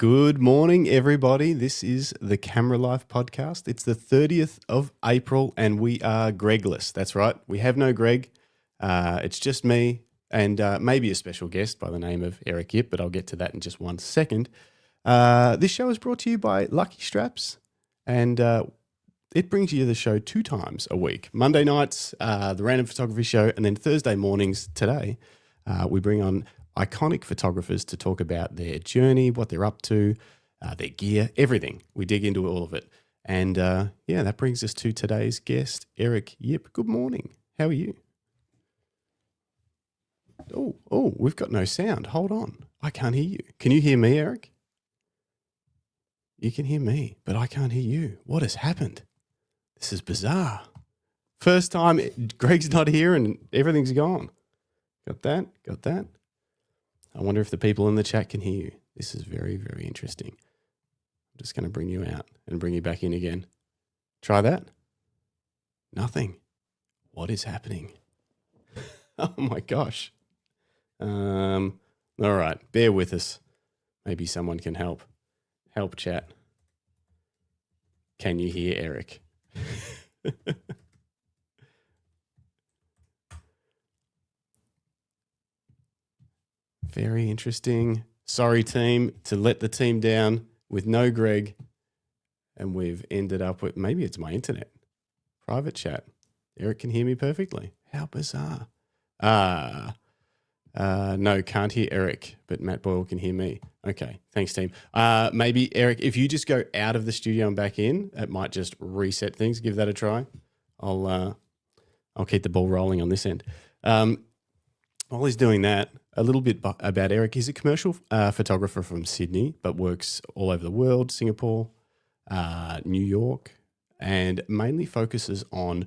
Good morning, everybody. This is the Camera Life podcast. It's the 30th of April and we are Gregless. That's right. We have no Greg. It's just me and maybe a special guest by the name of Eric Yip, but I'll get to that in just 1 second. This show is brought to you by Lucky Straps, and it brings you the show 2 times a week. Monday nights, the Random Photography Show, and then Thursday mornings today, we bring on iconic photographers to talk about their journey, what they're up to, their gear, everything. We dig into all of it. And that brings us to today's guest, Eric Yip. Good morning. How are you? Oh, we've got no sound. Hold on. I can't hear you. Can you hear me, Eric? You can hear me, but I can't hear you. What has happened? This is bizarre. First time Greg's not here and everything's gone. Got that. I wonder if the people in the chat can hear you. This is very, very interesting. I'm just going to bring you out and bring you back in again. Try that. Nothing. What is happening? Oh my gosh. All right. Bear with us. Maybe someone can help. Help chat. Can you hear Eric? Very interesting. Sorry, team, to let the team down with no Greg. And we've ended up with, maybe it's my internet. Private chat. Eric can hear me perfectly. How bizarre. No, can't hear Eric, but Matt Boyle can hear me. Okay, thanks, team. Maybe, Eric, if you just go out of the studio and back in, it might just reset things. Give that a try. I'll keep the ball rolling on this end. While he's doing that, a little bit about Eric. He's a commercial photographer from Sydney, but works all over the world, Singapore, New York, and mainly focuses on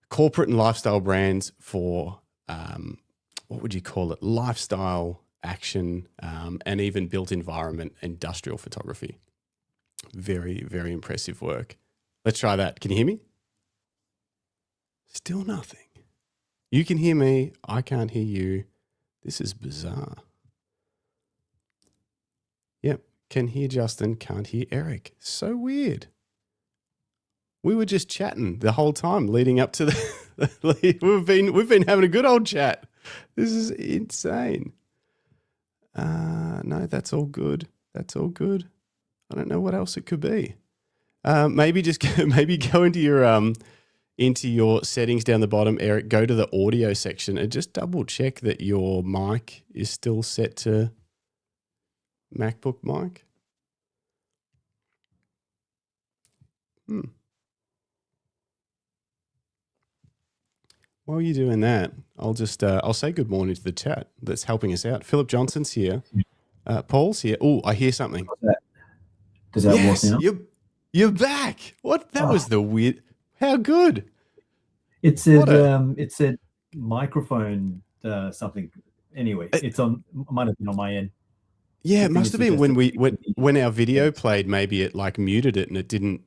corporate and lifestyle brands for, what would you call it, lifestyle, action, and even built environment, industrial photography. Very, very impressive work. Let's try that. Can you hear me? Still nothing. You can hear me. I can't hear you. This is bizarre. Yep. Can hear Justin. Can't hear Eric. So weird. We were just chatting the whole time leading up to the. We've been having a good old chat. This is insane. No, that's all good. That's all good. I don't know what else it could be. Maybe go into your settings down the bottom, Eric. Go to the audio section and just double check that your mic is still set to MacBook mic. While you're doing that, I'll say good morning to the chat that's helping us out. Philip Johnson's here. Paul's here. Oh, I hear something. Does that work now? You're back. What? That was the weird. How good? It said microphone something. Anyway, might have been on my end. Yeah, it must have been when our video played. Maybe it like muted it and it didn't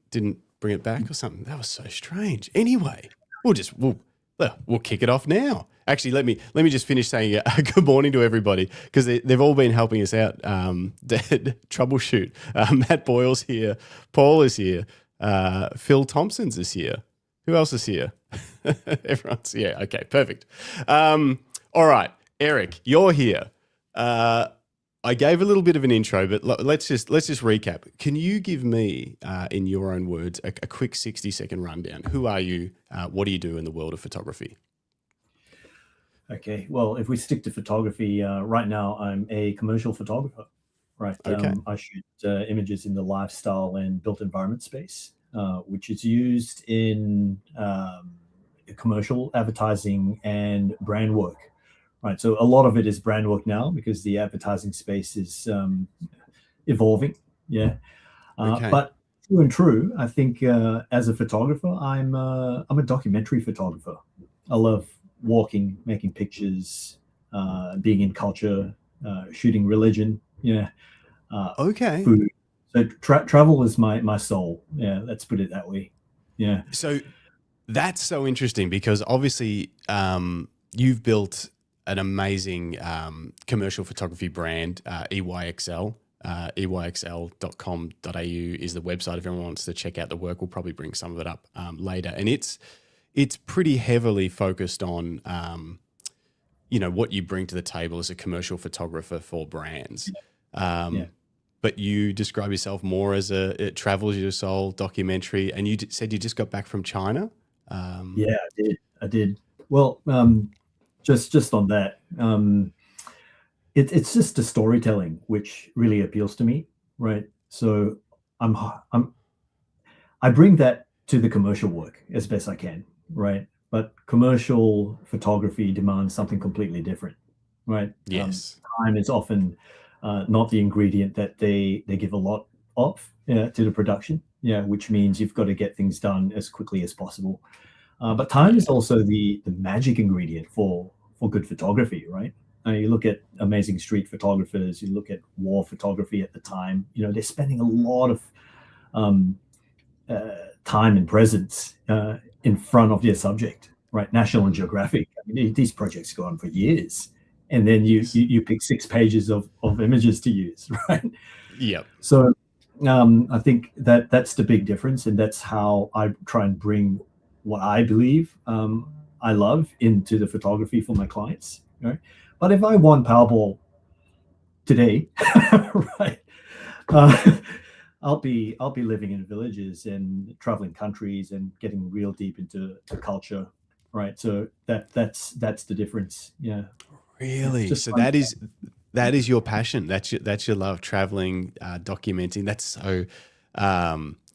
bring it back or something. That was so strange. Anyway, we'll kick it off now. Actually, let me just finish saying good morning to everybody because they've all been helping us out. Troubleshoot. Matt Boyle's here. Paul is here. Phil Thompson's is here. Who else is here? Everyone's here. Okay, perfect. All right, Eric, you're here. I gave a little bit of an intro, but let's just recap. Can you give me, in your own words, a quick 60-second rundown? Who are you? What do you do in the world of photography? Okay, well, if we stick to photography, right now I'm a commercial photographer. Right. Okay. I shoot images in the lifestyle and built environment space, which is used in commercial advertising and brand work. Right. So a lot of it is brand work now because the advertising space is evolving. Yeah. Okay. But true and true, I think as a photographer, I'm a documentary photographer. I love walking, making pictures, being in culture, shooting religion. Yeah. Okay. Food. So travel is my soul. Yeah, let's put it that way. Yeah. So that's so interesting because obviously you've built an amazing commercial photography brand, EYXL. eyxl.com.au is the website. If anyone wants to check out the work, we'll probably bring some of it up later. And it's pretty heavily focused on, what you bring to the table as a commercial photographer for brands. But you describe yourself more as a Travels Your Soul documentary, and you said you just got back from China. Yeah, I did. Well, just on that, it's just the storytelling which really appeals to me, right? So I bring that to the commercial work as best I can, right? But commercial photography demands something completely different, right? Yes. Time is often not the ingredient that they give a lot of to the production, which means you've got to get things done as quickly as possible. But time is also the magic ingredient for good photography, right? You look at amazing street photographers, you look at war photography at the time, they're spending a lot of time and presence in front of their subject, right? National Geographic, these projects go on for years. And then you pick 6 pages of images to use, right? Yep. So I think that's the big difference, and that's how I try and bring what I believe I love into the photography for my clients, right? But if I won Powerball today, right, I'll be living in villages and traveling countries and getting real deep into the culture, right? So that's the difference, yeah. Really? So that is your passion. That's your love, traveling, documenting. That's so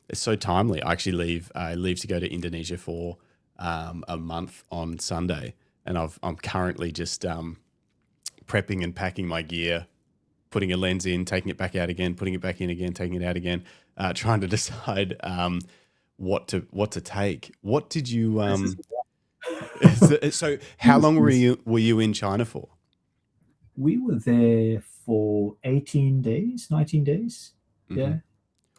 it's so timely. I actually leave to go to Indonesia for a month on Sunday, and I'm currently just prepping and packing my gear, putting a lens in, taking it back out again, putting it back in again, taking it out again, trying to decide what to take. What did you? So how long were you in China for? We were there for 18 days, 19 days. Mm-hmm. Yeah.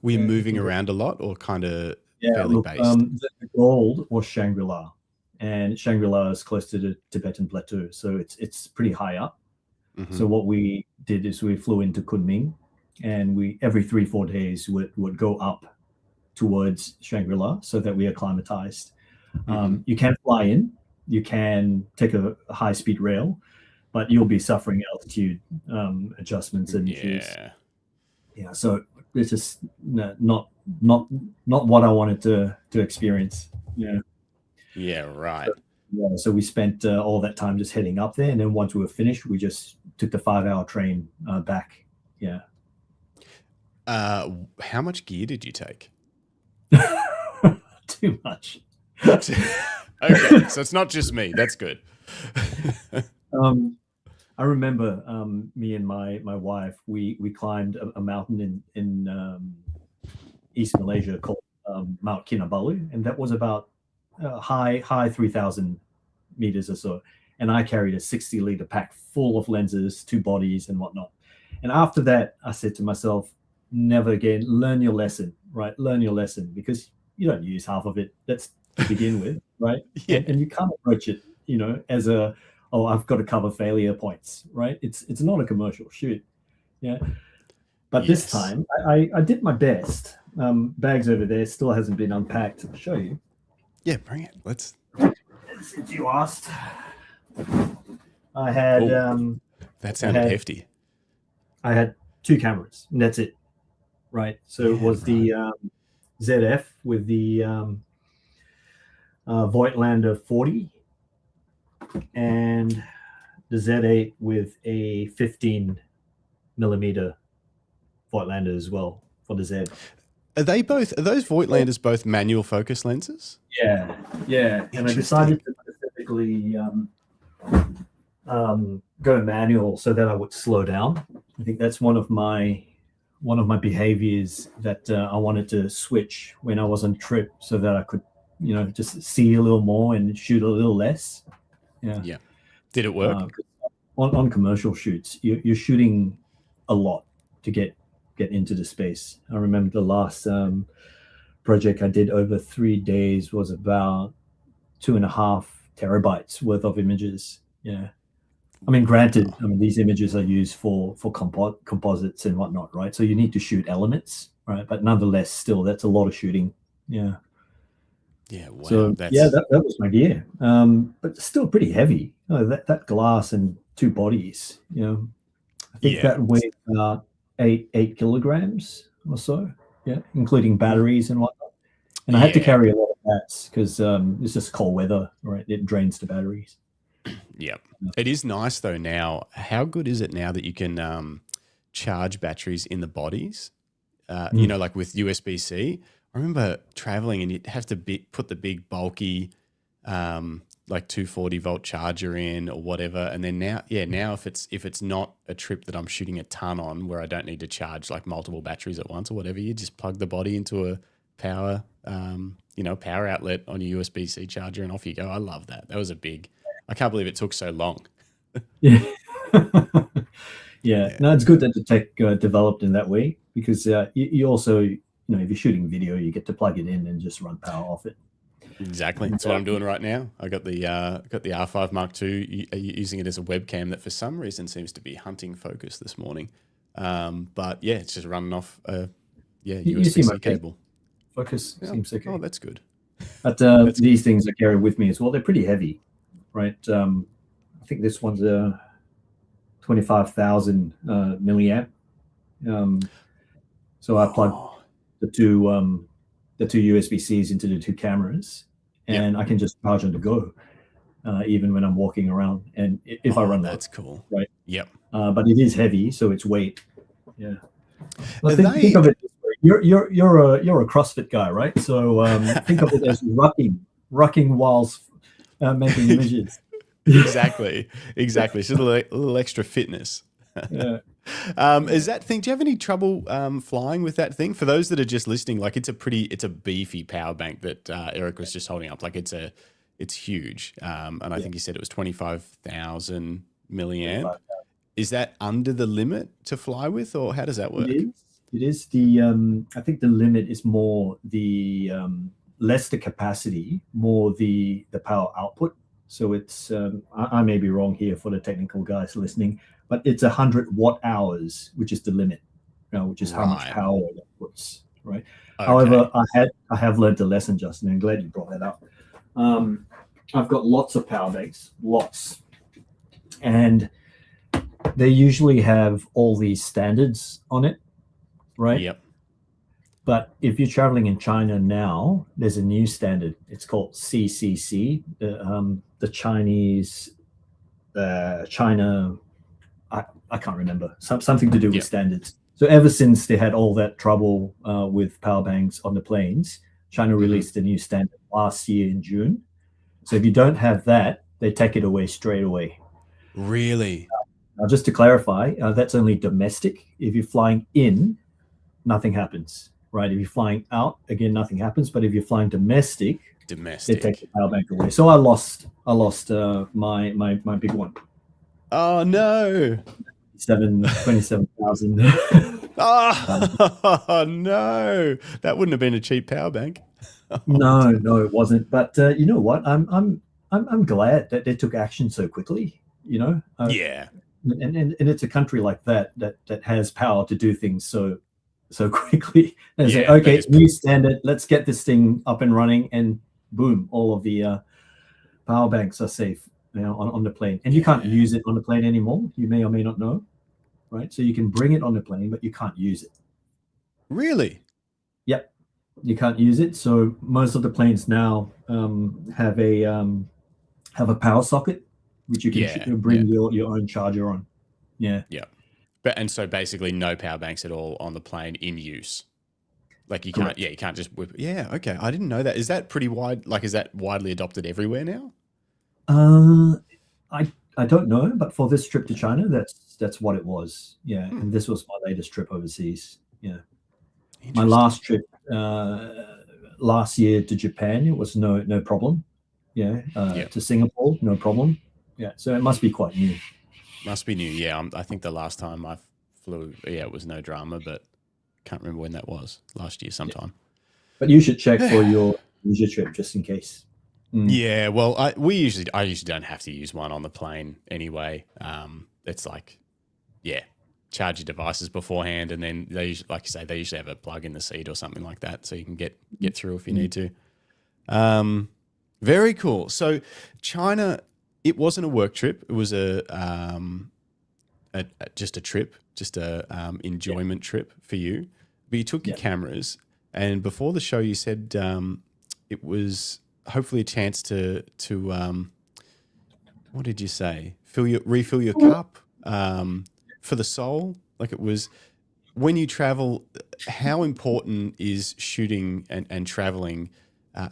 Were you moving around a lot, or kind of fairly based? The goal was Shangri-La, and Shangri-La is close to the Tibetan plateau, so it's pretty high up. Mm-hmm. So what we did is we flew into Kunming, and we every 3-4 days would go up towards Shangri-La so that we acclimatized. Mm-hmm. You can fly in, you can take a high-speed rail, but you'll be suffering altitude adjustments and issues. Yeah. So it's just not what I wanted to experience. Yeah. Yeah. Right. So we spent all that time just heading up there, and then once we were finished, we just took the 5-hour train back. Yeah. How much gear did you take? Too much. Okay, so it's not just me. That's good. I remember me and my wife, we climbed a mountain in East Malaysia called Mount Kinabalu, and that was about high 3,000 meters or so. And I carried a 60-liter pack full of lenses, 2 bodies and whatnot. And after that, I said to myself, never again. Learn your lesson, right? Learn your lesson, because you don't use half of it. That's to begin with, right? Yeah. And you can't approach it, as I've got to cover failure points, right? It's not a commercial shoot, yeah. But yes, this time I did my best. Bags over there, still hasn't been unpacked. I'll show you. Yeah, bring it. Let's. Since you asked, I had. That sounded hefty. I had 2 cameras, and that's it, right? So it was the ZF with the Voigtlander 40, and the Z8 with a 15 millimeter Voigtlander as well for the Z. Are those Voigtlanders both manual focus lenses? Yeah. And I decided to specifically go manual so that I would slow down. I think that's one of my behaviors that I wanted to switch when I was on trip, so that I could, just see a little more and shoot a little less. Yeah. Did it work? On commercial shoots, you're shooting a lot to get into the space. I remember the last project I did over 3 days was about 2.5 terabytes worth of images. Yeah. I mean, granted, I mean, these images are used for composites and whatnot, right? So you need to shoot elements, right? But nonetheless, still, that's a lot of shooting. Yeah. Yeah, wow. So yeah, that was my gear. But still pretty heavy. That glass and 2 bodies. I think that weighed about 8 kilograms or so. Yeah, including batteries and whatnot. And I had to carry a lot of bats because it's just cold weather, right? It drains the batteries. Yeah. It is nice though now. How good is it now that you can charge batteries in the bodies? Like with USB-C. I remember traveling and you'd have to put the big bulky like 240-volt charger in or whatever. And then now if it's not a trip that I'm shooting a ton on where I don't need to charge like multiple batteries at once or whatever, you just plug the body into a power power outlet on your USB-C charger and off you go. I love that. That was I can't believe it took so long. Yeah. Yeah. No, it's good that the tech developed in that way because you also, if you're shooting video, you get to plug it in and just run power off it. Exactly. That's what I'm doing right now. I got the R5 Mark II, using it as a webcam that for some reason seems to be hunting focus this morning. But yeah, it's just running off USB-C cable. Focus seems okay. Oh, that's good. But these things I carry with me as well. They're pretty heavy, right? I think this one's a 25,000 milliamp. So I plug the two USB-Cs into the 2 cameras, and I can just charge on the go, even when I'm walking around. And if I run, that's cool, right? Yep. But it is heavy, so it's weight. Yeah. Well, think of it this way. You're a CrossFit guy, right? So think of it as rucking whilst making images. Exactly. It's just a little extra fitness. Yeah. Is that thing? Do you have any trouble flying with that thing? For those that are just listening, like it's a beefy power bank that Eric was just holding up. Like it's huge, and I think he said it was 25,000 milliamp. Is that under the limit to fly with, or how does that work? It is the I think the limit is more the less the capacity, more the power output. So it's I may be wrong here for the technical guys listening, but it's 100 watt hours, which is the limit, which is how much power that puts. Right. Okay. However, I have learned a lesson, Justin, and I'm glad you brought that up. I've got lots of power banks, and they usually have all these standards on it, right? Yep. But if you're traveling in China now, there's a new standard. It's called CCC, the Chinese, China, I can't remember, something to do with standards. So ever since they had all that trouble with power banks on the planes, China released a new standard last year in June. So if you don't have that, they take it away straight away. Really? Now, just to clarify, that's only domestic. If you're flying in, nothing happens. Right, if you're flying out, again, nothing happens. But if you're flying domestic, they take the power bank away. So I lost my big one. Oh no! 27,000. Oh no! That wouldn't have been a cheap power bank. No, it wasn't. But you know what? I'm glad that they took action so quickly. Yeah. And it's a country like that has power to do things so quickly and say, okay, new standard, let's get this thing up and running, and boom, all of the power banks are safe on the plane. And you can't use it on the plane anymore. You may or may not know, right? So you can bring it on the plane, but you can't use it. Really? Yep, you can't use it. So most of the planes now have a power socket, which you can bring your own charger on. Yeah. And so basically no power banks at all on the plane in use. Like you can't, you can't just whip. Yeah, okay. I didn't know that. Is that pretty wide? Like, is that widely adopted everywhere now? I don't know, but for this trip to China, that's what it was. Yeah, and this was my latest trip overseas. Yeah, my last trip last year to Japan, it was no problem. Yeah, to Singapore, no problem. Yeah, so it must be quite new. Must be new, yeah. I think the last time I flew, it was no drama, but can't remember when that was. Last year sometime. But you should check for your leisure trip just in case. Yeah, well, I usually don't have to use one on the plane anyway. It's like, yeah, charge your devices beforehand, and then they usually, like you say, they usually have a plug in the seat or something like that, so you can get through if you need to. Very cool. So China, it wasn't a work trip; it was just a trip, just a enjoyment trip for you. But you took your cameras, and before the show, you said it was hopefully a chance to what did you say? Refill your cup for the soul. Like, it was when you travel. How important is shooting and traveling?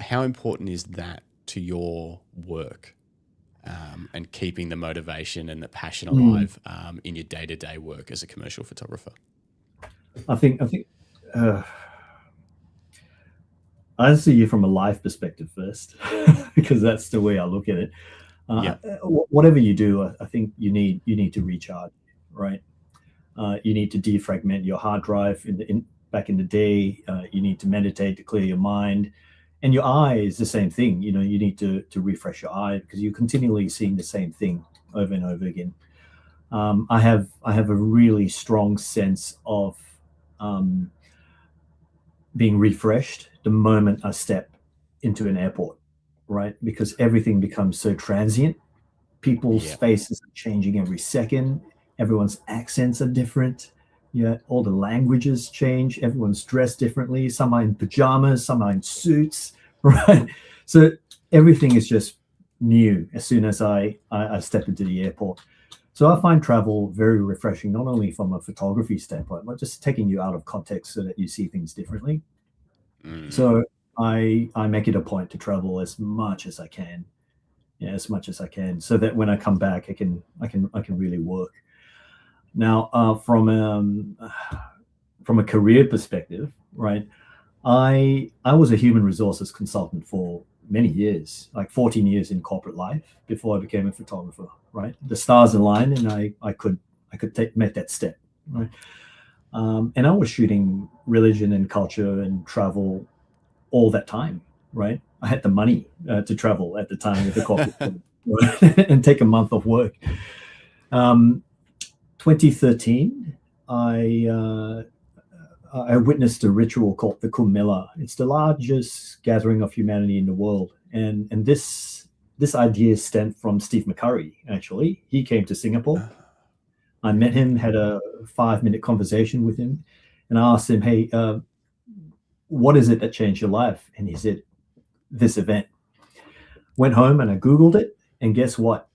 How important is that to your work and keeping the motivation and the passion alive in your day-to-day work as a commercial photographer? I think I answer you from a life perspective first, because that's the way I look at it. Whatever you do, I think you need to recharge, right? You need to defragment your hard drive. Back in the day, you need to meditate to clear your mind, and your eye is the same thing. You need to refresh your eye, because you're continually seeing the same thing over and over again. I have a really strong sense of being refreshed the moment I step into an airport, right? Because everything becomes so transient. People's faces are changing every second. Everyone's accents are different. All the languages change. Everyone's dressed differently. Some are in pajamas, some are in suits, right? So everything is just new as soon as I step into the airport. So I find travel very refreshing, not only from a photography standpoint, but just taking you out of context so that you see things differently. So I make it a point to travel as much as I can, so that when I come back, I can really work. Now, from a career perspective, right? I was a human resources consultant for many years, like 14 years in corporate life before I became a photographer, right? The stars aligned, and I could make that step, right? And I was shooting religion and culture and travel all that time, right? I had the money to travel at the time with the corporate right? And take a month off work. 2013, I witnessed a ritual called the Kumbh Mela. It's the largest gathering of humanity in the world, and this idea stemmed from Steve McCurry. Actually, he came to Singapore. I met him, had a 5-minute conversation with him, and I asked him, "Hey, what is it that changed your life?" And he said, "This event." Went home and I Googled it, and guess what?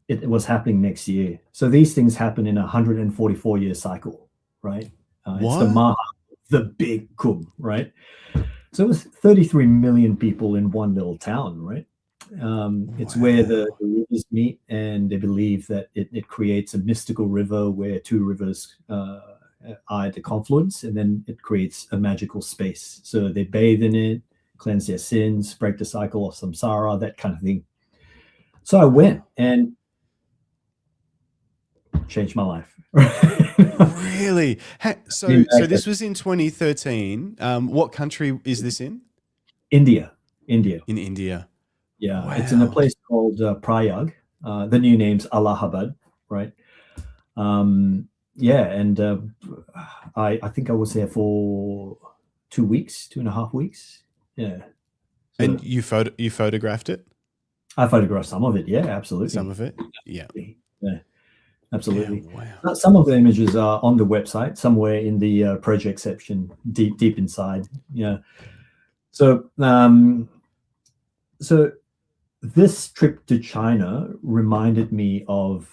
It was happening next year. So these things happen in a 144-year cycle, right? It's the Maha, the big Kumbh, right? So it was 33 million people in one little town, right? It's where the rivers meet, and they believe that it creates a mystical river where two rivers are at the confluence, and then it creates a magical space. So they bathe in it, cleanse their sins, break the cycle of samsara, that kind of thing. So I went and changed my life. Really? So this was in 2013. What country is this in? India. In India. Yeah, wow. It's in a place called Prayag. The new name's Allahabad, right? Yeah, and I think I was there for 2.5 weeks. Yeah. So, and you photographed it? I photographed some of it. Yeah, absolutely. Some of it. Yeah. Absolutely. Yeah, wow. Some of the images are on the website, somewhere in the project section, deep inside. Yeah. So this trip to China reminded me of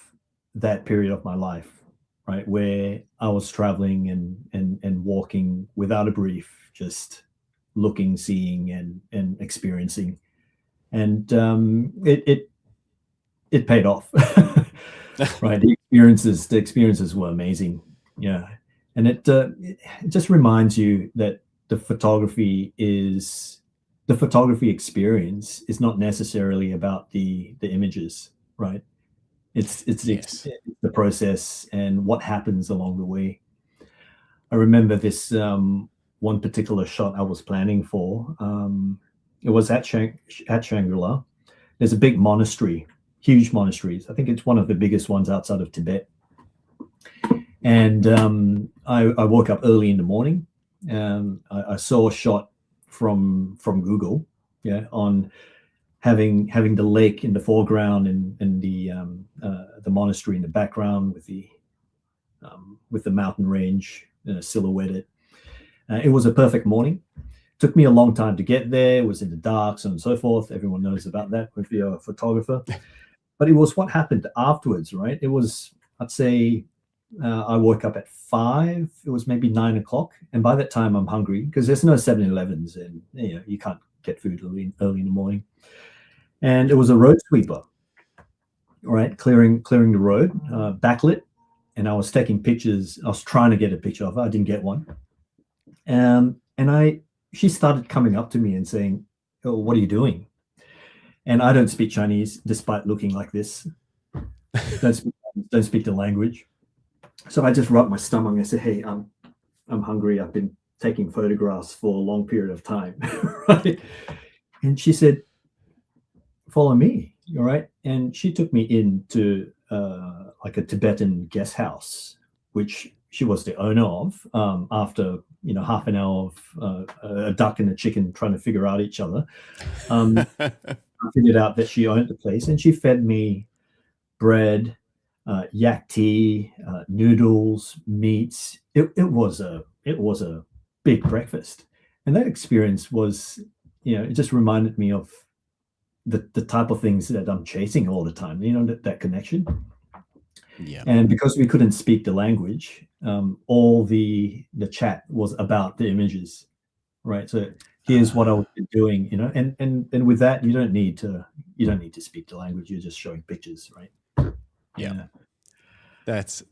that period of my life, right, where I was traveling and walking without a brief, just looking, seeing, and experiencing, and it paid off. Right, the experiences were amazing. Yeah, and it just reminds you that the photography experience is not necessarily about the images, right? It's the process and what happens along the way. I remember this one particular shot I was planning for. It was at Shangri-La. There's a big monastery, huge monasteries. I think it's one of the biggest ones outside of Tibet. And I woke up early in the morning. I saw a shot from Google, on having the lake in the foreground and the monastery in the background with the mountain range silhouetted. It was a perfect morning. Took me a long time to get there. It was in the dark, so on and so forth. Everyone knows about that if you're a photographer. But it was what happened afterwards, right? It was, I'd say, I woke up at 5. It was maybe 9 o'clock, and by that time I'm hungry because there's no 7-Elevens, and you can't get food early in the morning. And it was a road sweeper, right, clearing the road, backlit, and I was taking pictures. I was trying to get a picture of her. I didn't get one, and she started coming up to me and saying, "Oh, what are you doing?" And I don't speak Chinese, despite looking like this. Don't speak the language. So I just rubbed my stomach and I said, "Hey, I'm hungry. I've been taking photographs for a long period of time." Right? And she said, "Follow me." All right. And she took me into like a Tibetan guest house, which she was the owner of, after half an hour of a duck and a chicken trying to figure out each other. I figured out that she owned the place, and she fed me bread, yak tea, noodles, meats. It was a big breakfast, and that experience was, it just reminded me of the type of things that I'm chasing all the time. That connection. Yeah. And because we couldn't speak the language, all the chat was about the images, right? So here's what I was doing, and with that, you don't need to speak the language. You're just showing pictures, right? Yeah. That's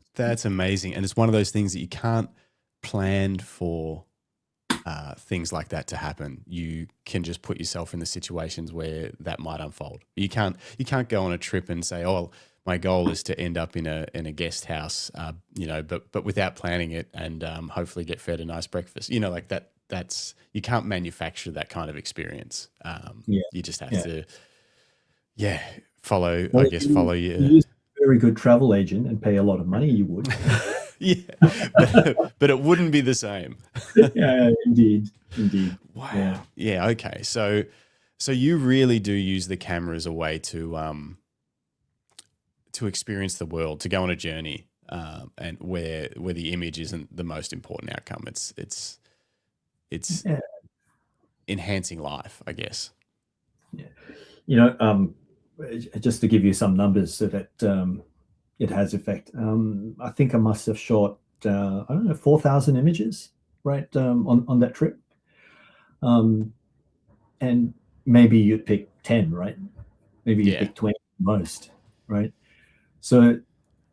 amazing. And it's one of those things that you can't plan for things like that to happen. You can just put yourself in the situations where that might unfold. You can't go on a trip and say, "Oh, my goal is to end up in a guest house," but without planning it and hopefully get fed a nice breakfast. Like that. You can't manufacture that kind of experience. You just have to, follow. Well, I guess follow your. You use a very good travel agent and pay a lot of money. You would. Yeah, but it wouldn't be the same. Yeah, indeed. Wow. Yeah. Okay. So you really do use the camera as a way to experience the world, to go on a journey, and where the image isn't the most important outcome. It's enhancing life, I guess. Yeah. Just to give you some numbers so that it has effect. I think I must have shot 4,000 images, right, on that trip. And maybe you'd pick 10, right? Maybe you pick 20 most, right? So,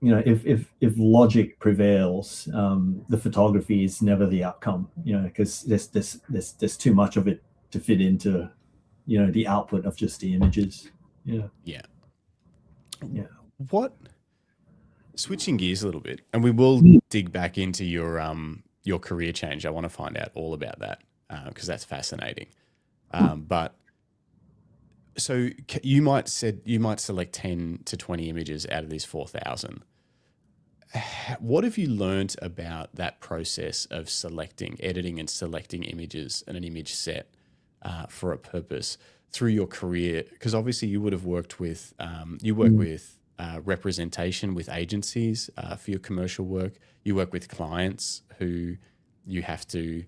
if logic prevails, the photography is never the outcome, because there's too much of it to fit into, the output of just the images. Yeah. Switching gears a little bit, and we will dig back into your career change. I want to find out all about that because that's fascinating. But so you might select 10 to 20 images out of these 4,000. What have you learned about that process of editing and selecting images and an image set for a purpose through your career? Because obviously you would have worked with, with representation with agencies for your commercial work. You work with clients who you have to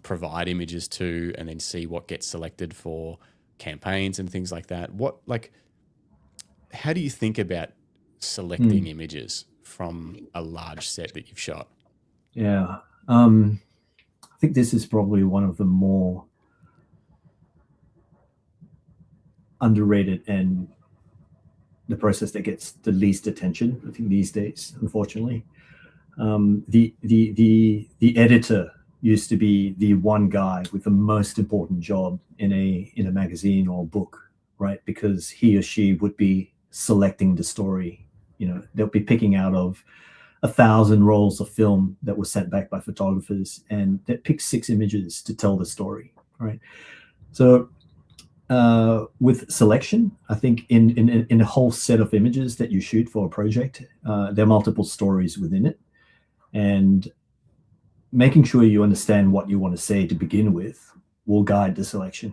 provide images to and then see what gets selected for campaigns and things like that. How do you think about selecting images from a large set that you've shot? Yeah. I think this is probably one of the more underrated and the process that gets the least attention, I think, these days, unfortunately. The editor used to be the one guy with the most important job in a magazine or book, right? Because he or she would be selecting the story. They'll be picking out of 1,000 rolls of film that were sent back by photographers, and that picks 6 images to tell the story, right? So with selection, I think in a whole set of images that you shoot for a project, there are multiple stories within it, and making sure you understand what you want to say to begin with will guide the selection,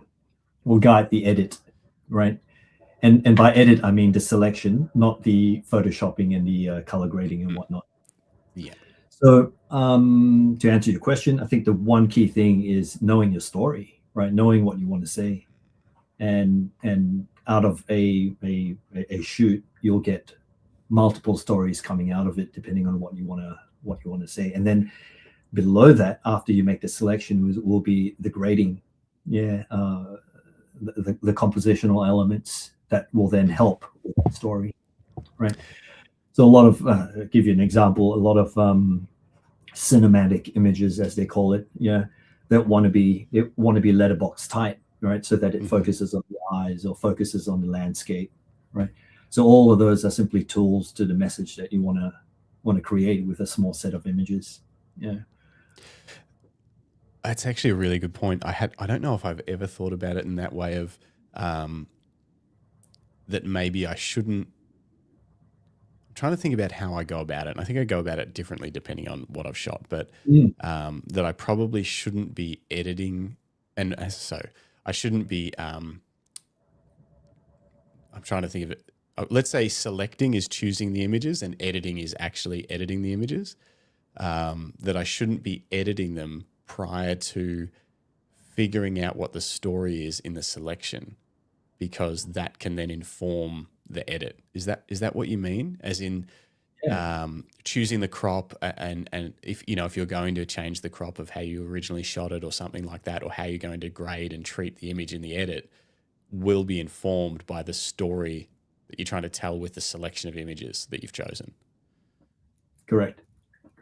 will guide the edit, right? And by edit, I mean the selection, not the photoshopping and the color grading and whatnot. Yeah. So to answer your question, I think the one key thing is knowing your story, right? Knowing what you want to say, and out of a shoot, you'll get multiple stories coming out of it, depending on what you want to say. And then below that, after you make the selection, will be the grading, the compositional elements that will then help with the story, right? So a lot of, I'll give you an example, a lot of cinematic images, as they call it, that want to be letterbox tight, right? So that it focuses on the eyes or focuses on the landscape, right? So all of those are simply tools to the message that you want to create with a small set of images. Yeah. That's actually a really good point. I don't know if I've ever thought about it in that way of that maybe I shouldn't. I'm trying to think about how I go about it. And I think I go about it differently depending on what I've shot, but that I probably shouldn't be editing. And so I shouldn't be, I'm trying to think of it. Let's say selecting is choosing the images and editing is actually editing the images. That I shouldn't be editing them prior to figuring out what the story is in the selection, because that can then inform the edit. Is that what you mean? As in choosing the crop and if you're going to change the crop of how you originally shot it or something like that, or how you're going to grade and treat the image in the edit, will be informed by the story that you're trying to tell with the selection of images that you've chosen. Correct.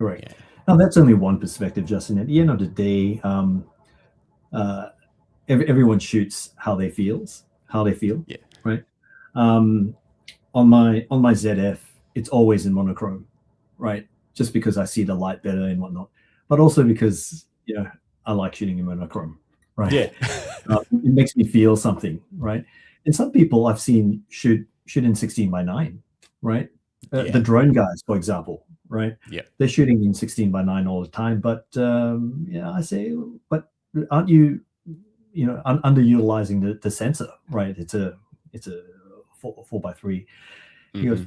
Yeah. Now that's only one perspective, Justin. At the end of the day, everyone shoots how they feel. Yeah. Right. On my ZF, it's always in monochrome, right? Just because I see the light better and whatnot, but also because I like shooting in monochrome, right? Yeah. It makes me feel something, right? And some people I've seen shoot in 16:9, right? The drone guys, for example, right? Yeah, they're shooting in 16:9 all the time. But I say, but aren't you, underutilizing the sensor, right? It's a 4:3. He goes,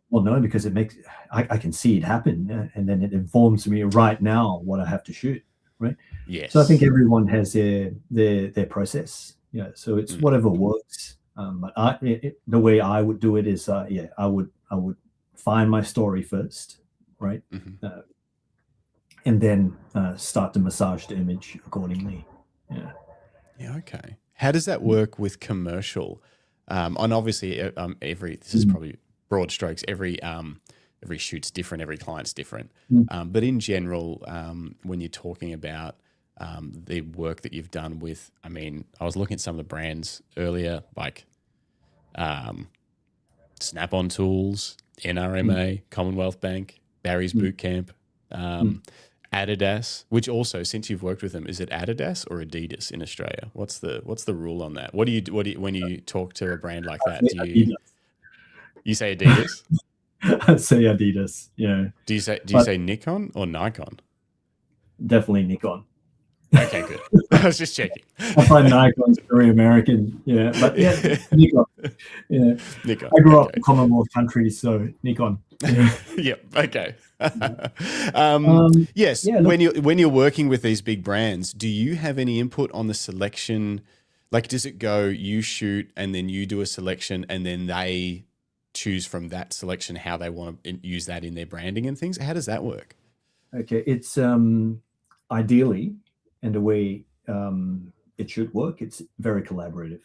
well, no, because it makes I can see it happen, and then it informs me right now what I have to shoot, right? Yes. So I think everyone has their process, so it's whatever works. But the way I would do it is, I would find my story first, right? And then start to massage the image accordingly. Yeah. Okay. How does that work with commercial? And obviously, this is probably broad strokes. Every shoot's different. Every client's different. But in general, when you're talking about the work that you've done with, I was looking at some of the brands earlier, like Snap-on Tools, NRMA, Commonwealth Bank, Barry's Boot Camp, Adidas. Which also, since you've worked with them, is it Adidas or Adidas in Australia? What's the rule on that? What do you when you talk to a brand like that? You say Adidas? I say Adidas. Yeah. Do you say Nikon or Nikon? Definitely Nikon. Okay, good. I was just checking. I find Nikon's very American. Yeah, but Nikon. Yeah, Nikon. I grew up in Commonwealth countries, so Nikon. Yep. Okay. Yes. When you're working with these big brands, do you have any input on the selection? Like, does it go you shoot and then you do a selection and then they choose from that selection how they want to use that in their branding and things? How does that work? Okay, it's ideally, and the way it should work, it's very collaborative,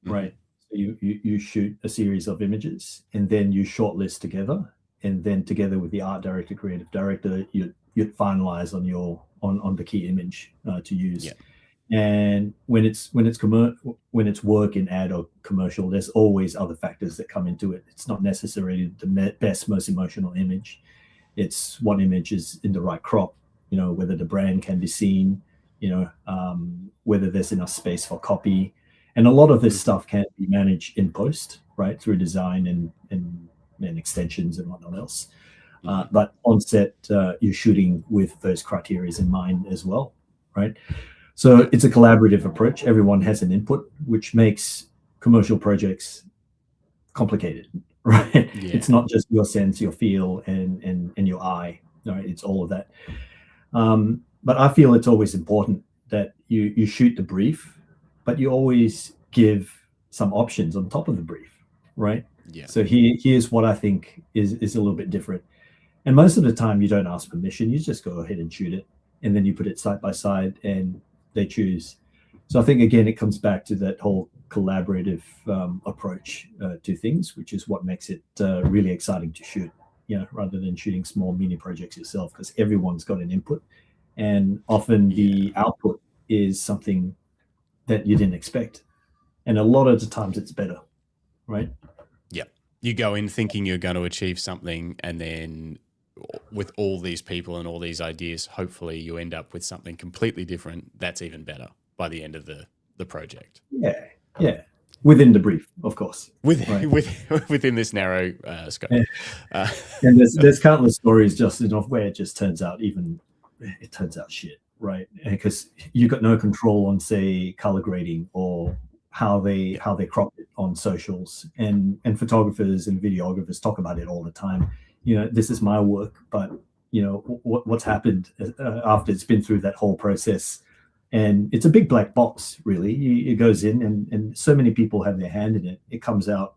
right? So you shoot a series of images and then you shortlist together, and then together with the art director, creative director, you'd finalize on the key image to use. Yeah. And when it's work in ad or commercial, there's always other factors that come into it. It's not necessarily the best, most emotional image. It's what image is in the right crop, whether the brand can be seen, whether there's enough space for copy. And a lot of this stuff can be managed in post, right, through design and extensions and whatnot else. But on set, you're shooting with those criteria in mind as well, right? So it's a collaborative approach. Everyone has an input, which makes commercial projects complicated, right? Yeah. It's not just your sense, your feel, and your eye, right? It's all of that. But I feel it's always important that you shoot the brief, but you always give some options on top of the brief, right? Yeah. So here's what I think is a little bit different. And most of the time you don't ask permission, you just go ahead and shoot it, and then you put it side by side and they choose. So I think, again, it comes back to that whole collaborative approach to things, which is what makes it really exciting to shoot, rather than shooting small mini projects yourself, because everyone's got an input, and often the output is something that you didn't expect. And a lot of the times it's better, right? Yeah. You go in thinking you're going to achieve something, and then with all these people and all these ideas, hopefully you end up with something completely different that's even better by the end of the project. Yeah. Within the brief, of course. Within this narrow scope. Yeah. And there's countless stories, Justin, of where it just turns out shit, right? Because you got no control on, say, color grading or how they crop it on socials, and photographers and videographers talk about it all the time. This is my work, but what's happened after it's been through that whole process, and it's a big black box, really. It goes in, and so many people have their hand in it. It comes out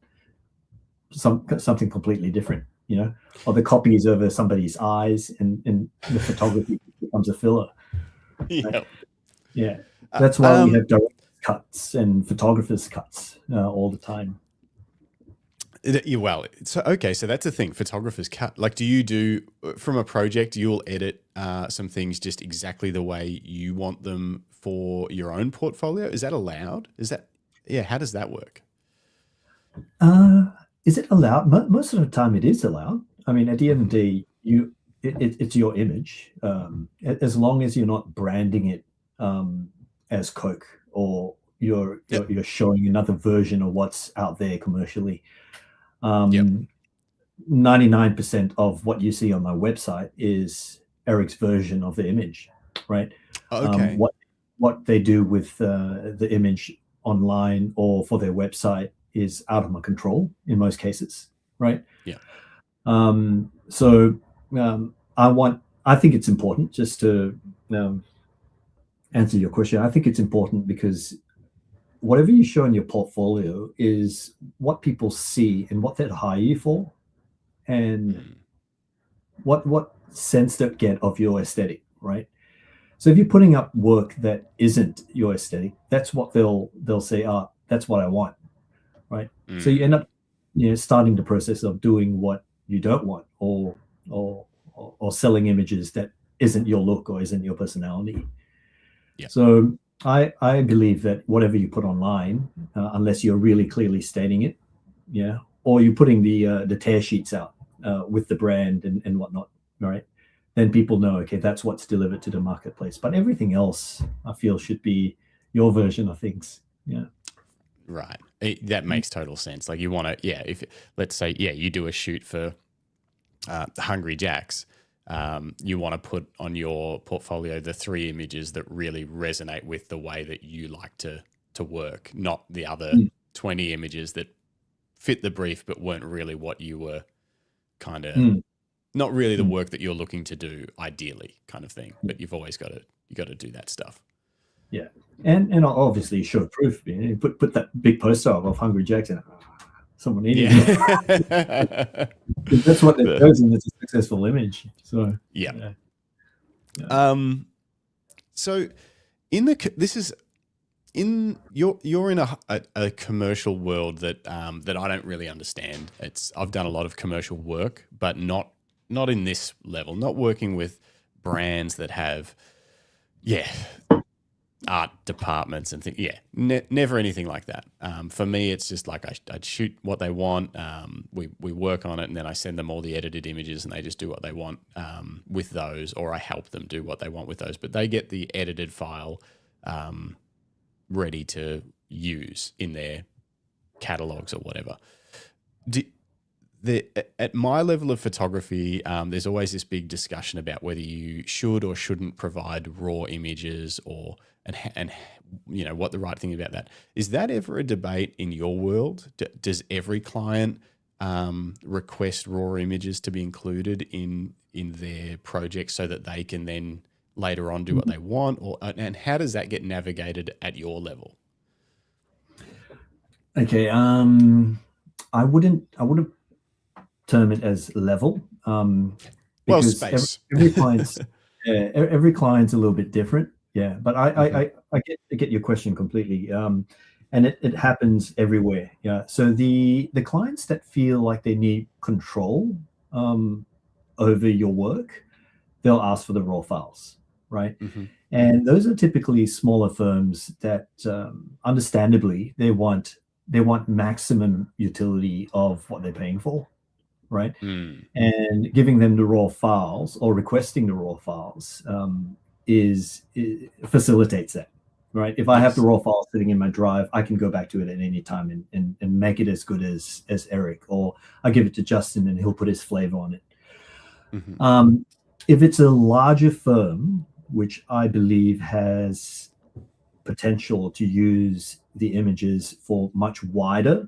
something completely different, or the copy is over somebody's eyes, and the photography becomes a filler. Right? Yeah, that's why we have direct cuts and photographers cuts all the time. Well, so that's a thing. Photographers cut. Like, do you do from a project? You'll edit some things just exactly the way you want them for your own portfolio. Is that allowed? How does that work? Is it allowed? Most of the time, it is allowed. I mean, at the end of the day, it's your image. As long as you're not branding it as Coke, or you're showing another version of what's out there commercially. 99% of what you see on my website is Eric's version of the image, right? Okay. What they do with the image online or for their website is out of my control in most cases, right? Yeah. I think it's important, just to answer your question. I think it's important because whatever you show in your portfolio is what people see and what they'd hire you for, and what sense they get of your aesthetic, right? So if you're putting up work that isn't your aesthetic, that's what they'll say, that's what I want, right? So you end up starting the process of doing what you don't want, or selling images that isn't your look or isn't your personality. Yeah. So I believe that whatever you put online, unless you're really clearly stating it, or you're putting the tear sheets out with the brand and whatnot, right? Then people know, okay, that's what's delivered to the marketplace. But everything else, I feel, should be your version of things. Yeah. Right. That makes total sense. Like, you want to, if let's say, you do a shoot for Hungry Jack's. You want to put on your portfolio the 3 images that really resonate with the way that you like to work, not the other 20 images that fit the brief but weren't really what you were kind of, not really the work that you're looking to do ideally, kind of thing. But you've always got to do that stuff. Yeah. And obviously show proof. Put that big poster of Hungry Jack's in. Someone eating it. That's what they've chosen. It's a successful image. So yeah. So you're in a commercial world that I don't really understand. I've done a lot of commercial work, but not in this level. Not working with brands that have art departments and things. Never anything like that. For me, it's just like I'd shoot what they want. We work on it, and then I send them all the edited images, and they just do what they want with those, or I help them do what they want with those. But they get the edited file ready to use in their catalogs or whatever. At my level of photography, there's always this big discussion about whether you should or shouldn't provide raw images, and you know what the right thing about that is. That ever a debate in your world? Does every client request raw images to be included in their project so that they can then later on do what they want, and how does that get navigated at your level? Okay, I wouldn't term it as level, because space. every client's every client's a little bit different. Yeah, but I get your question completely, and it happens everywhere. Yeah, so the clients that feel like they need control over your work, they'll ask for the raw files, right? And those are typically smaller firms that, understandably, they want maximum utility of what they're paying for, right? And giving them the raw files or requesting the raw files facilitates that, right? If I have the raw file sitting in my drive, I can go back to it at any time and make it as good as Eric, or I give it to Justin and he'll put his flavor on it. If it's a larger firm, which I believe has potential to use the images for much wider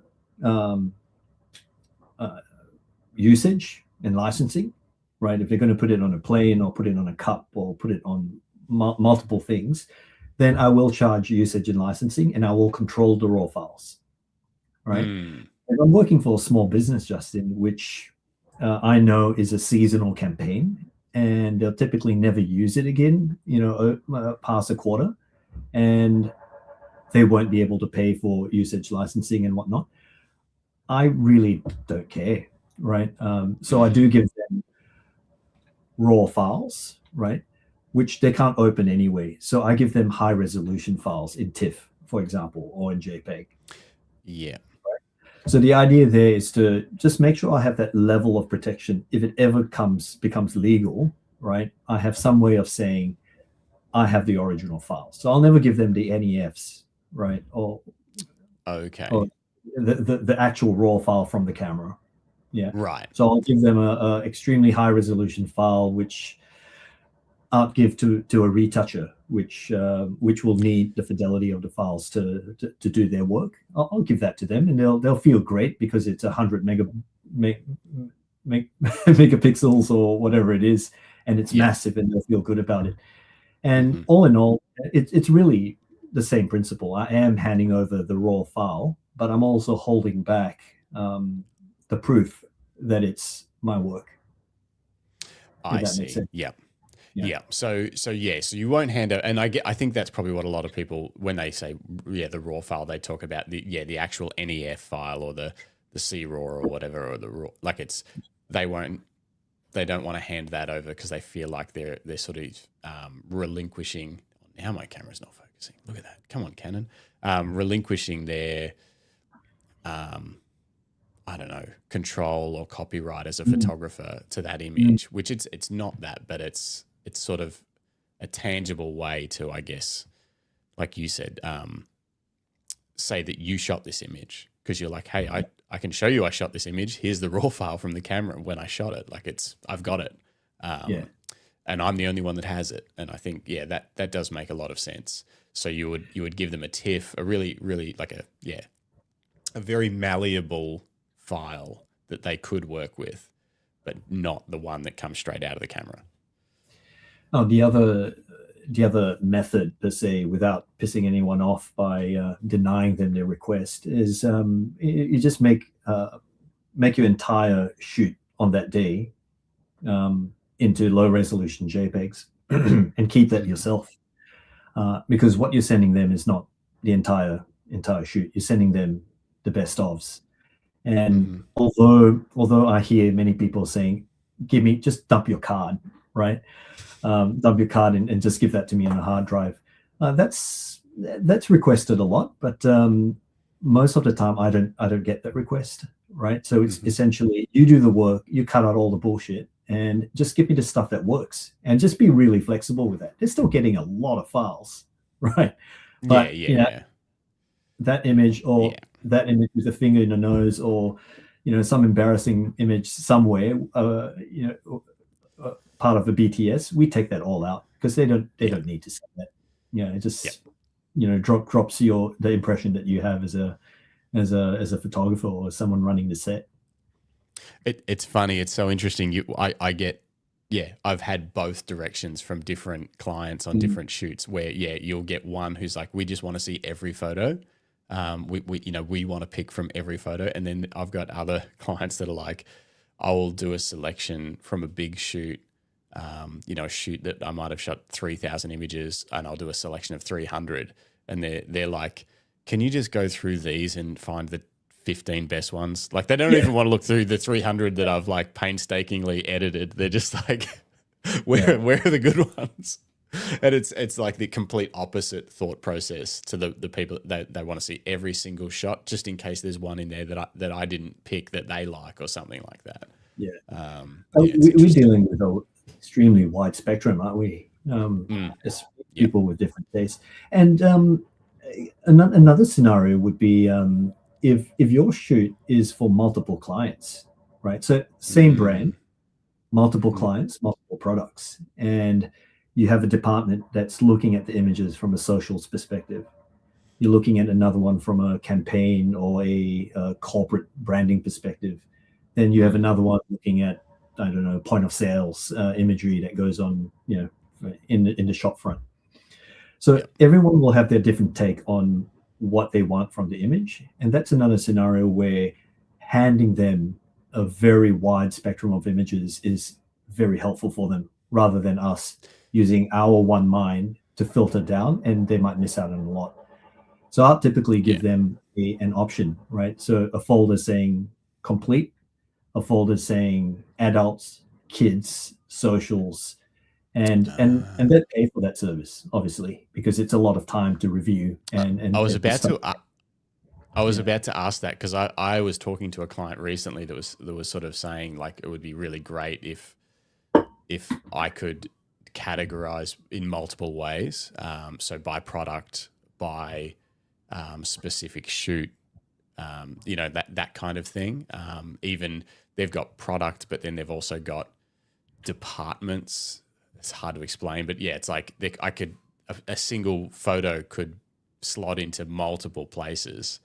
usage and licensing, right? If they're going to put it on a plane or put it on a cup or put it on multiple things, then I will charge usage and licensing, and I will control the raw files, right? If I'm working for a small business, Justin, which I know is a seasonal campaign, and they'll typically never use it again, past a quarter, and they won't be able to pay for usage licensing and whatnot, I really don't care, right? So I do give them raw files, right, which they can't open anyway. So I give them high resolution files in TIFF, for example, or in JPEG. Yeah. So the idea there is to just make sure I have that level of protection. If it ever becomes legal, right, I have some way of saying I have the original file. So I'll never give them the NEFs, right, or the actual raw file from the camera. Yeah, right. So I'll give them a extremely high resolution file, which I'll give to a retoucher, which will need the fidelity of the files to do their work. I'll give that to them, and they'll feel great because it's 100 megapixels or whatever it is, and it's massive, and they'll feel good about it. And all in all, it's really the same principle. I am handing over the raw file, but I'm also holding back the proof that it's my work. I see. Yeah. So you won't hand out, and I think that's probably what a lot of people, when they say the raw file, they talk about the actual NEF file or the C-RAW or whatever, or the raw, like they don't want to hand that over because they feel like they're sort of relinquishing. Now my camera's not focusing. Look at that. Come on, Canon. Relinquishing their I don't know, control or copyright as a photographer to that image, which it's not that, but it's sort of a tangible way to, I guess, like you said, say that you shot this image, because you're like, hey, I can show you I shot this image. Here's the raw file from the camera when I shot it. Like I've got it. And I'm the only one that has it. And I think, that does make a lot of sense. So you would give them a TIFF, a really, really like a very malleable file that they could work with, but not the one that comes straight out of the camera. Oh, the other method, per se, without pissing anyone off by denying them their request, is you just make your entire shoot on that day into low resolution JPEGs and keep that yourself, because what you're sending them is not the entire shoot. You're sending them the best ofs. And although I hear many people saying, just dump your card, right? Dump your card and just give that to me on a hard drive. That's requested a lot, but most of the time I don't get that request, right? So it's essentially, you do the work, you cut out all the bullshit, and just give me the stuff that works, and just be really flexible with that. They're still getting a lot of files, right? But that image, or that image with a finger in the nose, or some embarrassing image somewhere, part of the BTS, we take that all out because they don't need to see that. It just drops the impression that you have as a photographer or someone running the set. It's funny. It's so interesting. I get, I've had both directions from different clients on different shoots where, you'll get one who's like, we just want to see every photo. We want to pick from every photo. And then I've got other clients that are like, I will do a selection from a big shoot, a shoot that I might have shot 3,000 images, and I'll do a selection of 300. And they're like, can you just go through these and find the 15 best ones? Like, they don't even want to look through the 300 that I've like painstakingly edited. They're just like, where are the good ones? And it's like the complete opposite thought process to the people that they want to see every single shot, just in case there's one in there that I didn't pick that they like or something like that. We're dealing with an extremely wide spectrum, aren't we? As people with different tastes. And another scenario would be if your shoot is for multiple clients, right? So same brand, multiple clients, multiple products, and you have a department that's looking at the images from a socials perspective. You're looking at another one from a campaign or a corporate branding perspective. Then you have another one looking at, I don't know, point of sales imagery that goes on, in the shop front. So everyone will have their different take on what they want from the image. And that's another scenario where handing them a very wide spectrum of images is very helpful for them, rather than us using our one mind to filter down, and they might miss out on a lot. So I'll typically give them an option, right? So a folder saying complete, a folder saying adults, kids, socials, and they pay for that service, obviously, because it's a lot of time to review. And I was about to ask that, because I was talking to a client recently that was sort of saying, like, it would be really great if I could categorize in multiple ways, so by product, by specific shoot, that kind of thing. Even they've got product, but then they've also got departments. It's hard to explain, but it's like a single photo could slot into multiple places.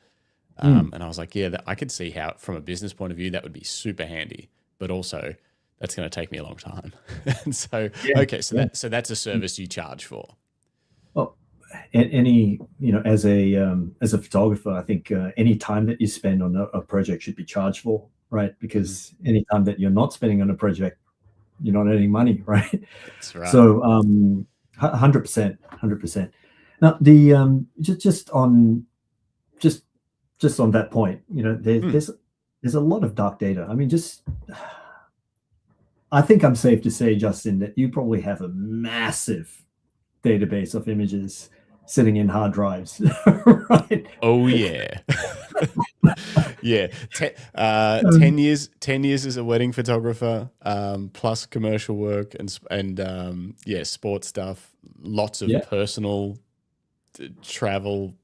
And I was like, I could see how, from a business point of view, that would be super handy, but also that's going to take me a long time. And so, so that's a service you charge for. Well, any, as a photographer, I think any time that you spend on a project should be charged for, right? Because any time that you're not spending on a project, you're not earning money, right? That's right. So 100%. Now, the just on that point, there's a lot of dark data. I mean, I think I'm safe to say, Justin, that you probably have a massive database of images sitting in hard drives, right? Oh yeah. 10 years as a wedding photographer, plus commercial work and sports stuff, lots of personal travel.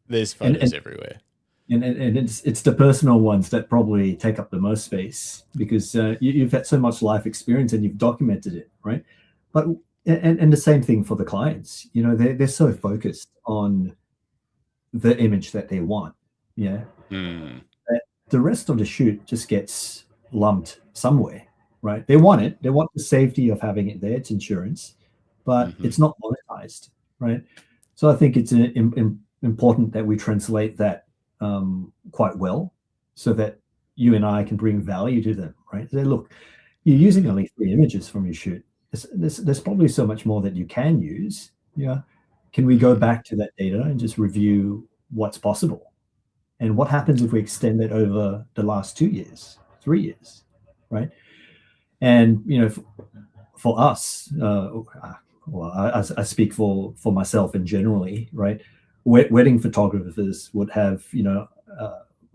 There's photos everywhere. And it's the personal ones that probably take up the most space, because you've had so much life experience and you've documented it, right? But and the same thing for the clients. They're so focused on the image that they want. That the rest of the shoot just gets lumped somewhere, right? They want it. They want the safety of having it there. It's insurance, but it's not monetized, right? So I think it's important that we translate that quite well, so that you and I can bring value to them, right? Say, look, you're using only 3 images from your shoot. There's probably so much more that you can use. Can we go back to that data and just review what's possible? And what happens if we extend it over the last 2 years, 3 years, right? And, for us, I speak for myself and generally, right? Wedding photographers would have,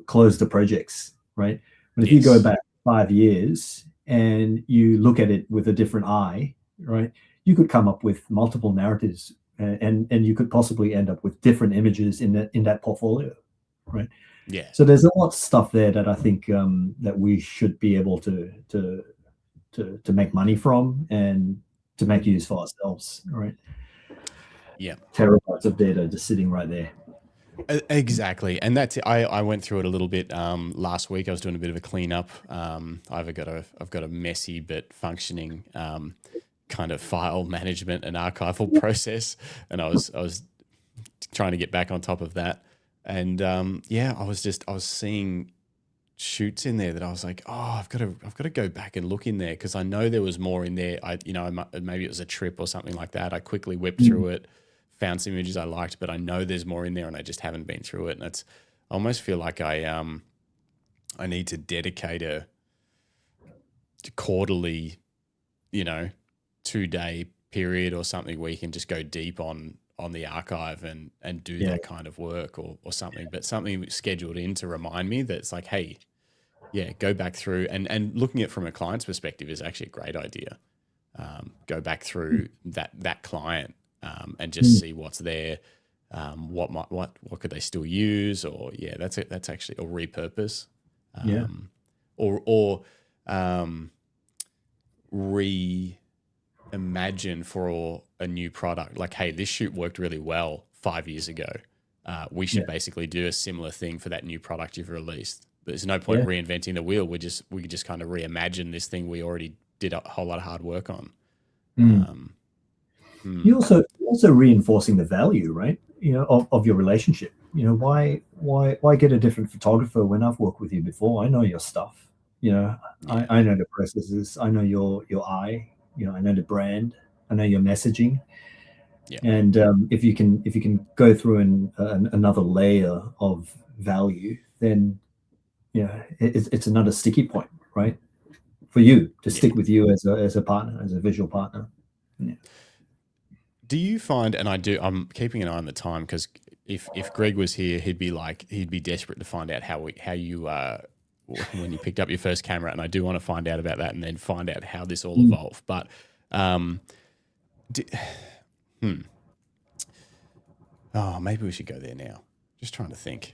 close the projects, right? But if you go back 5 years and you look at it with a different eye, right, you could come up with multiple narratives and you could possibly end up with different images in that portfolio, right? Yeah. So there's a lot of stuff there that I think that we should be able to make money from and to make use for ourselves, right? Yeah. Terabytes of data just sitting right there. Exactly. And that's, I went through it a little bit last week. I was doing a bit of a cleanup. I've got a messy but functioning kind of file management and archival process. And I was trying to get back on top of that. And I was seeing shoots in there that I was like, oh, I've got to go back and look in there, because I know there was more in there. Maybe it was a trip or something like that. I quickly whipped through it, found some images I liked, but I know there's more in there and I just haven't been through it. And I almost feel like I need to dedicate a quarterly, 2-day period or something where you can just go deep on the archive and do that kind of work or something, but something scheduled in to remind me that it's like, hey, go back through and looking at it from a client's perspective is actually a great idea. Go back through that client and just see what's there. What could they still use, or that's actually, or repurpose, or reimagine for a new product. Like, hey, this shoot worked really well 5 years ago. We should basically do a similar thing for that new product you've released. There's no point reinventing the wheel. We could just kind of reimagine this thing we already did a whole lot of hard work on. You also reinforcing the value, right? Of your relationship. Why get a different photographer when I've worked with you before? I know your stuff. I know the processes. I know your eye. I know the brand. I know your messaging. Yeah. And if you can go through another layer of value, then it's another sticky point, right? For you to stick with you as a partner, as a visual partner. Yeah. Do you find, and I'm keeping an eye on the time, because if Greg was here, he'd be desperate to find out how you when you picked up your first camera, and I do want to find out about that and then find out how this all evolved. But maybe we should go there now. Just trying to think.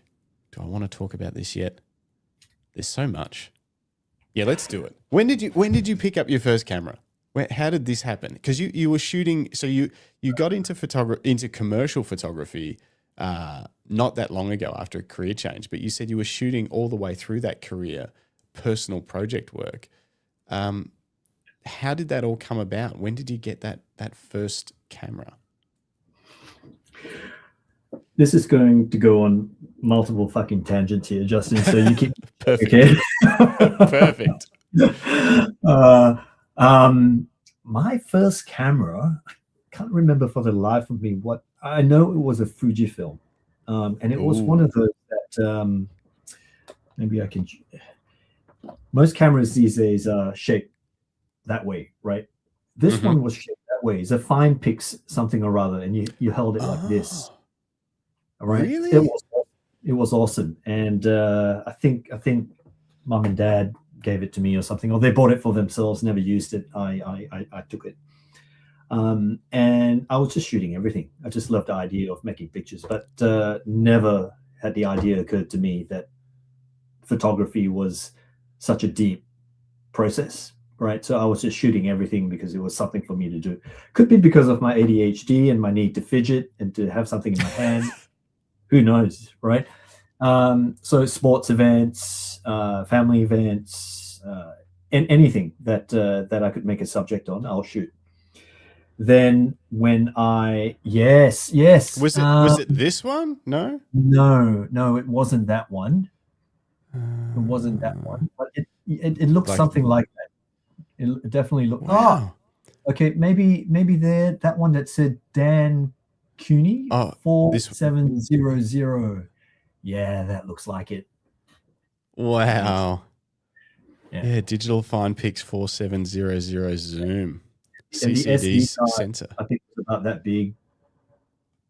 Do I want to talk about this yet? There's so much. Yeah, let's do it. When did you pick up your first camera? How did this happen? Because you were shooting, so you got into commercial photography not that long ago after a career change, but you said you were shooting all the way through that career, personal project work. How did that all come about? When did you get that first camera? This is going to go on multiple fucking tangents here, Justin. So you keep perfect. Okay. Perfect. My first camera, I can't remember for the life of me what. I know it was a Fujifilm, and it was one of those that maybe I can. Most cameras these days are shaped that way, right? This one was shaped that way. It's a fine pix something or other, and you held it like this. All right, really? It was awesome, and I think mum and dad gave it to me or something, or they bought it for themselves, never used it. I took it. And I was just shooting everything. I just loved the idea of making pictures, but never had the idea occurred to me that photography was such a deep process, right? So I was just shooting everything because it was something for me to do. Could be because of my ADHD and my need to fidget and to have something in my hand. Who knows, right? So sports events, family events, and anything that I could make a subject on, I'll shoot. Then when yes. Was it this one? No, it wasn't that one. It wasn't that one, but it looked like something like that. It definitely looked. Wow. Oh, okay, maybe there, that one that said Dan Cooney 4700. Yeah, that looks like it. Wow. Yeah, digital fine pix 4700 zoom. CCD sensor. I think it's about that big.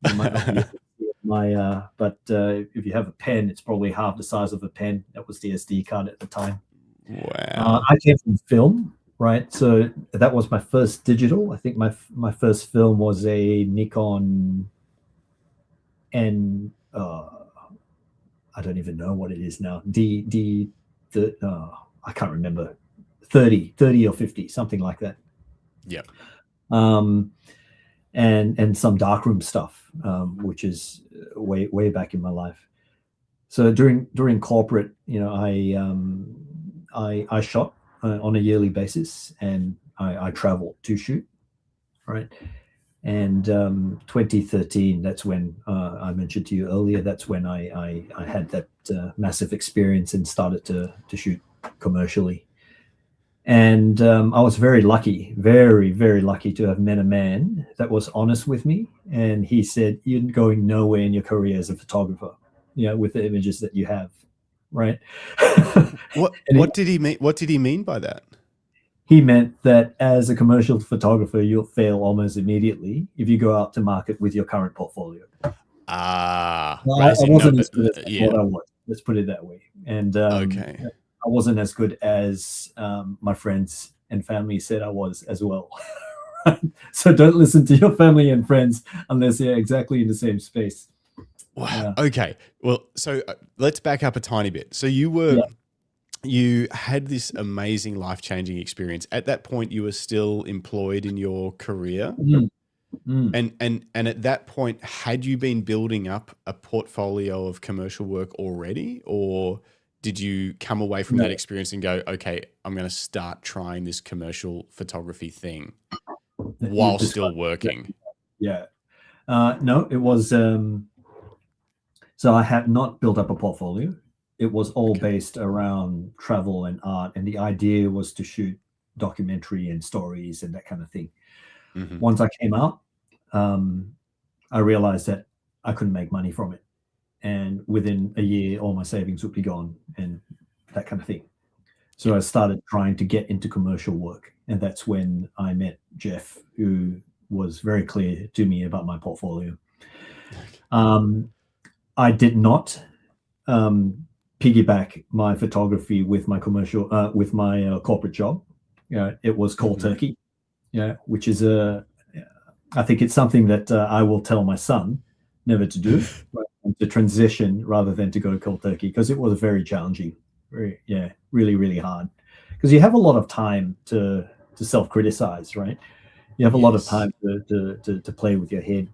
You might not be able to see my, but if you have a pen, it's probably half the size of a pen. That was the SD card at the time. Wow. I came from film, right? So that was my first digital. I think my first film was a Nikon N. I don't even know what it is now. I can't remember. 30 or 50, something like that. Yeah. And some darkroom stuff, which is way back in my life. So during corporate, I shot on a yearly basis, and I traveled to shoot, right? And 2013, that's when I mentioned to you earlier. That's when I had that massive experience and started to shoot commercially. And I was very lucky, very, very lucky to have met a man that was honest with me. And he said, "You're going nowhere in your career as a photographer, with the images that you have." Right. What did he mean? What did he mean by that? He meant that as a commercial photographer, you'll fail almost immediately if you go out to market with your current portfolio. I wasn't as good as what I was. Let's put it that way. And okay. I wasn't as good as my friends and family said I was as well. So don't listen to your family and friends unless they're exactly in the same space. Wow. Yeah. Okay. Well, so let's back up a tiny bit. So you had this amazing life-changing experience. At that point, you were still employed in your career. And at that point, had you been building up a portfolio of commercial work already, or did you come away from that experience and go, okay, I'm going to start trying this commercial photography thing while still working? Yeah. No, it was, so I had not built up a portfolio. It was all based around travel and art. And the idea was to shoot documentary and stories and that kind of thing. Mm-hmm. Once I came out, I realized that I couldn't make money from it. And within a year, all my savings would be gone and that kind of thing. So I started trying to get into commercial work. And that's when I met Jeff, who was very clear to me about my portfolio. I did not piggyback my photography with my commercial, with my corporate job. It was cold turkey, which is I think it's something that I will tell my son never to do, to transition rather than to go cold turkey, because it was very challenging, really, really hard. Because you have a lot of time to self-criticize, right? You have a lot of time to play with your head,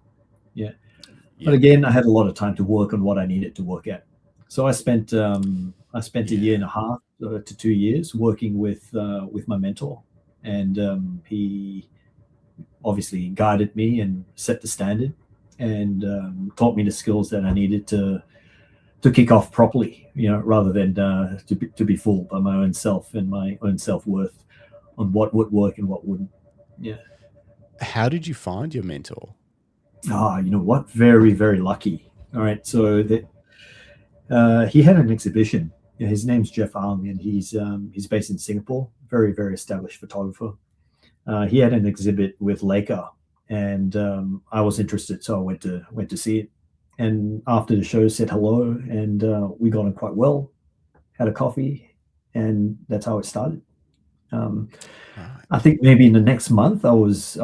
But again, I had a lot of time to work on what I needed to work at. So I spent a year and a half to 2 years working with my mentor, and he obviously guided me and set the standard and taught me the skills that I needed to kick off properly, rather than to be fooled by my own self and my own self-worth on what would work and what wouldn't. How did you find your mentor? You know what? Very, very lucky. All right. So he had an exhibition. His name's Jeff Ang, and he's based in Singapore. Very, very established photographer. He had an exhibit with Leica, and I was interested, so I went to see it. And after the show, said hello, and we got on quite well. Had a coffee, and that's how it started. I think maybe in the next month, I was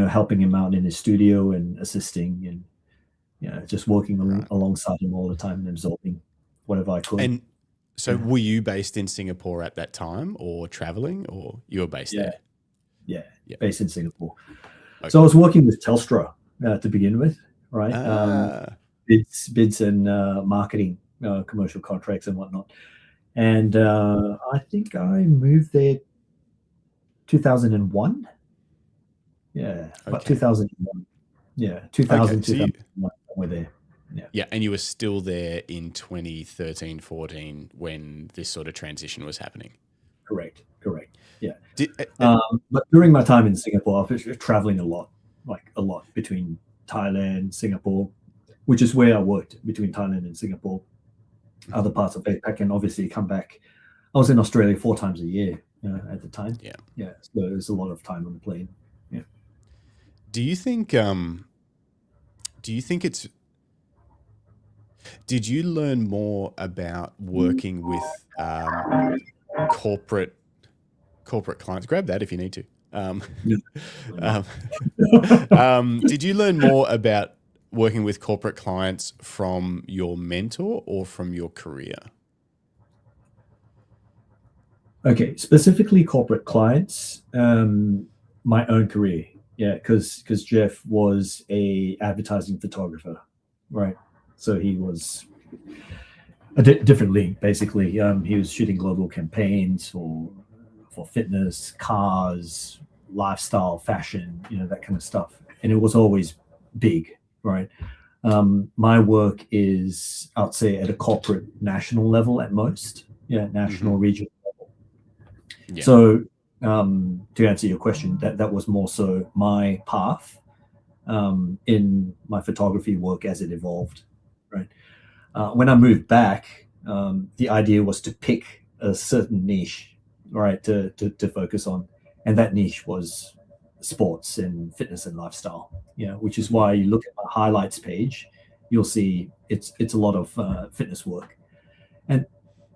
helping him out in his studio and assisting, and just working alongside him all the time and absorbing whatever I could. And so, were you based in Singapore at that time, or traveling, or you were based there? Yeah, based in Singapore. Okay. So I was working with Telstra to begin with, right? Bids and marketing, commercial contracts and whatnot. And I think I moved there 2001. About 2001. 2000, 2001, we're there. Yeah, and you were still there in 2013, 14 when this sort of transition was happening. Correct. Yeah. But during my time in Singapore, I was traveling a lot between Thailand, Singapore, which is where I worked, between Thailand and Singapore, other parts of APAC, and obviously come back. I was in Australia 4 times a year at the time. Yeah. So it was a lot of time on the plane. Yeah. Do you think it's? Did you learn more about working with corporate corporate clients. Grab that if you need to. Yeah. Did you learn more about working with corporate clients from your mentor or from your career? Okay, specifically corporate clients, my own career. Yeah, because Jeff was a advertising photographer, right? So he was a different league, basically. He was shooting global campaigns for fitness, cars, lifestyle, fashion, that kind of stuff. And it was always big, right? My work is, I'd say, at a corporate national level at most. Yeah, national, regional level. Yeah. So to answer your question, that was more so my path in my photography work as it evolved, right? When I moved back, the idea was to pick a certain niche, right, to focus on, and that niche was sports and fitness and lifestyle. Which is why you look at my highlights page, you'll see it's a lot of fitness work, and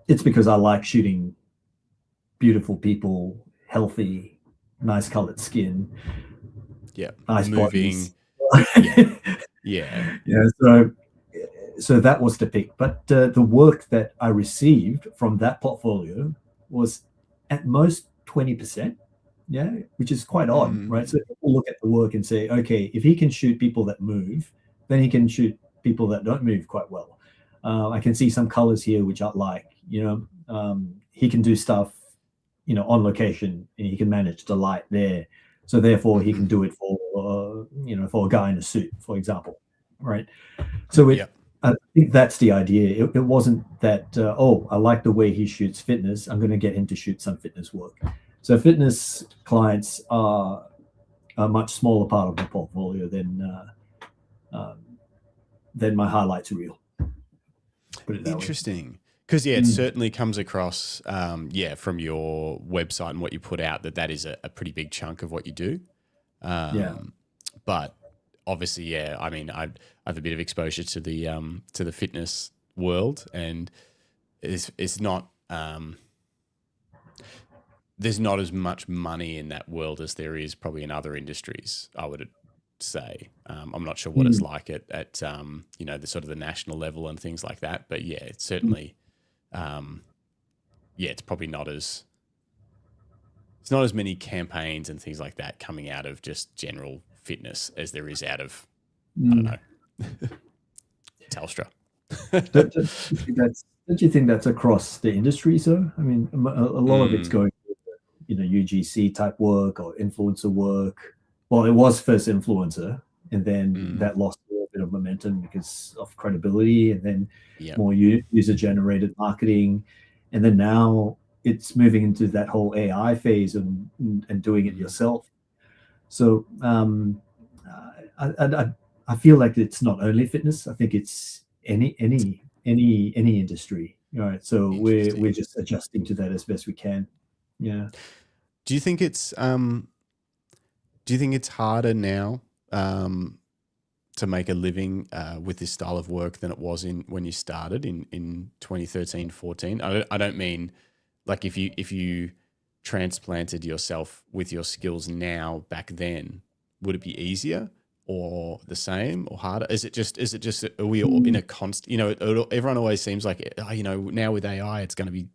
it's because I like shooting beautiful people, healthy, nice colored skin, nice moving bodies. Yeah. So that was the pick, but the work that I received from that portfolio was at most 20%, which is quite odd, right? So people look at the work and say, okay, if he can shoot people that move, then he can shoot people that don't move quite well. I can see some colors here which I like. He can do stuff on location, and he can manage the light there, so therefore he can do it for for a guy in a suit, for example, right? So I think that's the idea. It wasn't that I like the way he shoots fitness, I'm going to get him to shoot some fitness work. So fitness clients are a much smaller part of the portfolio than my highlights reel. Interesting. Because it certainly comes across, from your website and what you put out, that is a pretty big chunk of what you do. But obviously, I mean, I have a bit of exposure to the fitness world, and it's not there's not as much money in that world as there is probably in other industries, I would say. I'm not sure what it's like at the sort of the national level and things like that, but it's certainly. It's probably not as many campaigns and things like that coming out of just general fitness as there is out of, I don't know, Telstra. Don't you think that's across the industry? So, I mean, a lot of it's going to, UGC type work or influencer work. Well, it was first influencer, and then that lost a little bit of momentum because of credibility, and then more user-generated marketing. And then now it's moving into that whole AI phase and doing it yourself. So I feel like it's not only fitness. I think it's any industry. Right. So we're just adjusting to that as best we can. Yeah. Do you think it's harder now to make a living with this style of work than it was when you started in 2013, 14? I don't mean like if you transplanted yourself with your skills now back then, would it be easier or the same or harder? Is it just are we all in a constant, everyone always seems like, now with AI it's going to be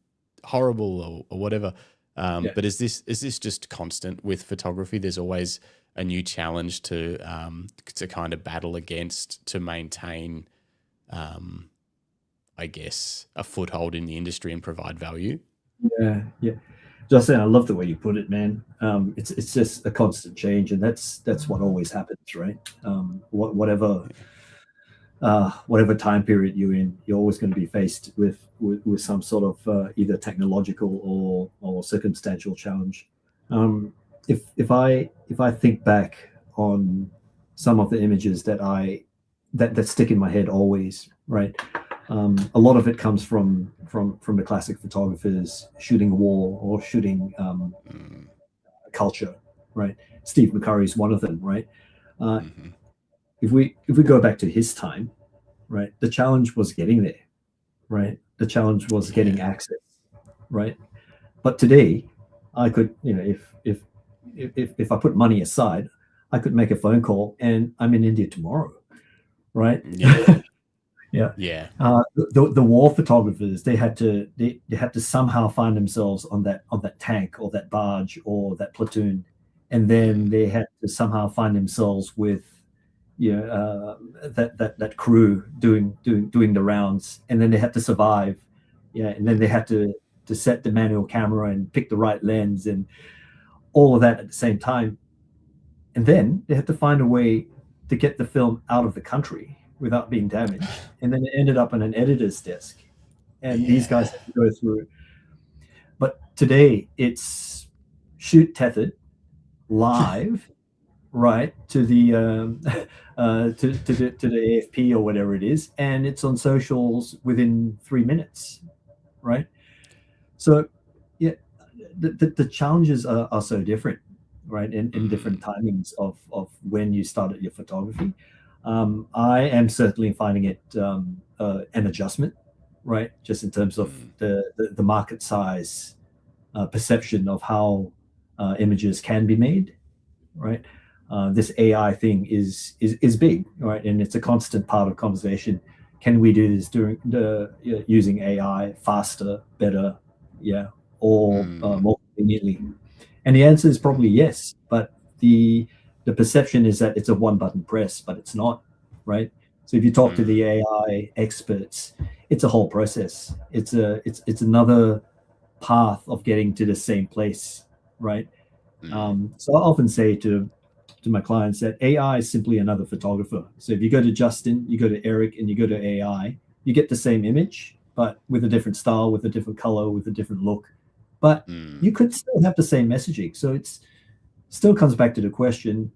horrible or whatever. But is this just constant with photography? There's always a new challenge to kind of battle against to maintain, I guess, a foothold in the industry and provide value. Yeah. Justin, I love the way you put it, man. It's just a constant change, and that's what always happens, right? Whatever time period you're in, you're always going to be faced with some sort of either technological or circumstantial challenge. If I think back on some of the images that stick in my head always, right? A lot of it comes from the classic photographers shooting war or shooting culture, right? Steve McCurry's one of them, right? If we go back to his time, right, the challenge was getting there, right? The challenge was getting access, right? But today, I could, if I put money aside, I could make a phone call and I'm in India tomorrow, right? Yeah. Yeah. Yeah. The war photographers, they had to somehow find themselves on that tank or that barge or that platoon, and then they had to somehow find themselves with that crew doing the rounds, and then they had to survive, and then they had to set the manual camera and pick the right lens and all of that at the same time, and then they had to find a way to get the film out of the country without being damaged, and then it ended up on an editor's desk, and these guys had to go through. But today it's shoot tethered live right to the to the AFP or whatever it is, and it's on socials within 3 minutes, right? So yeah, the challenges are so different, right, in different timings of when you started your photography. I am certainly finding it an adjustment, right, just in terms of the market size, perception of how images can be made, right? This AI thing is big, right, and it's a constant part of conversation. Can we do this using AI faster, better, or more conveniently? And the answer is probably yes, but the perception is that it's a one button press, but it's not, right? So if you talk to the AI experts, it's a whole process. It's another path of getting to the same place, right? So I often say to my clients that AI is simply another photographer. So if you go to Justin, you go to Eric, and you go to AI, you get the same image, but with a different style, with a different color, with a different look. But you could still have the same messaging. So it's still comes back to the question: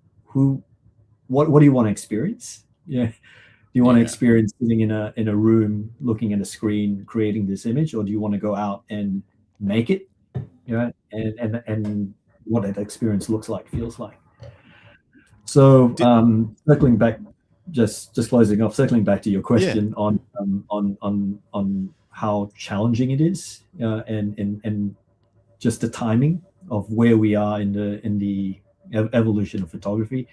what do you want to experience? Yeah, do you want to experience sitting in a room, looking at a screen, creating this image, or do you want to go out and make it? And what that experience looks like, feels like. So circling back, just closing off, circling back to your question on how challenging it is, and just the timing of where we are in the evolution of photography.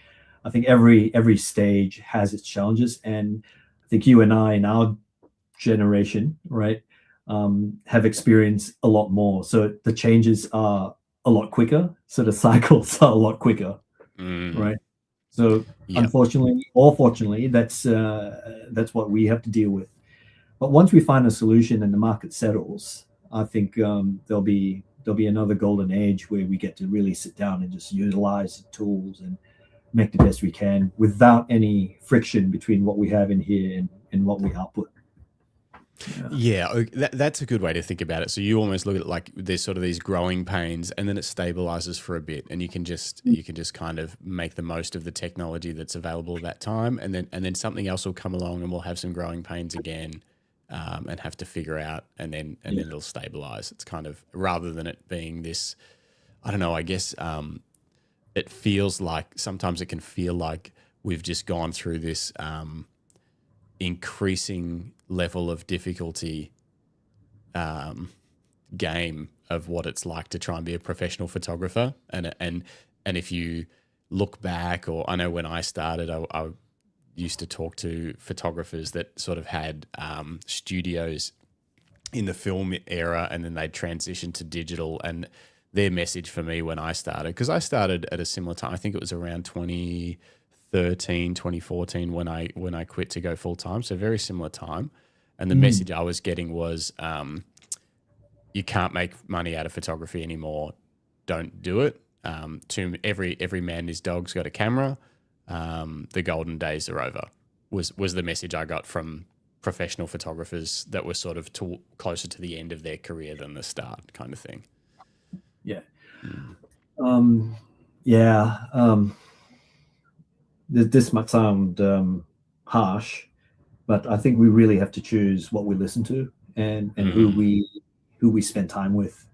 I think every stage has its challenges, and I think you and I in our generation, right, have experienced a lot more. So the changes are a lot quicker. So the cycles are a lot quicker, right? So unfortunately or fortunately, that's what we have to deal with. But once we find a solution and the market settles, I think there'll be another golden age where we get to really sit down and just utilize the tools and make the best we can without any friction between what we have in here and what we output. That's a good way to think about it. So you almost look at it like there's sort of these growing pains, and then it stabilizes for a bit, and you can just kind of make the most of the technology that's available at that time, and then something else will come along, and we'll have some growing pains again, and have to figure out, and then it'll stabilize. It's kind of, rather than it being this, I don't know, I guess it feels like sometimes it can feel like we've just gone through this increasing level of difficulty game of what it's like to try and be a professional photographer, and if you look back, or I know when I started, I used to talk to photographers that sort of had studios in the film era, and then they'd transition to digital, and their message for me when I started, because I started at a similar time, I think it was around 2013, 2014 when I quit to go full time. So very similar time. And the message I was getting was, you can't make money out of photography anymore. Don't do it. Every man and his dog's got a camera. The golden days are over was the message I got from professional photographers that were sort of closer to the end of their career than the start, kind of thing. This might sound harsh, but I think we really have to choose what we listen to and who we spend time with.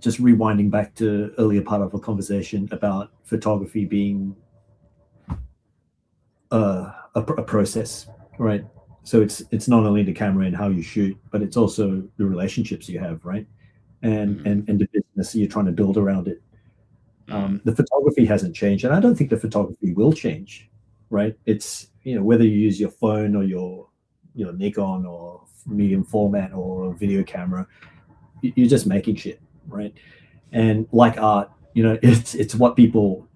Just rewinding back to earlier part of a conversation about photography being a process, right? So it's not only the camera and how you shoot, but it's also the relationships you have, right? And the business you're trying to build around it. The photography hasn't changed, and I don't think the photography will change, right? It's, whether you use your phone or your Nikon or medium format or a video camera, you're just making shit, right? And like art, it's what people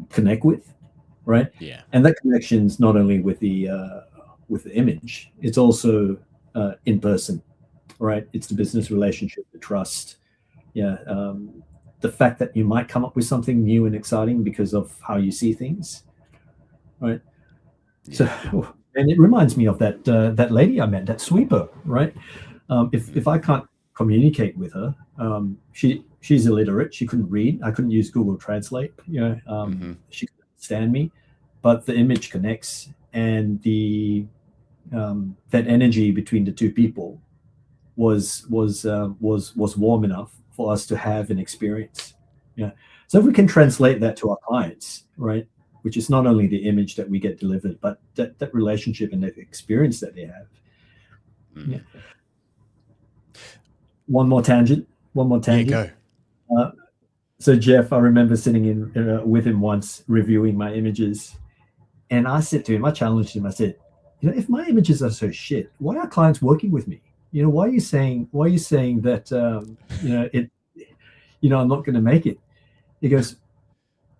connect with, right? Yeah. And that connection's not only with the image, it's also in person, right? It's the business relationship, the trust, yeah, the fact that you might come up with something new and exciting because of how you see things, right? Yeah. So, and it reminds me of that lady I met, that sweeper, right? If I can't communicate with her, she's illiterate. She couldn't read. I couldn't use Google Translate. She couldn't understand me, but the image connects, and the that energy between the two people was warm enough for us to have an experience. Yeah. So if we can translate that to our clients, right, which is not only the image that we get delivered, but that relationship and that experience that they have. Yeah. One more tangent. Yeah, go. So Jeff, I remember sitting in with him once reviewing my images, and I said to him, I challenged him. I said, if my images are so shit, why are clients working with me? Why are you saying that I'm not going to make it? He goes,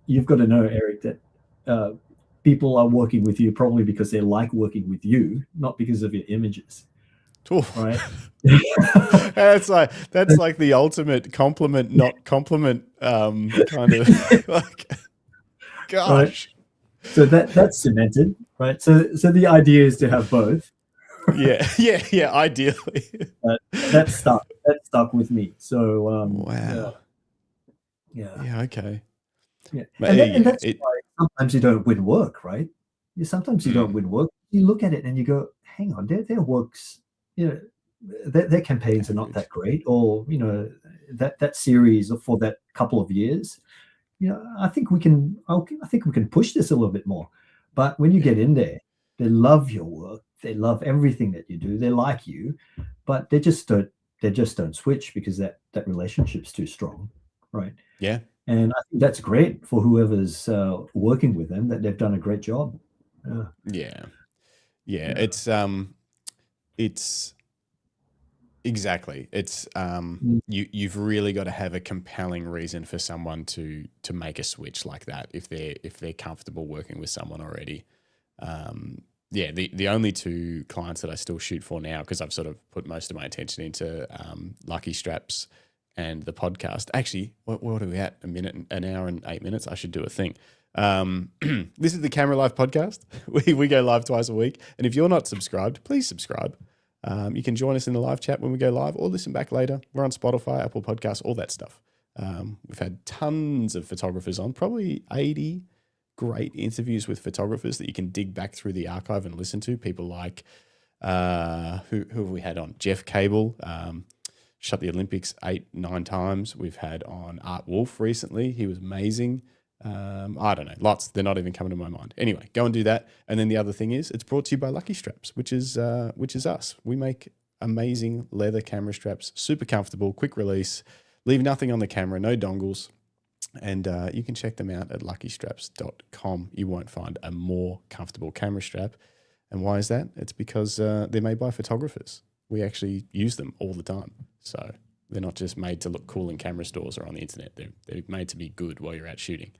you've got to know, Eric, that people are working with you probably because they like working with you, not because of your images. Ooh. Right. that's like the ultimate compliment, not compliment, kind of like, gosh. Right. So that's cemented, right? So the idea is to have both. Yeah. Ideally, that stuck with me. So wow. Yeah. Okay. Yeah, and that's why sometimes you don't win work, right? Sometimes you don't win work. You look at it and you go, "Hang on, their works, their campaigns are not that great, or that series for that couple of years. I think we can push this a little bit more." But when you get in there, they love your work. They love everything that you do. They like you, but they just don't switch because that relationship's too strong, right? Yeah. And I think that's great for whoever's working with them, that they've done a great job. Yeah. It's exactly. It's you've really got to have a compelling reason for someone to make a switch like that if they're comfortable working with someone already. The only two clients that I still shoot for now, because I've sort of put most of my attention into Lucky Straps and the podcast. Actually, what are we at? An hour and 8 minutes. I should do a thing. This is the Camera Life podcast. We go live twice a week. And if you're not subscribed, please subscribe. You can join us in the live chat when we go live or listen back later. We're on Spotify, Apple Podcasts, all that stuff. We've had tons of photographers on, probably 80 great interviews with photographers that you can dig back through the archive and listen to. People like, who have we had on? Jeff Cable, shot the Olympics 8-9 times. We've had on Art Wolf recently. He was amazing. I don't know, lots. They're not even coming to my mind. Anyway, go and do that. And then the other thing is, it's brought to you by Lucky Straps, which is us. We make amazing leather camera straps, super comfortable, quick release, leave nothing on the camera, no dongles. And you can check them out at luckystraps.com. You won't find a more comfortable camera strap. And why is that? It's because they're made by photographers. We actually use them all the time. So they're not just made to look cool in camera stores or on the internet. They're made to be good while you're out shooting.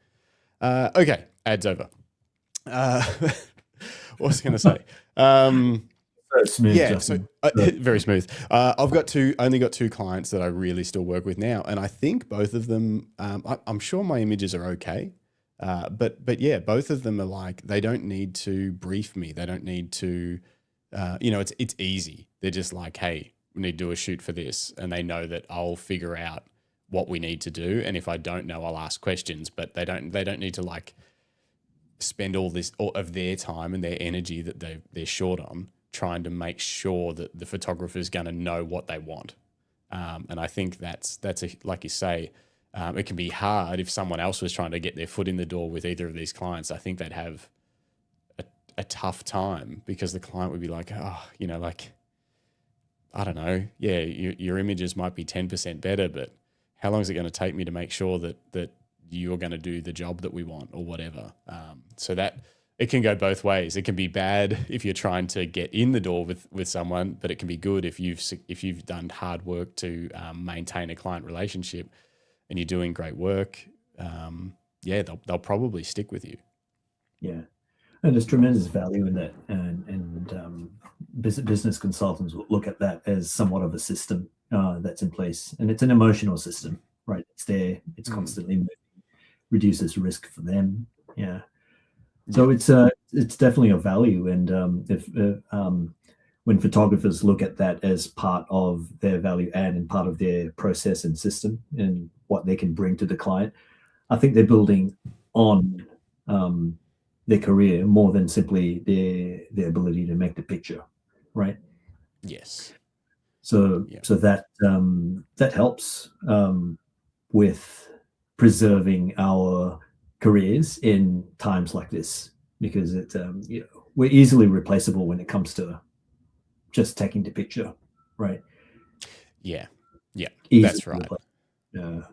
Okay, ads over. What was I going to say? Very smooth. Yeah, very smooth. I've only got two clients that I really still work with now, and I think both of them. I'm sure my images are okay, but yeah, both of them are like, they don't need to brief me. They don't need to, it's easy. They're just like, hey, we need to do a shoot for this, and they know that I'll figure out what we need to do, and if I don't know, I'll ask questions. But they don't need to like spend all of their time and their energy that they're short on trying to make sure that the photographer is going to know what they want. And I think that's like you say, it can be hard if someone else was trying to get their foot in the door with either of these clients. I think they'd have a tough time because the client would be like, oh, you know, like, I don't know, yeah, your images might be 10% better, but how long is it going to take me to make sure that you're going to do the job that we want or whatever? So that it can go both ways. It can be bad if you're trying to get in the door with someone, but it can be good if you've done hard work to maintain a client relationship and you're doing great work. Yeah, they'll probably stick with you. Yeah, and there's tremendous value in that, and business consultants will look at that as somewhat of a system that's in place, and it's an emotional system, right? It's there, it's constantly moving, reduces risk for them. Yeah, so it's definitely a value, and if when photographers look at that as part of their value add and part of their process and system and what they can bring to the client, I think they're building on their career more than simply their ability to make the picture, right? Yes. So that helps with preserving our careers in times like this, because we're easily replaceable when it comes to just taking the picture, right? Yeah, Easily that's right.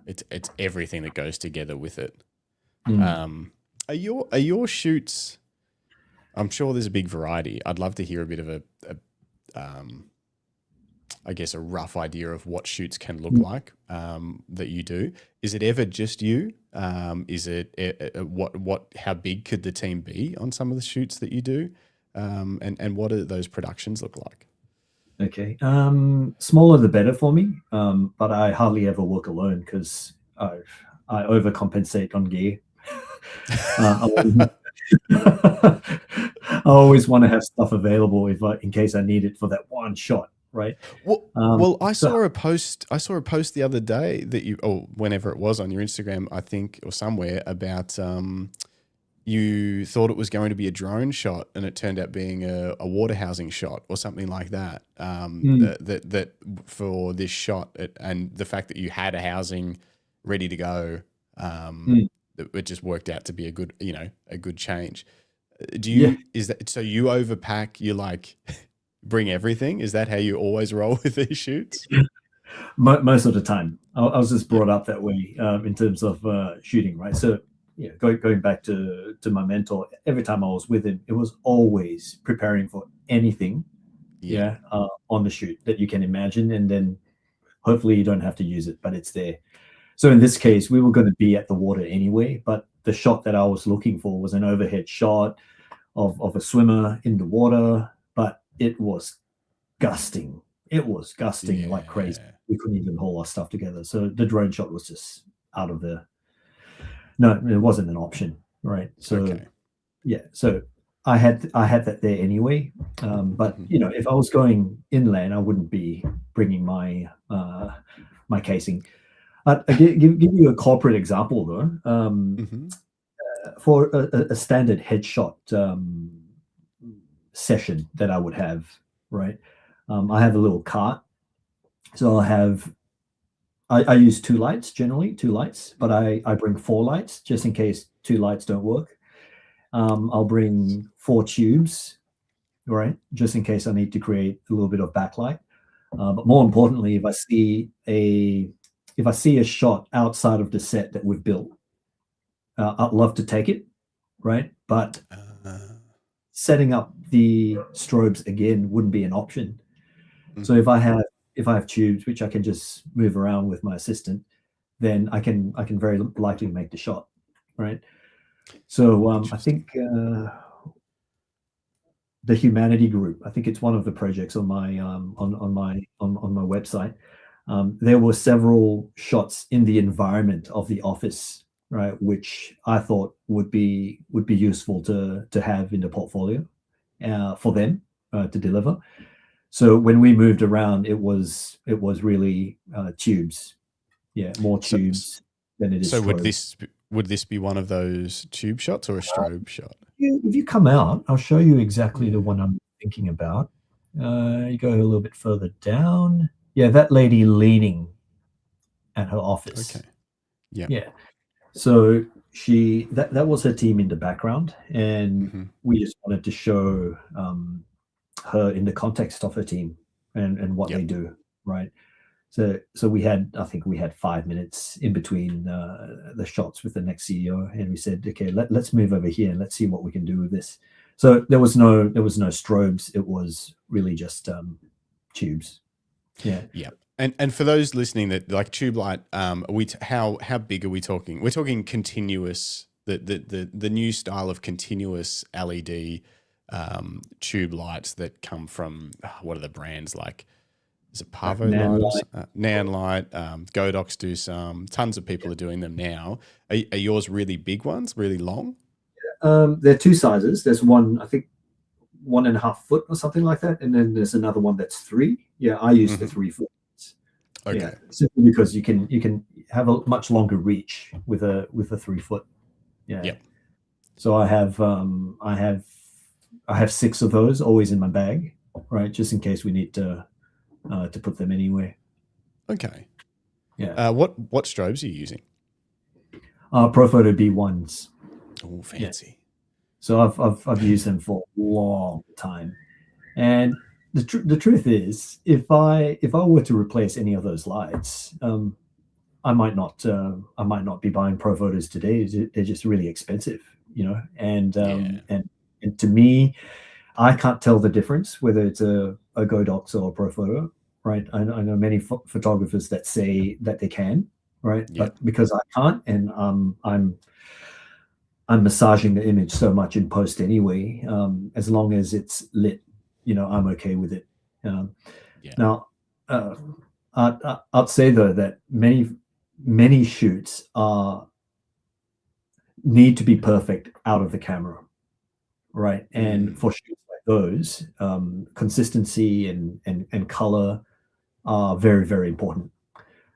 It's everything that goes together with it. Are your shoots? I'm sure there's a big variety. I'd love to hear a bit of I guess a rough idea of what shoots can look like that you do. Is it ever just you? Is it how big could the team be on some of the shoots that you do? And what do those productions look like? Okay, smaller the better for me, but I hardly ever work alone because I overcompensate on gear. I always want to have stuff available in case I need it for that one shot, right? Well, I saw a post the other day that whenever it was on your Instagram, I think, or somewhere, about you thought it was going to be a drone shot and it turned out being a water housing shot or something like that. That for this shot, and the fact that you had a housing ready to go, it just worked out to be a good change. Is that so? You overpack? You like bring everything? Is that how you always roll with these shoots? Most of the time, I was just brought up that way in terms of shooting, right? So going back to my mentor, every time I was with him, it was always preparing for anything, on the shoot that you can imagine, and then hopefully you don't have to use it, but it's there. So in this case, we were going to be at the water anyway, but the shot that I was looking for was an overhead shot of a swimmer in the water, but it was gusting. It was gusting like crazy. We couldn't even hold our stuff together. So the drone shot was just out of no, it wasn't an option, right? So so I had that there anyway. But if I was going inland, I wouldn't be bringing my my casing. I'll give you a corporate example though. For a standard headshot session that I would have, right? I have a little cart, so I use two lights, but I bring 4 lights just in case 2 lights don't work. I'll bring 4 tubes, right, just in case I need to create a little bit of backlight. But more importantly, if I see a shot outside of the set that we've built, I'd love to take it, right? But setting up the strobes again wouldn't be an option. So if I have tubes which I can just move around with my assistant, then I can very likely make the shot, right? So I think the Humanity Group, I think it's one of the projects on my on my website. There were several shots in the environment of the office, right, which I thought would be useful to have in the portfolio for them to deliver. So when we moved around, it was really tubes, more tubes than it is. So would this be one of those tube shots or a strobe shot? If you come out, I'll show you exactly the one I'm thinking about. You go a little bit further down. Yeah, that lady leaning at her office. Okay. Yeah. Yeah. So that was her team in the background, and we just wanted to show her in the context of her team and what they do, right? So I think we had 5 minutes in between the shots with the next CEO, and we said, okay, let's move over here and let's see what we can do with this. So there was no strobes. It was really just tubes. Yeah. And for those listening that like tube light, how big are we talking? We're talking continuous, the new style of continuous LED tube lights that come from, what are the brands like? Is it Pavo Light? Nan Light. Godox do some. Tons of people are doing them now. Are yours really big ones, really long? There are two sizes. There's one, I think, 1.5 foot or something like that, and then there's another one that's 3. Yeah, I use the 3 foot. Okay. Yeah, simply because you can have a much longer reach with a 3 foot. Yeah. Yep. So I have 6 of those always in my bag, right? Just in case we need to put them anywhere. Okay. Yeah. What strobes are you using? Profoto B1s. Oh, fancy. Yeah. So I've used them for a long time, and the truth is, if I were to replace any of those lights, I might not be buying Profotos today. They're just really expensive, you know. And to me, I can't tell the difference whether it's a Godox or a Profoto, right? I know many photographers that say that they can, right? Yeah. But because I can't, and I'm massaging the image so much in post anyway, as long as it's lit, you know, I'm okay with it. Now, I'd say though that many shoots need to be perfect out of the camera, right? And for shoots like those, consistency and color are very, very important.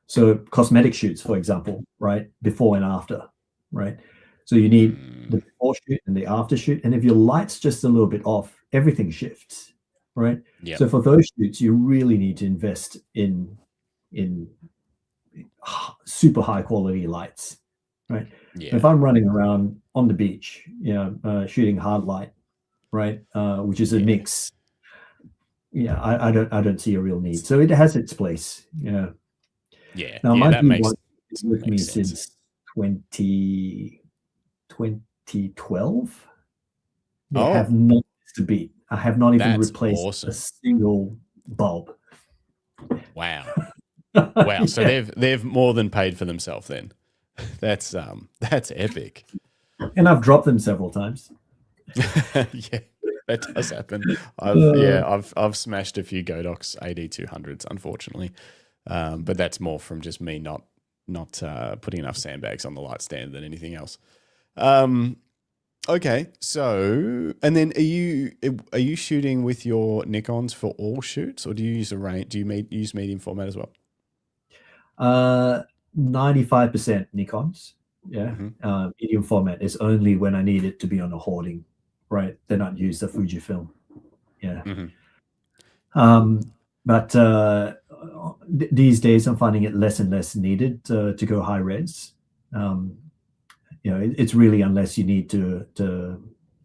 So cosmetic shoots, for example, right, before and after, right? So you need the before shoot and the after shoot, and if your light's just a little bit off, everything shifts, right? Yep. So for those shoots, you really need to invest in super high quality lights, right? Yeah. If I'm running around on the beach, shooting hard light, right, which is a mix, I don't see a real need. So it has its place, Yeah. Now my that makes is with me sense. since 2012. They have not missed a beat. I have not even replaced a single bulb. Wow. Wow. So they've more than paid for themselves then. That's epic. And I've dropped them several times. Yeah, that does happen. I've smashed a few Godox AD200s, unfortunately. But that's more from just me not putting enough sandbags on the light stand than anything else. Okay, so and then are you shooting with your Nikons for all shoots, or do you use a range? Do you use medium format as well? 95% Nikons. Yeah, medium format is only when I need it to be on a hoarding, right? Then I'd use the Fujifilm. Yeah. But these days I'm finding it less and less needed to go high res. It's really unless you need to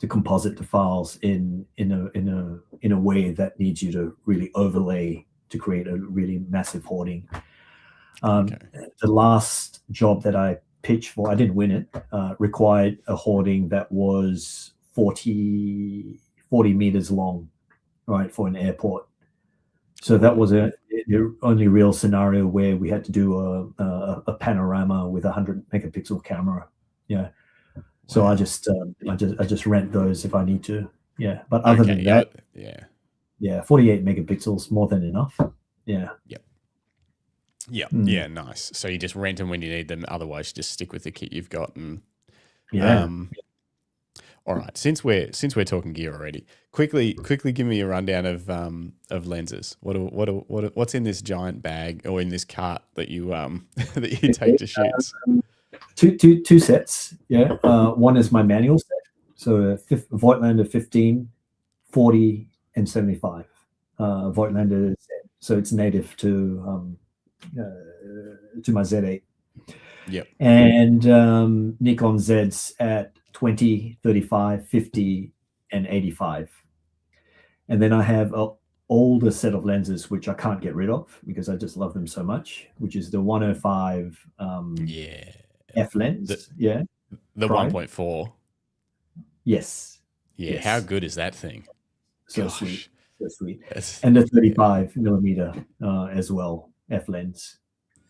composite the files in a way that needs you to really overlay to create a really massive hoarding. The last job that I pitched for, I didn't win it, required a hoarding that was 40 meters long, right, for an airport. So that was the only real scenario where we had to do a panorama with 100 megapixel camera. Yeah. So I just rent those if I need to. Yeah. But other than that, 48 megapixels more than enough. Yeah. Yep. Yeah. Yeah. Nice. So you just rent them when you need them. Otherwise, you just stick with the kit you've got. And all right. Since we're talking gear already, quickly give me a rundown of lenses. What's in this giant bag or in this cart that you that you take to shoots? Two sets. Yeah. One is my manual set. So Voigtlander 15, 40, and 75. Voigtlander set. So it's native to my Z8. Yep. And Nikon Zs at 20, 35, 50, and 85. And then I have an older set of lenses, which I can't get rid of because I just love them so much, which is the 105 F lens. The 1.4. Yes. Yeah. Yes. How good is that thing? So sweet. So sweet. And the 35 millimeter as well, F lens.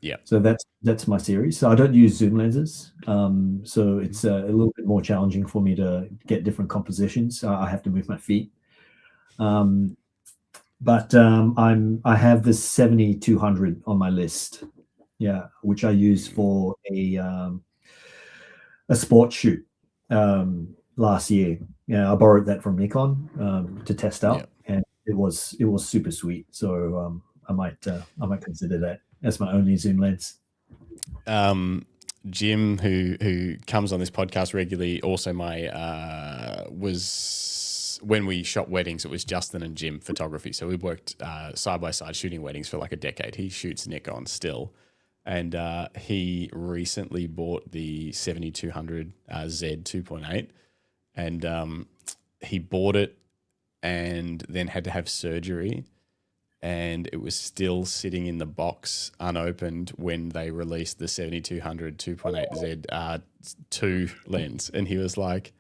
Yeah. So that's my series. So I don't use zoom lenses. So it's a little bit more challenging for me to get different compositions. I have to move my feet. But I have this 70-200 on my list. Yeah, which I use for a sports shoot last year. Yeah, I borrowed that from Nikon to test out, and it was super sweet. So I might consider that as my only zoom lens. Jim, who comes on this podcast regularly, also was when we shot weddings, it was Justin and Jim photography. So we worked side by side shooting weddings for like a decade. He shoots Nikon still. And he recently bought the 7200 Z 2.8, and he bought it and then had to have surgery, and it was still sitting in the box unopened when they released the 7200 2.8 Z 2 lens, and he was like,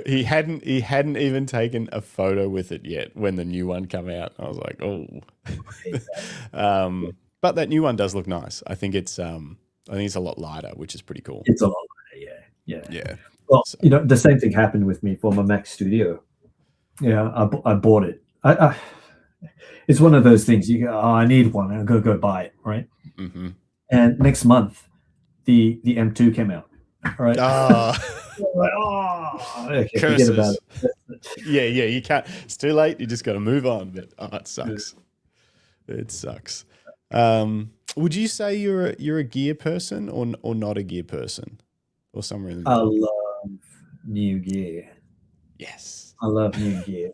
he hadn't even taken a photo with it yet when the new one came out. I was like, oh. But that new one does look nice. I think it's a lot lighter, which is pretty cool. It's a lot lighter, yeah. Well, so, the same thing happened with me for my Mac Studio. Yeah, I bought it. It's one of those things. You go, I need one. I'm gonna go buy it, right? Mm-hmm. And next month, the M2 came out. All right. Okay, forget about it. Yeah, you can't. It's too late. You just got to move on. But it sucks. It sucks. Would you say you're a gear person or not a gear person, or somewhere in the middle? I love new gear. Yes, I love new gear.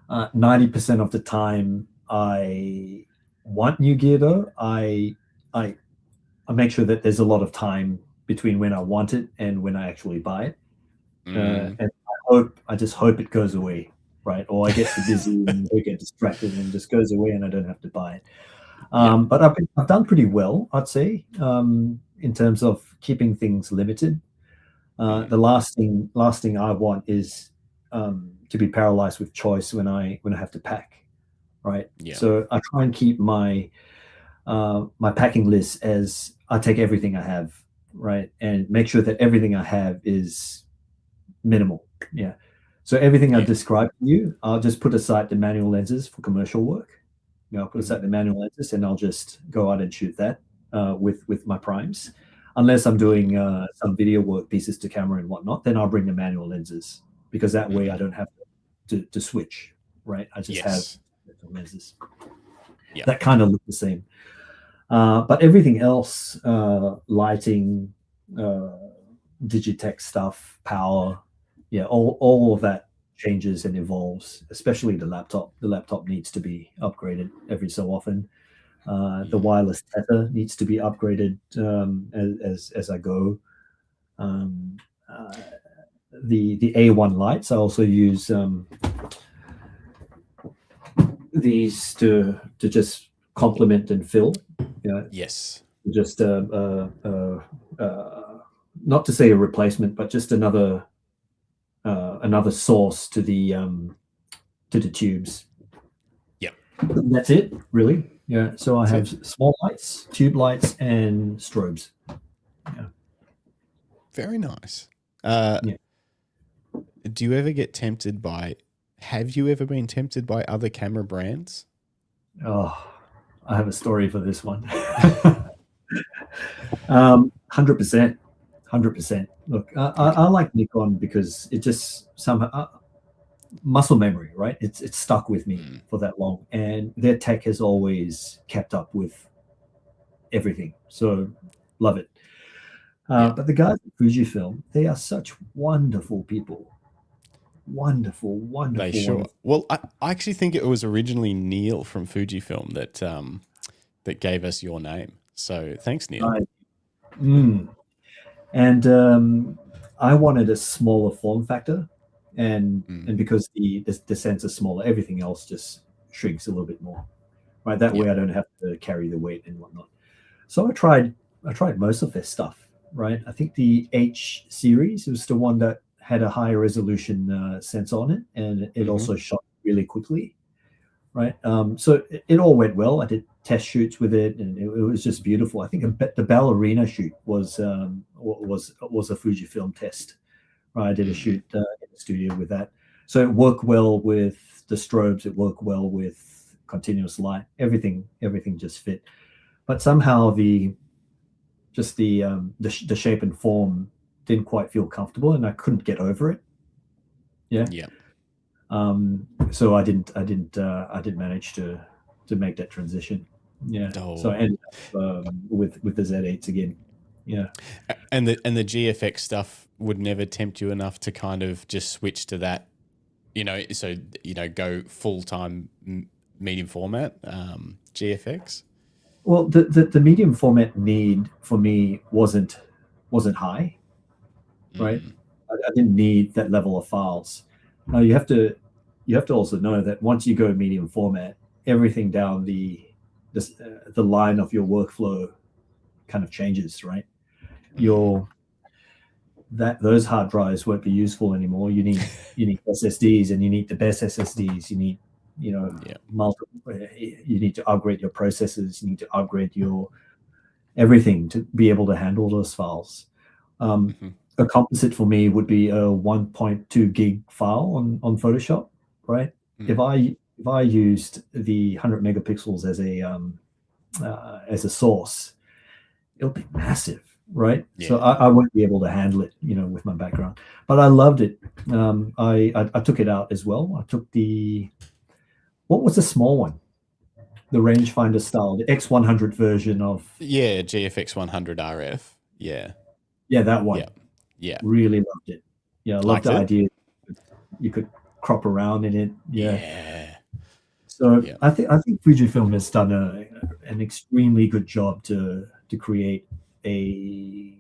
90% of the time, I want new gear though. I make sure that there's a lot of time between when I want it and when I actually buy it. And I just hope it goes away, right? Or I get too busy and I get distracted and it just goes away and I don't have to buy it. But I've done pretty well, I'd say, in terms of keeping things limited. The last thing I want is to be paralyzed with choice when I have to pack, right? Yeah. So I try and keep my packing list as I take everything I have, right, and make sure that everything I have is minimal. Yeah. So everything I described to you, I'll just put aside the manual lenses for commercial work. I'll put aside the manual lenses and I'll just go out and shoot that with my primes. Unless I'm doing some video work, pieces to camera and whatnot, then I'll bring the manual lenses because that way I don't have to switch, right? I just have lenses that kind of look the same. But everything else, lighting, Digitech stuff, power, all of that changes and evolves, especially the laptop. The laptop needs to be upgraded every so often. The wireless tether needs to be upgraded as I go. The A1 lights, I also use these to just complement and fill. Yes. Just not to say a replacement, but just another source to the tubes. Yeah. That's it, really. Yeah. So I have small lights, tube lights, and strobes. Yeah. Very nice. Do you ever get tempted by? Have you ever been tempted by other camera brands? Oh, I have a story for this one. 100%. 100%. Look, I like Nikon because it just somehow muscle memory, right? It's stuck with me for that long, and their tech has always kept up with everything. So love it. But the guys at Fujifilm, they are such wonderful people. wonderful, They wonderful, sure. wonderful. Well, I actually think it was originally Neil from Fujifilm that gave us your name. So thanks, Neil. Right. And I wanted a smaller form factor, and because the sensor's smaller, everything else just shrinks a little bit more. Right. That way I don't have to carry the weight and whatnot. So I tried most of their stuff. Right. I think the H series was the one that had a higher resolution sensor on it, and it also shot really quickly. Right. So it all went well. I did test shoots with it, and it was just beautiful. I think the ballerina shoot was a Fujifilm test. Right. I did a shoot in the studio with that. So it worked well with the strobes. It worked well with continuous light. Everything just fit. But somehow the shape and form didn't quite feel comfortable, and I couldn't get over it. Yeah. Yeah. So I didn't manage to make that transition. Yeah. Oh. So I ended up with the Z8s again. Yeah. And the GFX stuff would never tempt you enough to kind of just switch to that, go full-time medium format GFX. Well, the medium format need for me wasn't high, right? I didn't need that level of files. Now you have to also know that once you go medium format, everything down the line of your workflow kind of changes, right? Those hard drives won't be useful anymore. You need SSDs, and you need the best SSDs. You need multiple. You need to upgrade your processors. You need to upgrade your everything to be able to handle those files. A composite for me would be a 1.2 gig file on Photoshop, right? If I used the 100 megapixels as a source, it'll be massive, right? Yeah. So I won't be able to handle it, with my background. But I loved it. I took it out as well. I took what was the small one? The rangefinder style, the X100 version of. Yeah, GFX 100 RF. Yeah. Yeah, that one. Yeah. Really loved it. Yeah, I loved the idea. You could crop around in it. Yeah. So I think Fujifilm has done an extremely good job to create an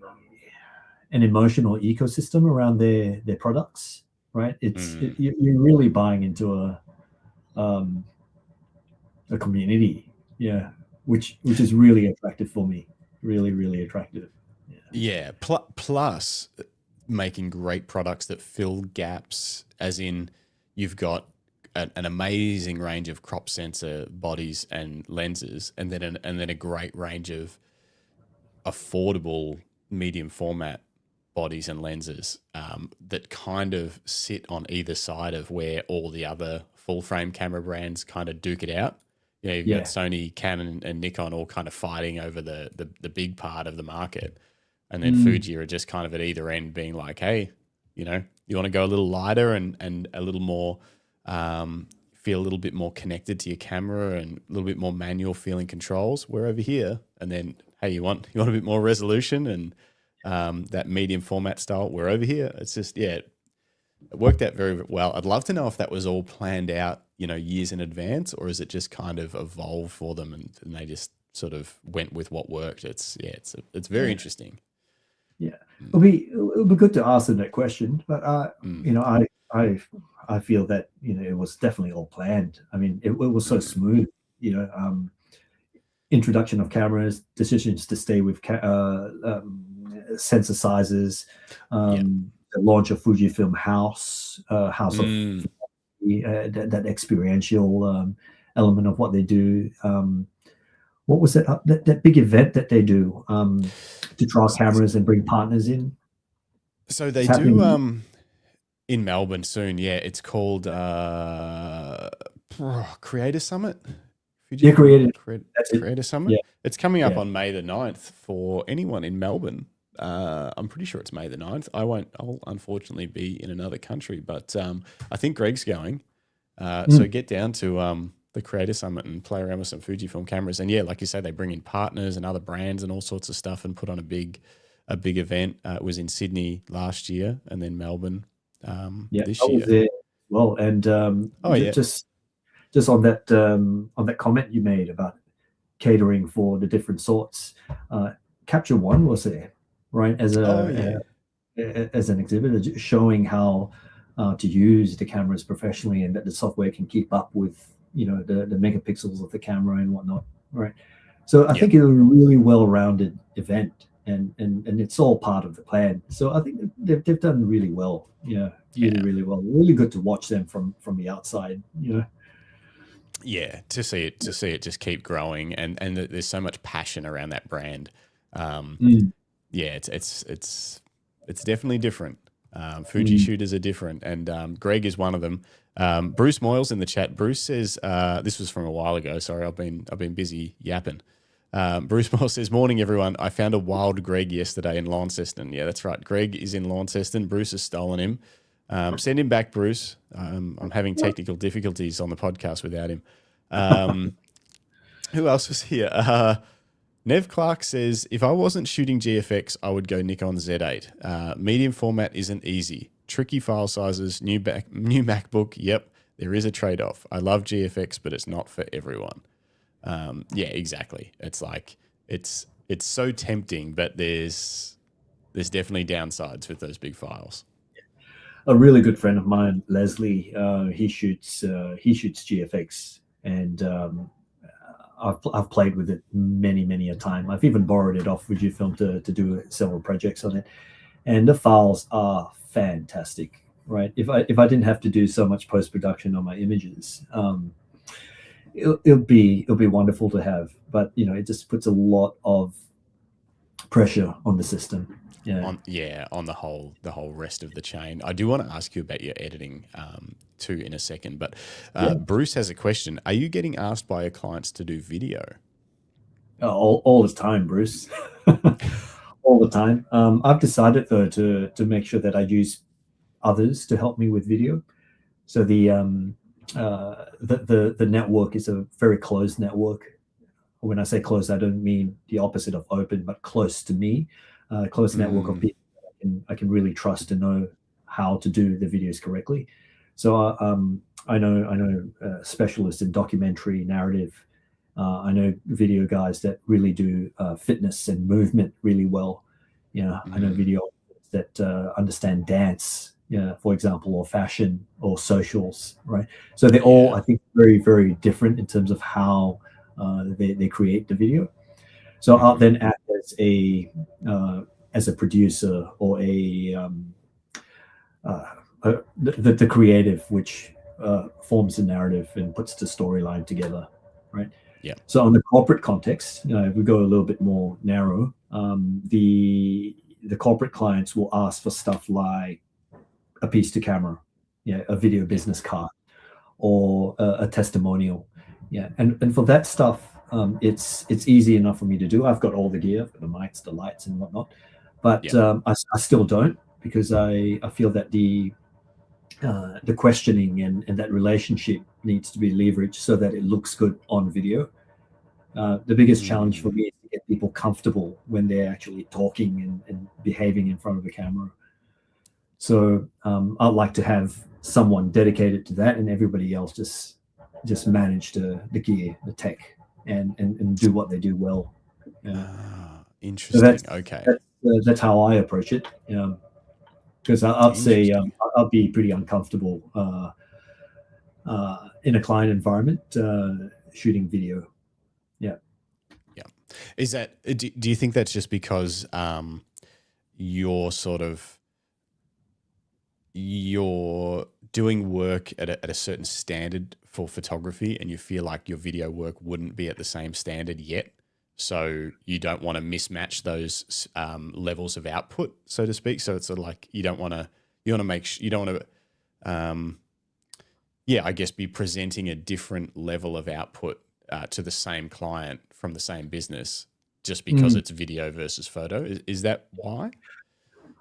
emotional ecosystem around their products, right? You're really buying into a community, which is really attractive for me. Really, really attractive. Yeah. Plus making great products that fill gaps, as in you've got an amazing range of crop sensor bodies and lenses, and then a great range of affordable medium format bodies and lenses that kind of sit on either side of where all the other full frame camera brands kind of duke it out. You've got Sony, Canon, and Nikon all kind of fighting over the big part of the market. And then Fuji are just kind of at either end being like, hey, you want to go a little lighter and a little more, feel a little bit more connected to your camera and a little bit more manual feeling controls. We're over here. And then, hey, you want a bit more resolution and that medium format style? We're over here. It's just, it worked out very well. I'd love to know if that was all planned out, years in advance, or is it just kind of evolved for them and they just sort of went with what worked? It's very interesting. Yeah, it'll be good to ask them that question, but I feel that it was definitely all planned. I mean, it was so smooth. Introduction of cameras, decisions to stay with sensor sizes, the launch of Fujifilm House of that experiential element of what they do. What was that big event that they do to trial cameras and bring partners in? So they do in Melbourne soon. Yeah, it's called Creator Summit. Creator Summit. Yeah. It's coming up on May the 9th for anyone in Melbourne. I'm pretty sure it's May the 9th. I'll unfortunately be in another country, but I think Greg's going. So get down to the Creator Summit and play around with some Fujifilm cameras. And like you say, they bring in partners and other brands and all sorts of stuff and put on a big event. It was in Sydney last year and then Melbourne this year. well. And just on that comment you made about catering for the different sorts, Capture One was there, right? As as an exhibitor, showing how to use the cameras professionally, and that the software can keep up with the megapixels of the camera and whatnot, right? So I think it was a really well-rounded event, and it's all part of the plan. So I think they've done really well, really well. Really good to watch them from the outside, Yeah, to see it just keep growing, and there's so much passion around that brand. Yeah, it's definitely different. Fuji shooters are different, and Greg is one of them. Bruce Moyles in the chat. Bruce says this was from a while ago. Sorry, I've been busy yapping. Bruce Moyles says, "Morning, everyone. I found a wild Greg yesterday in Launceston." Yeah, that's right. Greg is in Launceston. Bruce has stolen him. Send him back, Bruce. I'm having technical difficulties on the podcast without him. Who else was here? Nev Clark says, if I wasn't shooting GFX, I would go Nikon Z8. Medium format isn't easy. Tricky file sizes, new MacBook. Yep, there is a trade-off. I love GFX, but it's not for everyone. Yeah, exactly. It's like it's so tempting, but there's definitely downsides with those big files. A really good friend of mine, Leslie, he shoots GFX, and I've played with it many a time. I've even borrowed it off Fujifilm to do several projects on it, and the files are fantastic. Right? If I didn't have to do so much post production on my images, it'll be wonderful to have. But it just puts a lot of pressure on the system. Yeah. On the whole rest of the chain. I do want to ask you about your editing too in a second, but Bruce has a question. Are you getting asked by your clients to do video? All the time, Bruce. All the time. I've decided though to make sure that I use others to help me with video. So the network is a very closed network. When I say closed, I don't mean the opposite of open, but close to me. Close network of people I can really trust to know how to do the videos correctly. So I know specialists in documentary narrative. I know video guys that really do fitness and movement really well. I know video that understand dance, for example, or fashion or socials, right? So they're all, I think, very, very different in terms of how they create the video. So I'll then act as a producer or the creative, which forms the narrative and puts the storyline together, right? Yeah. So on the corporate context, if we go a little bit more narrow, the corporate clients will ask for stuff like a piece to camera, a video business card, or a testimonial, and for that stuff. It's easy enough for me to do. I've got all the gear, for the mics, the lights, and whatnot. But I still don't, because I feel that the questioning and that relationship needs to be leveraged so that it looks good on video. The biggest challenge for me is to get people comfortable when they're actually talking and behaving in front of the camera. So I'd like to have someone dedicated to that, and everybody else just manage the gear, the tech, and do what they do well. Interesting. So that's how I approach it. Because I'd say I'll be pretty uncomfortable in a client environment shooting video. Yeah. Is that? Do you think that's just because you're doing work at a certain standard for photography, and you feel like your video work wouldn't be at the same standard yet, so you don't want to mismatch those levels of output, so to speak? So it's sort of like you don't want to I guess be presenting a different level of output to the same client from the same business just because it's video versus photo. Is that why?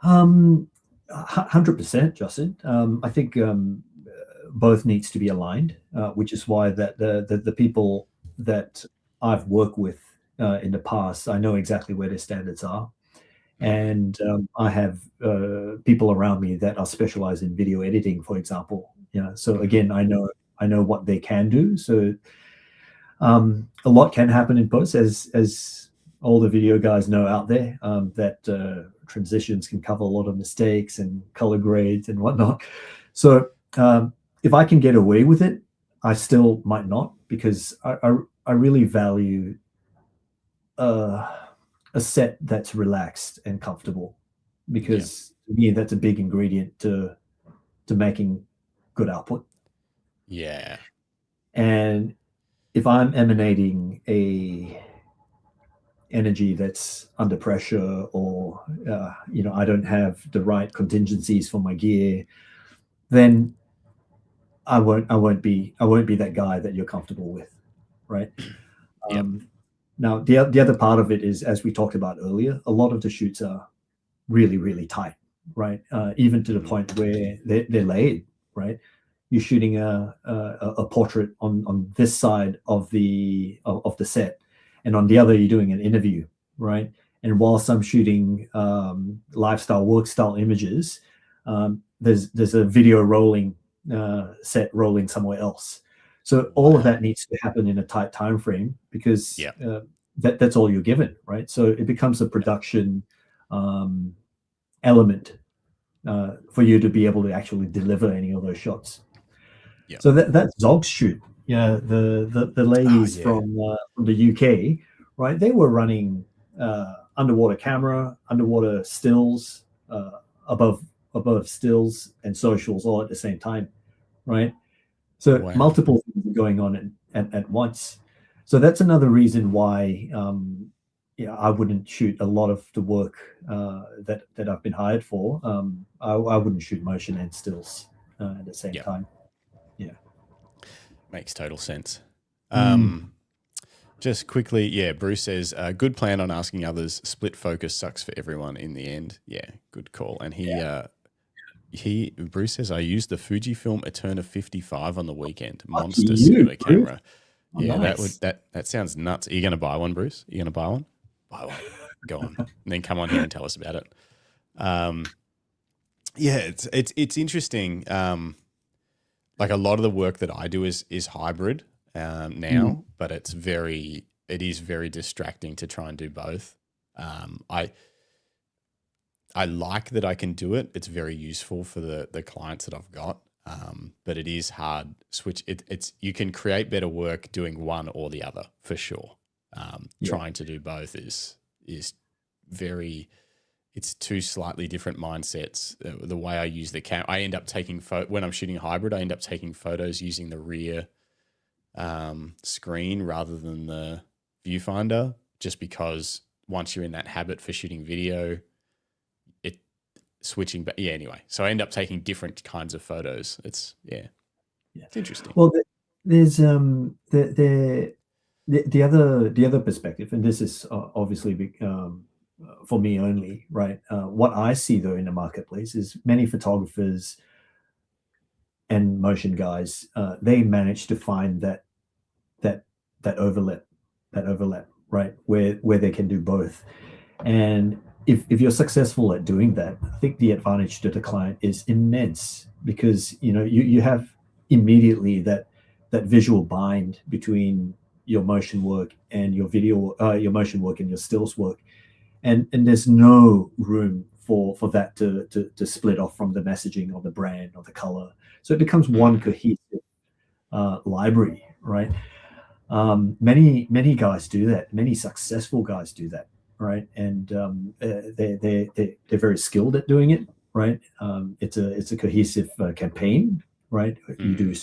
100%, Justin. I think both needs to be aligned, which is why that the people that I've worked with in the past, I know exactly where their standards are, and I have people around me that are specialized in video editing, for example, So again, I know what they can do. So a lot can happen in post, as all the video guys know out there, that transitions can cover a lot of mistakes and color grades and whatnot. So if I can get away with it, I still might not, because I really value a set that's relaxed and comfortable, because to me, that's a big ingredient to making good output. Yeah. And if I'm emanating a energy that's under pressure, or I don't have the right contingencies for my gear, then I won't be that guy that you're comfortable with, right? Yep. Now the other part of it is, as we talked about earlier, a lot of the shoots are really, really tight, right? Even to the point where they're laid, right? You're shooting a portrait on this side of the set, and on the other you're doing an interview, right? And whilst I'm shooting lifestyle, work style images, there's a video rolling, set rolling somewhere else. So all of that needs to happen in a tight time frame, because that's all you're given, right? So it becomes a production element for you to be able to actually deliver any of those shots. Yep. So that's Zog's shoot. The ladies from the UK, right? They were running underwater camera, underwater stills, above stills and socials all at the same time, right? So multiple things going on at once. So that's another reason why I wouldn't shoot a lot of the work that I've been hired for. I wouldn't shoot motion and stills at the same time. Yeah, makes total sense. Just quickly, Bruce says, good plan on asking others. Split focus sucks for everyone in the end. Yeah, good call. And Bruce says, I used the Fujifilm Eterna 55 on the weekend. Monster cinema camera. Oh, yeah, nice. that sounds nuts. Are you going to buy one, Bruce? Are you going to buy one? Buy one. Go on. And then come on here and tell us about it. It's interesting. Like a lot of the work that I do is hybrid now, but it is very distracting to try and do both. I like that I can do it. It's very useful for the clients that I've got. But it is hard. You can create better work doing one or the other for sure. Trying to do both is very. It's two slightly different mindsets. The way I use the camera, I end up taking when I'm shooting hybrid. I end up taking photos using the rear screen rather than the viewfinder, just because once you're in that habit for shooting video, switching back. Yeah. Anyway, so I end up taking different kinds of photos. It's interesting. Well, there's the other perspective, and this is obviously for me only, right? What I see though in the marketplace is many photographers and motion guys, they manage to find that overlap, right? Where they can do both. And if you're successful at doing that, I think the advantage to the client is immense, because you have immediately that visual bind between your motion work and your video, your motion work and your stills work, and there's no room for that to split off from the messaging or the brand or the color. So it becomes one cohesive library, right? Many guys do that. Many successful guys do that, right? And they're very skilled at doing it, right? It's a cohesive campaign, right? You do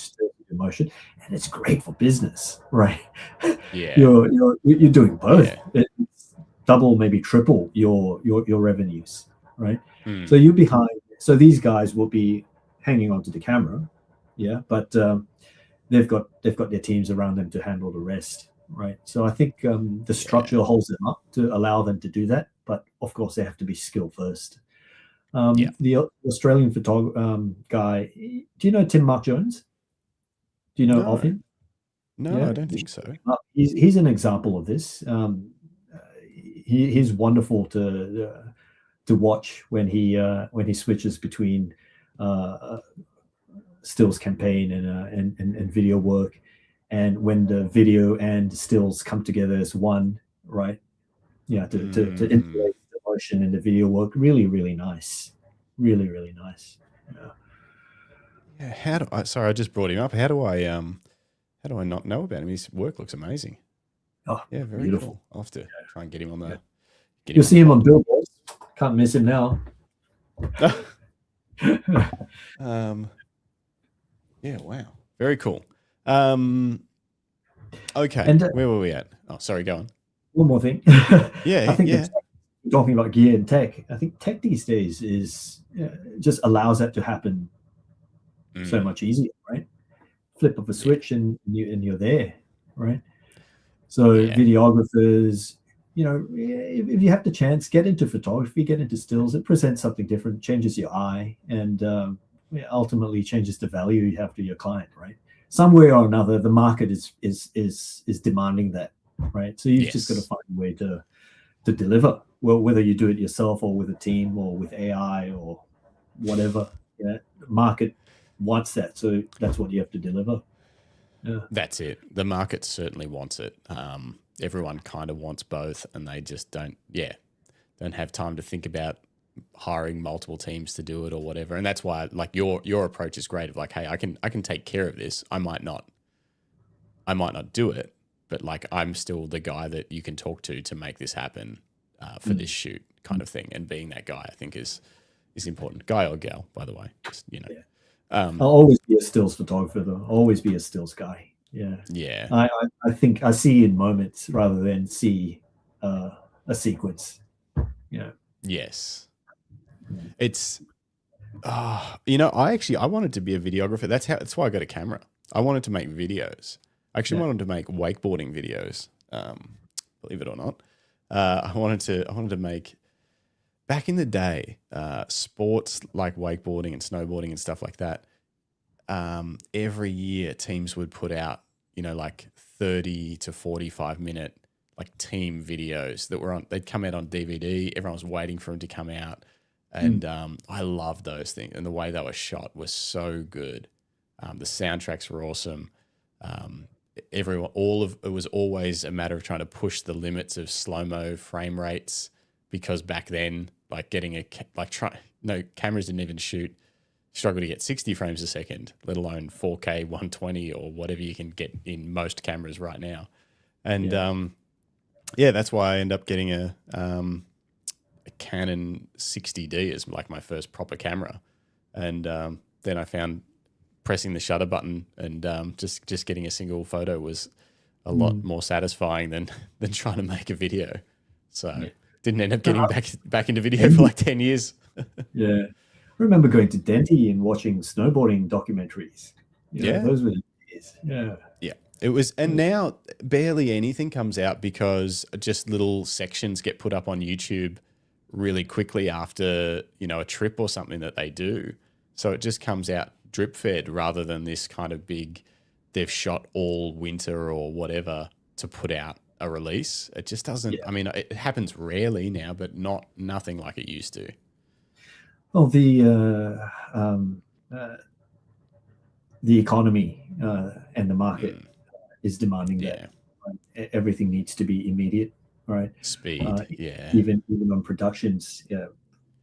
motion, and it's great for business, right? Yeah, you're doing both. Yeah. It's double, maybe triple your revenues, right? So you're behind. So these guys will be hanging onto the camera, but they've got their teams around them to handle the rest, right? So I think the structure holds them up to allow them to do that, but of course they have to be skilled first. The Australian guy, do you know Tim Mark Jones? Do you know of him? No, I don't think so. He's an example of this. He's wonderful to watch when he switches between stills campaign and video work. And when the video and stills come together as one, right? Yeah, to integrate the motion and the video work, really, really nice. Really, really nice. Yeah. Sorry, I just brought him up. How do I not know about him? His work looks amazing. Oh, yeah, very beautiful. Cool. I'll have to try and get him on the. You'll see him on billboards. Can't miss him now. Yeah. Wow. Very cool. Okay. And where were we at? Oh, sorry. Go on. One more thing. Yeah. I think talking about gear and tech, I think tech these days is just allows that to happen so much easier, right? Flip of a switch and you're there, right? So videographers, if you have the chance, get into photography, get into stills. It presents something different, changes your eye, and ultimately changes the value you have to your client, right? Somewhere or another, the market is demanding that, right? So you've just got to find a way to deliver. Well, whether you do it yourself or with a team or with AI or whatever, the market wants that, so that's what you have to deliver. Yeah, that's it. The market certainly wants it. Everyone kind of wants both, and they just don't have time to think about hiring multiple teams to do it or whatever. And that's why, like, your approach is great. Of like, hey, I can take care of this. I might not do it, but like, I'm still the guy that you can talk to make this happen for this shoot, kind of thing. And being that guy, I think is important. Guy or gal, by the way. Just, I'll always be a stills photographer, though. I'll always be a stills guy. Yeah. Yeah. I think I see in moments rather than see a sequence. Yeah. Yes. It's, I wanted to be a videographer. That's why I got a camera. I wanted to make videos. I actually wanted to make wakeboarding videos. Believe it or not. I wanted to make, back in the day, sports like wakeboarding and snowboarding and stuff like that. Every year teams would put out, like 30 to 45 minute like team videos they'd come out on DVD. Everyone was waiting for them to come out. And I loved those things. And the way they were shot was so good. The soundtracks were awesome. It was always a matter of trying to push the limits of slow-mo frame rates, because back then, like cameras didn't even struggle to get 60 frames a second, let alone 4K 120 or whatever you can get in most cameras right now. And that's why I ended up getting a Canon 60D as like my first proper camera. And then I found pressing the shutter button and just getting a single photo was a lot more satisfying than trying to make a video. So didn't end up getting back into video for like 10 years. Yeah. I remember going to Denti and watching snowboarding documentaries. Those were the days. Yeah. Yeah. It was, and now barely anything comes out because just little sections get put up on YouTube really quickly after, a trip or something that they do. So it just comes out drip fed rather than this kind of big, they've shot all winter or whatever to put out a release. It just doesn't, it happens rarely now, but nothing like it used to. Well, the economy and the market is demanding that. Right? Everything needs to be immediate, right? Speed, Even on productions,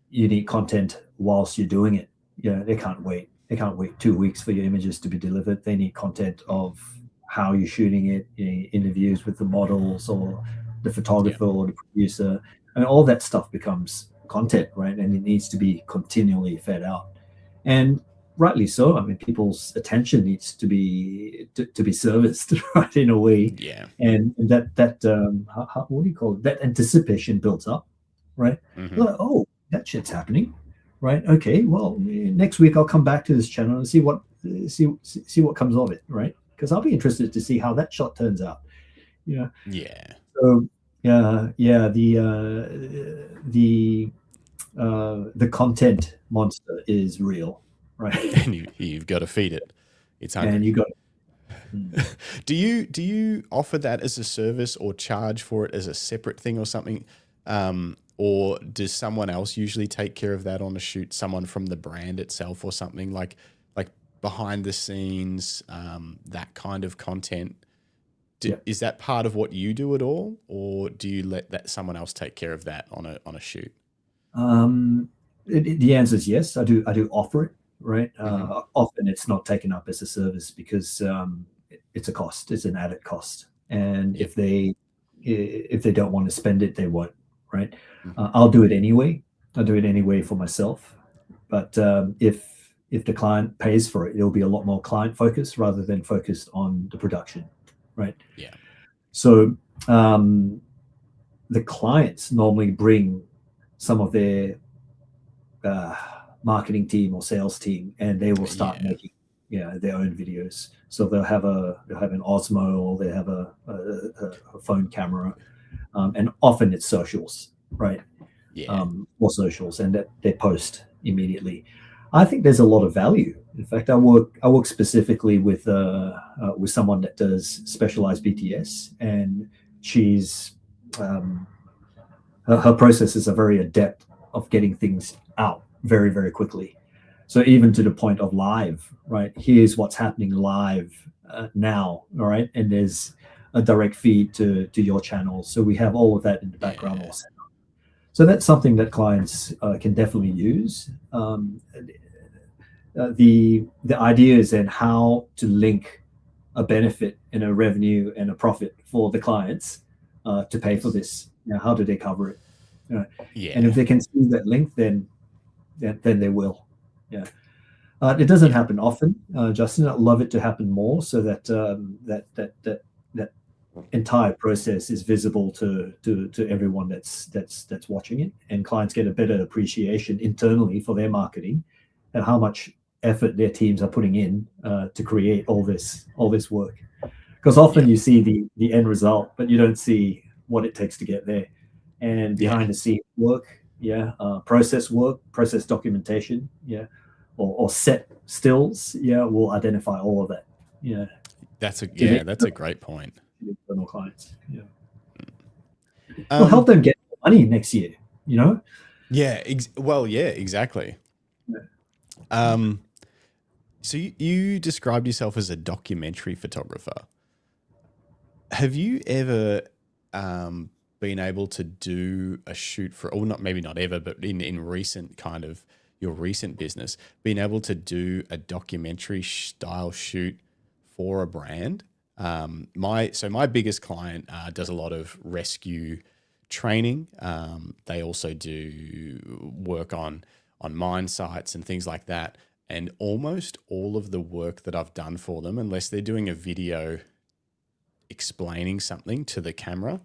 you need content whilst you're doing it. They can't wait. They can't wait 2 weeks for your images to be delivered. They need content of how you're shooting it, interviews with the models or the photographer or the producer, and all that stuff becomes content, right? And it needs to be continually fed out, and rightly so. I mean, people's attention needs to be serviced, right, in a way. Yeah. And that what do you call it? That anticipation builds up, right? Mm-hmm. Like, oh, that shit's happening, right? Okay, well, next week I'll come back to this channel and see what comes of it, right? Because I'll be interested to see how that shot turns out. Yeah. So the content monster is real, right? And you've got to feed it. It's hungry. And you got. Do you offer that as a service or charge for it as a separate thing or something? Or does someone else usually take care of that on a shoot? Someone from the brand itself or something like behind the scenes, that kind of content. Yeah. Is that part of what you do at all, or do you let that someone else take care of that on a shoot? The answer is yes. I do offer it, right? Mhm. Often it's not taken up as a service because it's a cost. It's an added cost, and Yeah. if they don't want to spend it, they won't, right? Mhm. I'll do it anyway. I'll do it anyway for myself. But if the client pays for it, it'll be a lot more client focused rather than focused on the production, right? Yeah. So the clients normally bring some of their marketing team or sales team, and they will start Yeah. making their own videos. So they'll have an Osmo, or they have a phone camera, and often it's socials, right? Yeah. Or socials, and that they post immediately. I think there's a lot of value. In fact, I work specifically with someone that does specialized BTS, and she's her processes are very adept of getting things out very, very quickly. So even to the point of live, right? Here's what's happening live now, all right? And there's a direct feed to your channel. So we have all of that in the background Yeah. all set up. So that's something that clients can definitely use. The idea is then how to link a benefit and a revenue and a profit for the clients to pay for this. How do they cover it? And if Yeah. they can see that link, then they will. Yeah. It doesn't Yeah. happen often, Justin. I'd love it to happen more, so that that entire process is visible to everyone that's watching it, and clients get a better appreciation internally for their marketing and how much effort their teams are putting in to create all this work. Because often Yeah. you see the end result, but you don't see what it takes to get there, and Yeah. behind the scenes work, process documentation, or set stills, will identify all of that, That's to the a great point. internal clients. It'll help them get money next year, Yeah. Well, yeah, exactly. Yeah. So you described yourself as a documentary photographer. Have you ever been able to do a shoot for, or not, maybe not ever, but in recent kind of your recent business, being able to do a documentary style shoot for a brand? My biggest client does a lot of rescue training. They also do work on mine sites and things like that. And almost all of the work that I've done for them, unless they're doing a video explaining something to the camera,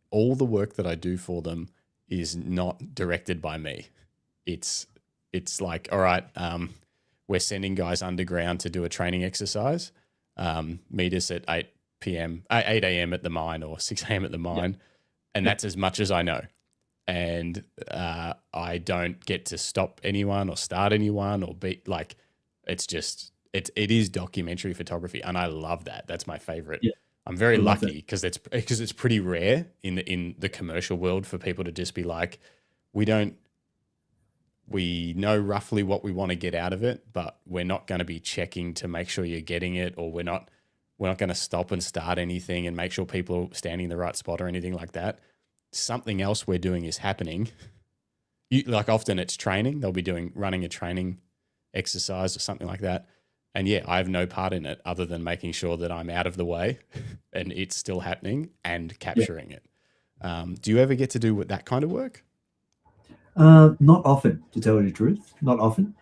all the work that I do for them is not directed by me. It's like, all right, we're sending guys underground to do a training exercise. Meet us at 8 a.m. at the mine, or 6 a.m. at the mine. And that's as much as I know. And I don't get to stop anyone or start anyone or be like, it is documentary photography, and I love that. That's my favorite. Yeah, I'm very I love lucky because it's pretty rare in the commercial world for people to just be like, we know roughly what we want to get out of it, but we're not going to be checking to make sure you're getting it, or we're not going to stop and start anything and make sure people are standing in the right spot or anything like that. Something else we're doing is happening. Like often it's training. They'll be running a training exercise or something like that. And yeah, I have no part in it other than making sure that I'm out of the way and it's still happening and capturing it. Do you ever get to do that kind of work? Not often, to tell you the truth. Not often.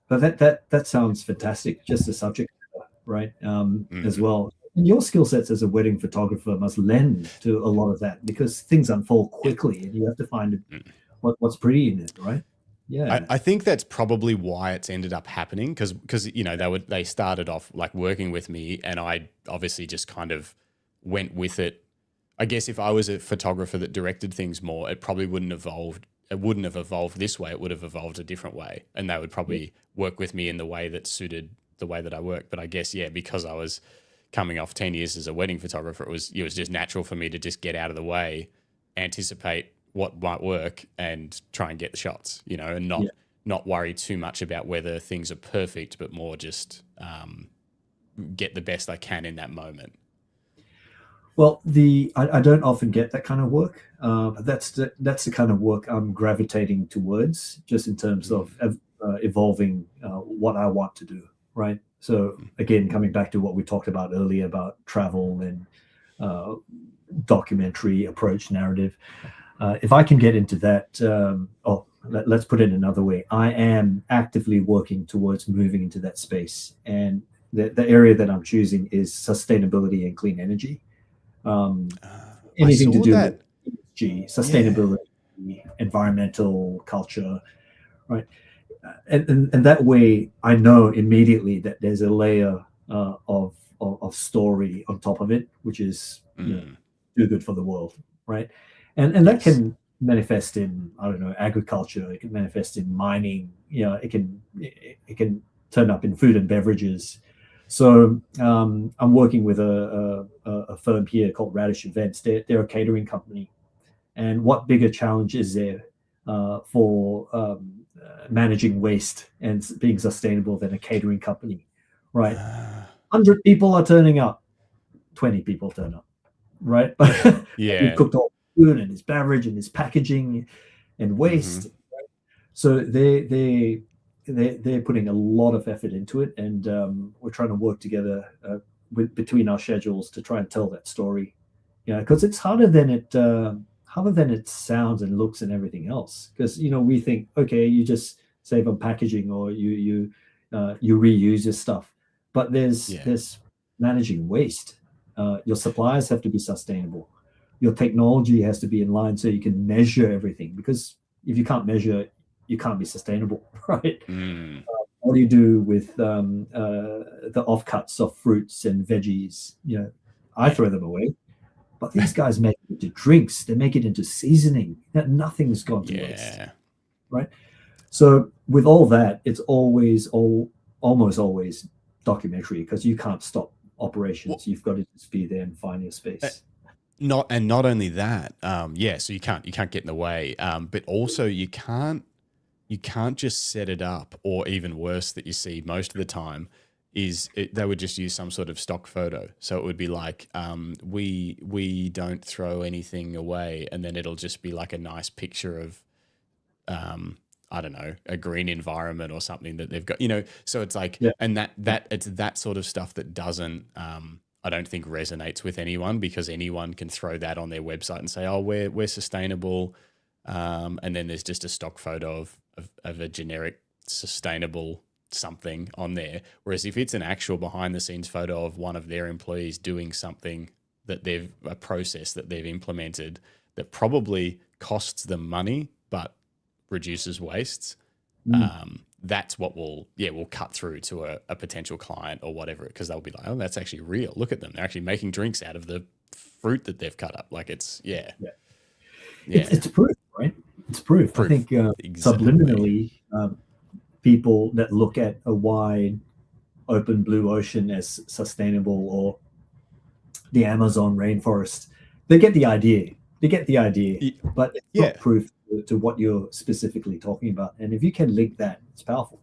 But that sounds fantastic. Just the subject matter, right? As well. And your skill sets as a wedding photographer must lend to a lot of that, because things unfold quickly and you have to find what's pretty in it, right? Yeah. I think that's probably why it's ended up happening, because they started off like working with me, and I obviously just kind of went with it. I guess if I was a photographer that directed things more, it probably wouldn't have evolved this way. It would have evolved a different way, and they would probably work with me in the way that suited the way that I work. But I guess, because I was coming off 10 years as a wedding photographer, it was just natural for me to just get out of the way, anticipate what might work, and try and get the shots, and not worry too much about whether things are perfect, but more just get the best I can in that moment. Well, I don't often get that kind of work. That's the kind of work I'm gravitating towards, just in terms of evolving what I want to do, right? So again, coming back to what we talked about earlier about travel and documentary approach narrative, if I can get into that, let's put it another way. I am actively working towards moving into that space, and the area that I'm choosing is sustainability and clean energy. Anything to do with ESG, sustainability, environmental culture, right? And that way, I know immediately that there's a layer of story on top of it, which is do good for the world, right? And that can manifest in, I don't know, agriculture. It can manifest in mining. It can turn up in food and beverages. So I'm working with a firm here called Radish Events. They're a catering company. And what bigger challenge is there for managing waste and being sustainable than a catering company, right? 100 people are turning up, 20 people turn up, right? You've cooked all the food and his beverage and his packaging and waste. Right? So they're putting a lot of effort into it, and we're trying to work together between our schedules to try and tell that story. Because it's harder than it sounds and looks and everything else. Because we think, okay, you just save on packaging or you reuse your stuff, but there's managing waste. Your suppliers have to be sustainable. Your technology has to be in line so you can measure everything. Because if you can't measure, you can't be sustainable, right? What do you do with the offcuts of fruits and veggies? I throw them away, but these guys make it into drinks. They make it into seasoning. Nothing's gone to waste, right? So with all that, it's almost always documentary, because you can't stop operations. You've got to just be there and find your space. Not only that, so you can't get in the way, but also you can't just set it up, or even worse that you see most of the time is they would just use some sort of stock photo. So it would be like, we don't throw anything away, and then it'll just be like a nice picture of, I don't know, a green environment or something that they've got, so it's like, and that it's that sort of stuff that doesn't, I don't think resonates with anyone, because anyone can throw that on their website and say, oh, we're sustainable. And then there's just a stock photo of a generic sustainable something on there. Whereas if it's an actual behind the scenes photo of one of their employees doing something that a process that they've implemented that probably costs them money, but reduces wastes, that's what we'll cut through to a potential client or whatever, because they'll be like, oh, that's actually real. Look at them. They're actually making drinks out of the fruit that they've cut up. Like it's It's proof, right? It's proof. I think subliminally, people that look at a wide open blue ocean as sustainable, or the Amazon rainforest, they get the idea. But it's not proof to what you're specifically talking about. And if you can link that, it's powerful.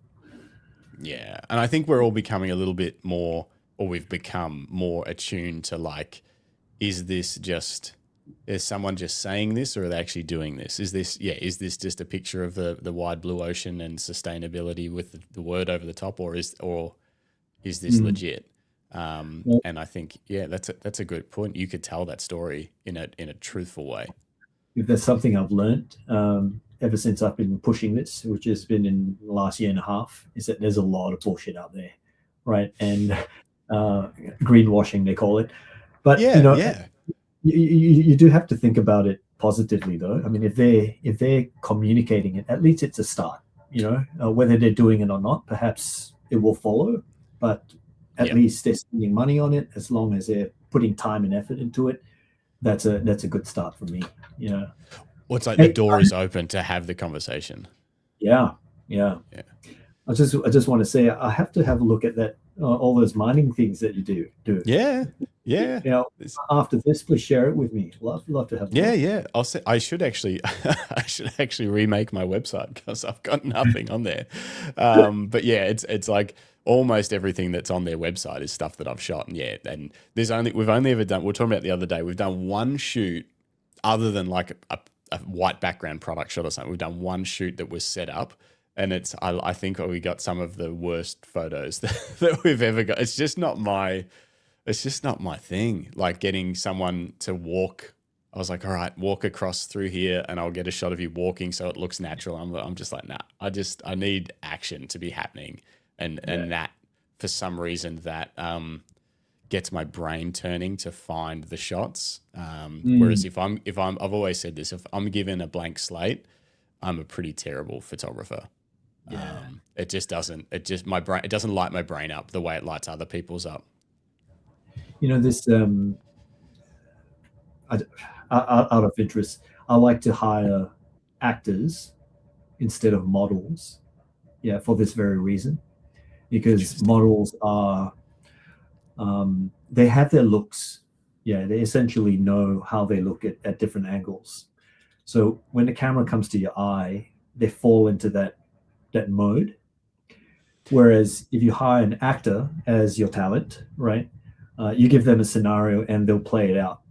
Yeah. And I think we're all becoming a little bit more, or we've become more attuned to, like, is someone just saying this, or are they actually doing this? Is this just a picture of the wide blue ocean and sustainability with the word over the top, or is this legit? And I think, that's a good point. You could tell that story in a truthful way. If there's something I've learned ever since I've been pushing this, which has been in the last year and a half, is that there's a lot of bullshit out there, right? And greenwashing, they call it. But you do have to think about it positively, though. I mean, if they're communicating it, at least it's a start. Whether they're doing it or not, perhaps it will follow. But at least they're spending money on it. As long as they're putting time and effort into it, that's a good start for me. Well, it's like the door is open to have the conversation. Yeah. I just want to say, I have to have a look at that all those mining things that you do. Yeah. You know, after this, please share it with me. Love to have. Yeah. I'll say I should actually remake my website because I've got nothing on there. But yeah, it's like almost everything that's on their website is stuff that I've shot. And we've only ever done. We were talking about the other day. We've done one shoot, other than like a white background product shot or something. We've done one shoot that was set up. And I think we got some of the worst photos that we've ever got. It's just not my thing. Like getting someone to walk. I was like, all right, walk across through here and I'll get a shot of you walking so it looks natural. I'm just like, nah, I need action to be happening. And that for some reason that gets my brain turning to find the shots. Whereas if I've always said this, if I'm given a blank slate, I'm a pretty terrible photographer. Yeah. It doesn't light my brain up the way it lights other people's up. You know, this out of interest, I like to hire actors instead of models. Yeah, for this very reason, because models are they have their looks. Yeah, they essentially know how they look at different angles. So when the camera comes to your eye, they fall into that mode. Whereas if you hire an actor as your talent, right, you give them a scenario and they'll play it out.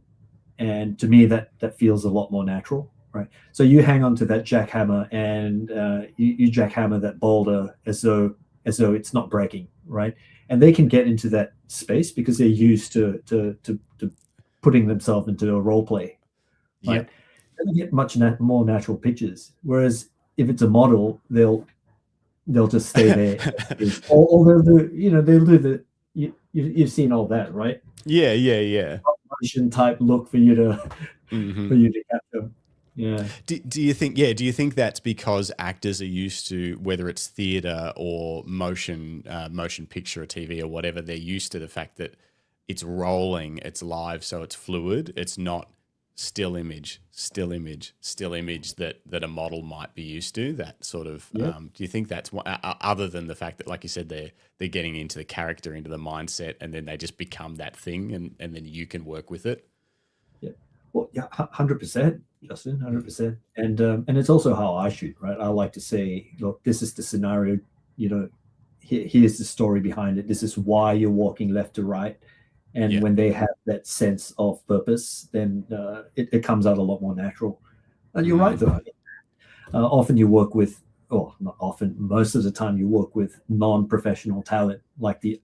And to me, that feels a lot more natural, right? So you hang on to that jackhammer and you jackhammer that boulder as though it's not breaking, right? And they can get into that space because they're used to putting themselves into a role play, right? Yeah. They get much more natural pictures. Whereas if it's a model, they'll just stay there, or they'll do, they'll do the you've seen all that, right? Yeah. Motion type look for you to capture. Yeah. Do you think that's because actors are used to, whether it's theater or motion picture or TV or whatever, they're used to the fact that it's rolling, it's live, so it's fluid. It's not still image that a model might be used to, that sort of. Do you think that's other than the fact that, like you said, they're getting into the character, into the mindset, and then they just become that thing, and then you can work with it? Yeah. Well, yeah, 100%, Justin, 100%. And it's also how I shoot, right? I like to say, look, this is the scenario, here's the story behind it. This is why you're walking left to right. And when they have that sense of purpose, then it comes out a lot more natural. And you're right, though. Often you work with, or not often, most of the time you work with non-professional talent, like the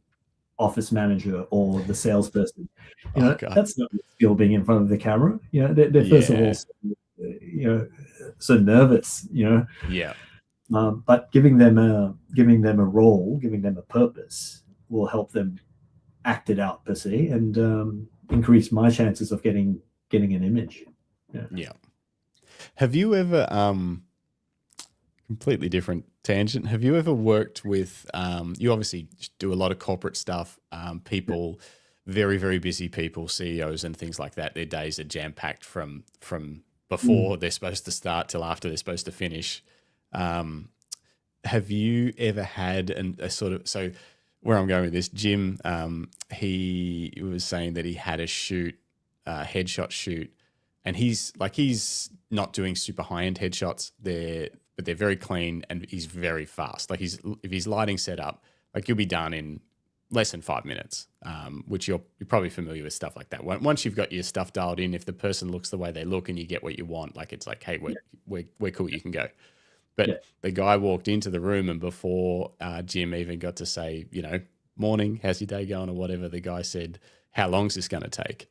office manager or the salesperson. That's not a skill, being in front of the camera. They're first of all, so nervous. Yeah. But giving them a role, giving them a purpose, will help them act it out per se, and increase my chances of getting an image. Yeah. Have you ever completely different tangent, have you ever worked with you obviously do a lot of corporate stuff, people, very, very busy people, CEOs and things like that, their days are jam-packed from before they're supposed to start till after they're supposed to finish. Have you ever had a sort of, so where I'm going with this, Jim, he was saying that he had a shoot, headshot shoot, and he's not doing super high-end headshots. But they're very clean, and he's very fast. Like if his lighting's set up, like you'll be done in less than 5 minutes, which you're probably familiar with stuff like that. Once you've got your stuff dialed in, if the person looks the way they look and you get what you want, like it's like, hey, we're cool, you can go. But the guy walked into the room, and before Jim even got to say, morning, how's your day going or whatever, the guy said, how long's this going to take?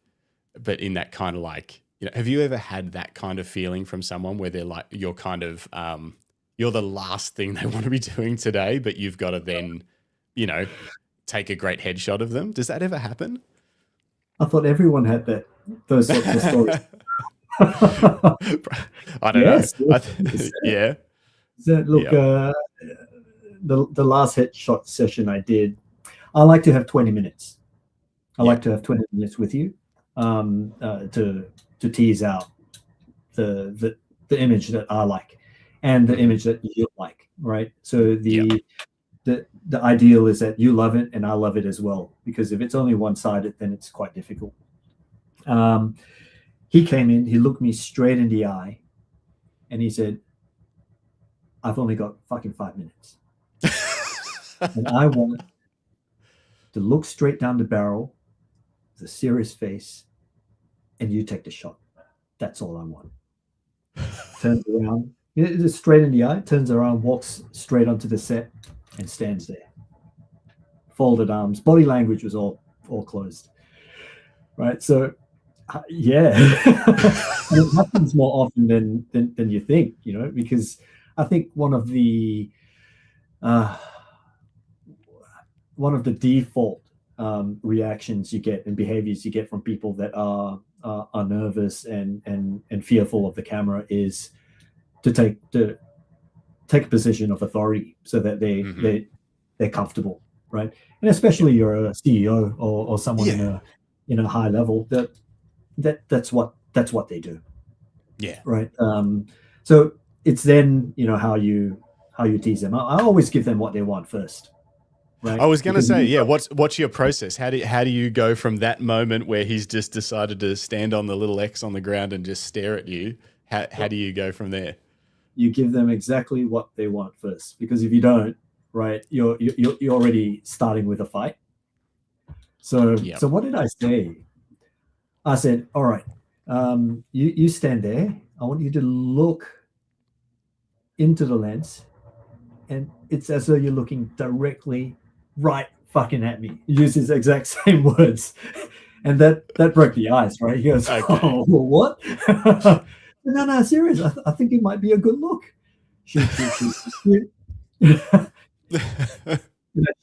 But in that kind of like, have you ever had that kind of feeling from someone where they're like, you're kind of, you're the last thing they want to be doing today, but you've got to then, take a great headshot of them? Does that ever happen? I thought everyone had those sorts of stories. I don't know. Yeah. So, look, the last headshot session I did, I like to have 20 minutes. I like to have 20 minutes with you to tease out the image that I like and the image that you like, right? So the the ideal is that you love it and I love it as well, because if it's only one-sided, then it's quite difficult. He came in, he looked me straight in the eye, and he said, "I've only got fucking 5 minutes. And I want to look straight down the barrel with a serious face, and you take the shot. That's all I want." Turns around, just straight in the eye, turns around, walks straight onto the set, and stands there. Folded arms, body language was all closed. Right. So yeah. It happens more often than you think, because I think one of the default reactions you get and behaviors you get from people that are nervous and fearful of the camera is to take a position of authority so that they're comfortable, right? And especially you're a CEO or someone in a high level, that's what they do. Yeah. Right. So it's then how you tease them. I always give them what they want first. Right? I was going to say, what's your process? How do you go from that moment where he's just decided to stand on the little X on the ground and just stare at you? How do you go from there? You give them exactly what they want first, because if you don't, right, you're already starting with a fight. So what did I say? I said, all right, you stand there. I want you to look into the lens, and it's as though you're looking directly right fucking at me. He used his exact same words. And that broke the ice, right? He goes, okay. Oh, what? No, serious. I think it might be a good look. Shoot.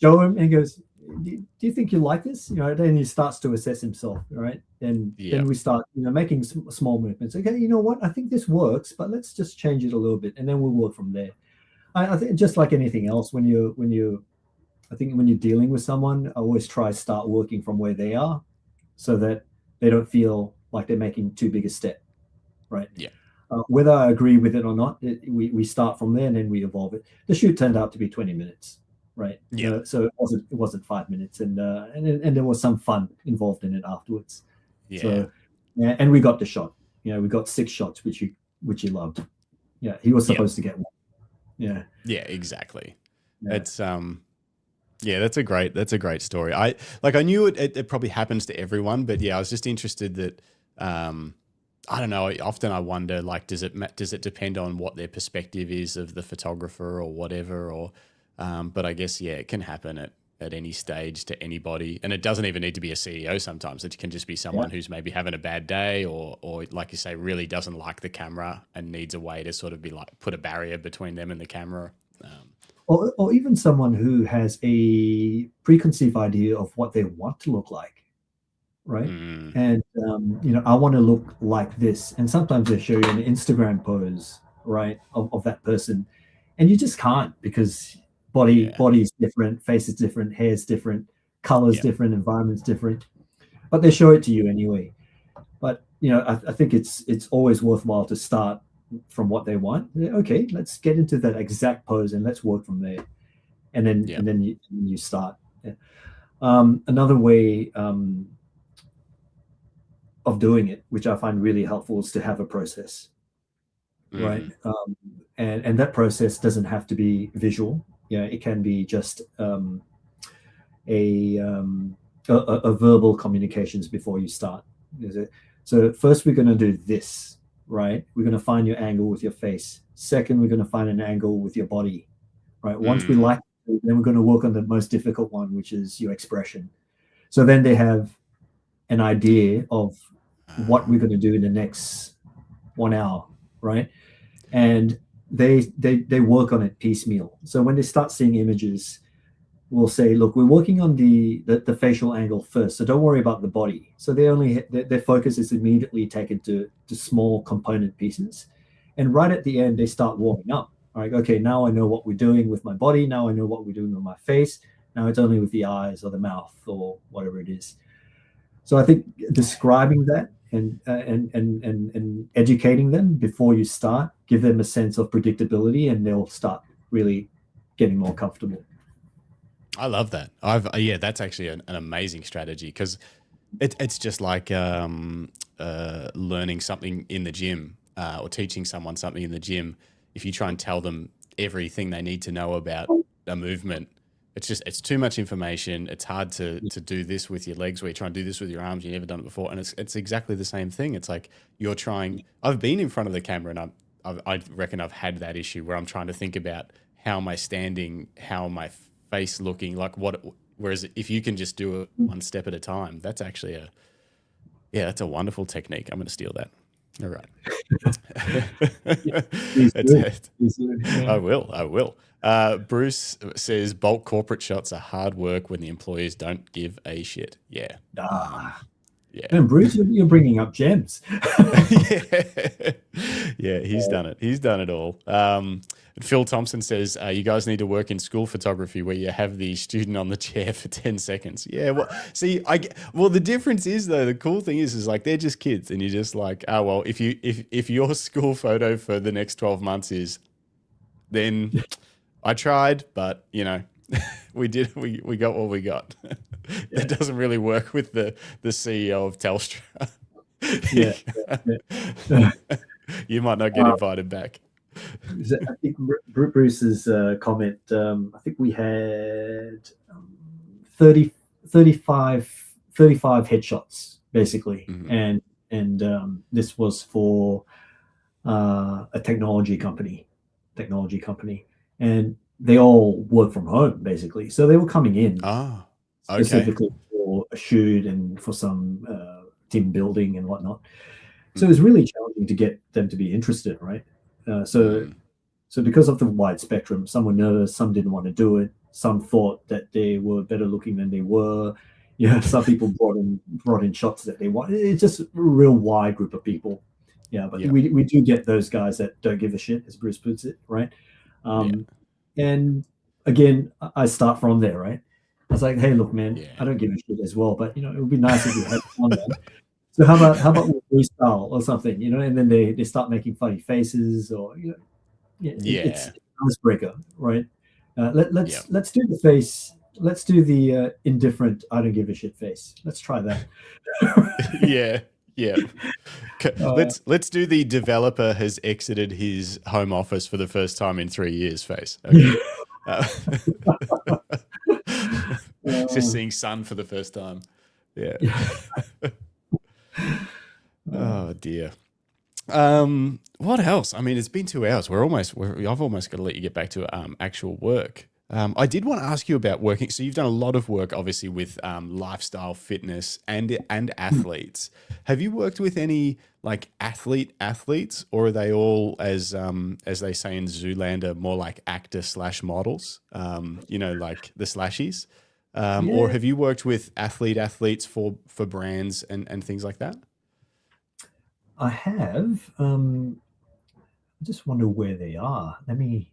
Show him, and he goes, do you think you like this? Then he starts to assess himself, right? Then we start, making small movements. Okay, you know what? I think this works, but let's just change it a little bit, and then we'll work from there. I think just like anything else, when you're dealing with someone, I always try to start working from where they are, so that they don't feel like they're making too big a step, right? Yeah. Whether I agree with it or not, we start from there and then we evolve it. The shoot turned out to be 20 minutes, right? Yeah. So it wasn't 5 minutes, and there was some fun involved in it afterwards. Yeah. So, and we got the shot. We got 6 shots, which he loved. Yeah, he was supposed to get one. Yeah. Yeah, exactly. Yeah. It's that's a great story. I knew it probably happens to everyone, but I was just interested that I don't know, often I wonder, like, does it depend on what their perspective is of the photographer or whatever, or but I guess it can happen at any stage to anybody, and it doesn't even need to be a CEO. Sometimes it can just be someone who's maybe having a bad day, or like you say, really doesn't like the camera and needs a way to sort of be like put a barrier between them and the camera. Or even someone who has a preconceived idea of what they want to look like, right? And I want to look like this, and sometimes they show you an Instagram pose, right, of that person, and you just can't, because body is different, face is different, hair is different, colors different, environment's different, but they show it to you anyway. But I think it's always worthwhile to start from what they want. Okay, let's get into that exact pose and let's work from there, and then you start. Another way of doing it, which I find really helpful, is to have a process, right? And that process doesn't have to be visual. It can be just a verbal communications before you start. So first we're going to do this, right? We're going to find your angle with your face. Second, we're going to find an angle with your body, right? Once we like it, then we're going to work on the most difficult one, which is your expression. So then they have an idea of what we're going to do in the next 1 hour, right? And they work on it piecemeal. So when they start seeing images, we'll say, look, we're working on the facial angle first, so don't worry about the body. So their focus is immediately taken to small component pieces, and right at the end they start warming up. All right, okay, now I know what we're doing with my body, now I know what we're doing with my face, now it's only with the eyes or the mouth or whatever it is. So I think describing that and educating them before you start, give them a sense of predictability, and they'll start really getting more comfortable. I love that. Yeah, that's actually an amazing strategy, because it's just like learning something in the gym, or teaching someone something in the gym. If you try and tell them everything they need to know about a movement, it's too much information. It's hard to do this with your legs, where you try and do this with your arms. You've never done it before, and it's exactly the same thing. It's like you're trying. I've been in front of the camera, and I reckon I've had that issue where I'm trying to think about how am I standing, how am my face looking, like what. Whereas if you can just do it one step at a time, that's actually that's a wonderful technique. I'm going to steal that. All right. I will. Bruce says bulk corporate shots are hard work when the employees don't give a shit. Yeah. Yeah. And Bruce, you're bringing up gems. Yeah, he's done it. He's done it all. Phil Thompson says, you guys need to work in school photography where you have the student on the chair for 10 seconds. Yeah, well, see, the difference is, though, the cool thing is like they're just kids, and you're just like, oh, well, if your school photo for the next 12 months is, then I tried, but, we got what we got. That doesn't really work with the CEO of Telstra. You might not get invited back. I think Bruce's comment, I think we had 35 headshots, basically. Mm-hmm. And this was for a technology company. And they all work from home, basically. So they were coming in specifically for a shoot and for some team building and whatnot. So it was really challenging to get them to be interested, right? So because of the wide spectrum, some were nervous, some didn't want to do it, some thought that they were better looking than they were. Some people brought in shots that they want. It's just a real wide group of people. But we do get those guys that don't give a shit, as Bruce puts it, right? And again, I start from there, right? I was like, hey, look, man, I don't give a shit as well, but it would be nice if you had fun there. So how about we freestyle or something, and then they start making funny faces, or it's an icebreaker, right? Let's do the face. Let's do the indifferent, I don't give a shit face. Let's try that. Yeah. Let's do the developer has exited his home office for the first time in 3 years face. Okay. Just seeing sun for the first time. Yeah. Oh dear. What else? I mean, it's been 2 hours. I've almost got to let you get back to actual work. I did want to ask you about working. So you've done a lot of work, obviously, with lifestyle, fitness, and athletes. Have you worked with any like athletes, or are they all, as they say in Zoolander, more like actor/models? Like the slashies. Or have you worked with athletes for brands and things like that? I have. I just wonder where they are. Let me.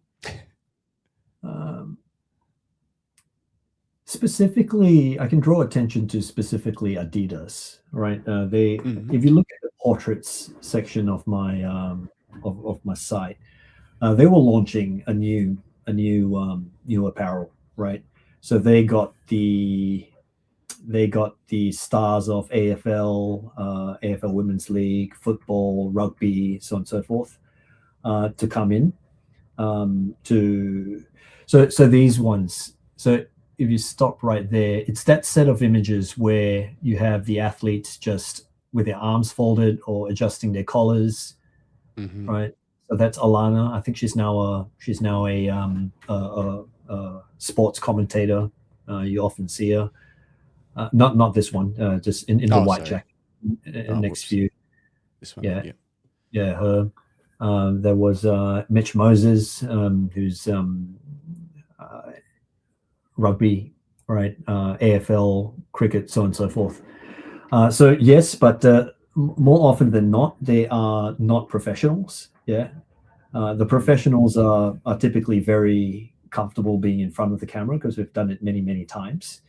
Specifically, I can draw attention to specifically Adidas, right? If you look at the portraits section of my of my site, they were launching a new apparel, right? So they got the stars of AFL, AFL Women's League, football, rugby, so on and so forth, to come in. So these ones. So if you stop right there, it's that set of images where you have the athletes just with their arms folded or adjusting their collars, right? So that's Alana. I think she's now a sports commentator. You often see her. Not this one. Just in the white jacket. Next view. This one. Yeah. Her. There was Mitch Moses, who's rugby, right? AFL, cricket, so on and so forth. So yes, but more often than not, they are not professionals. Yeah, the professionals are typically very comfortable being in front of the camera because we've done it many times.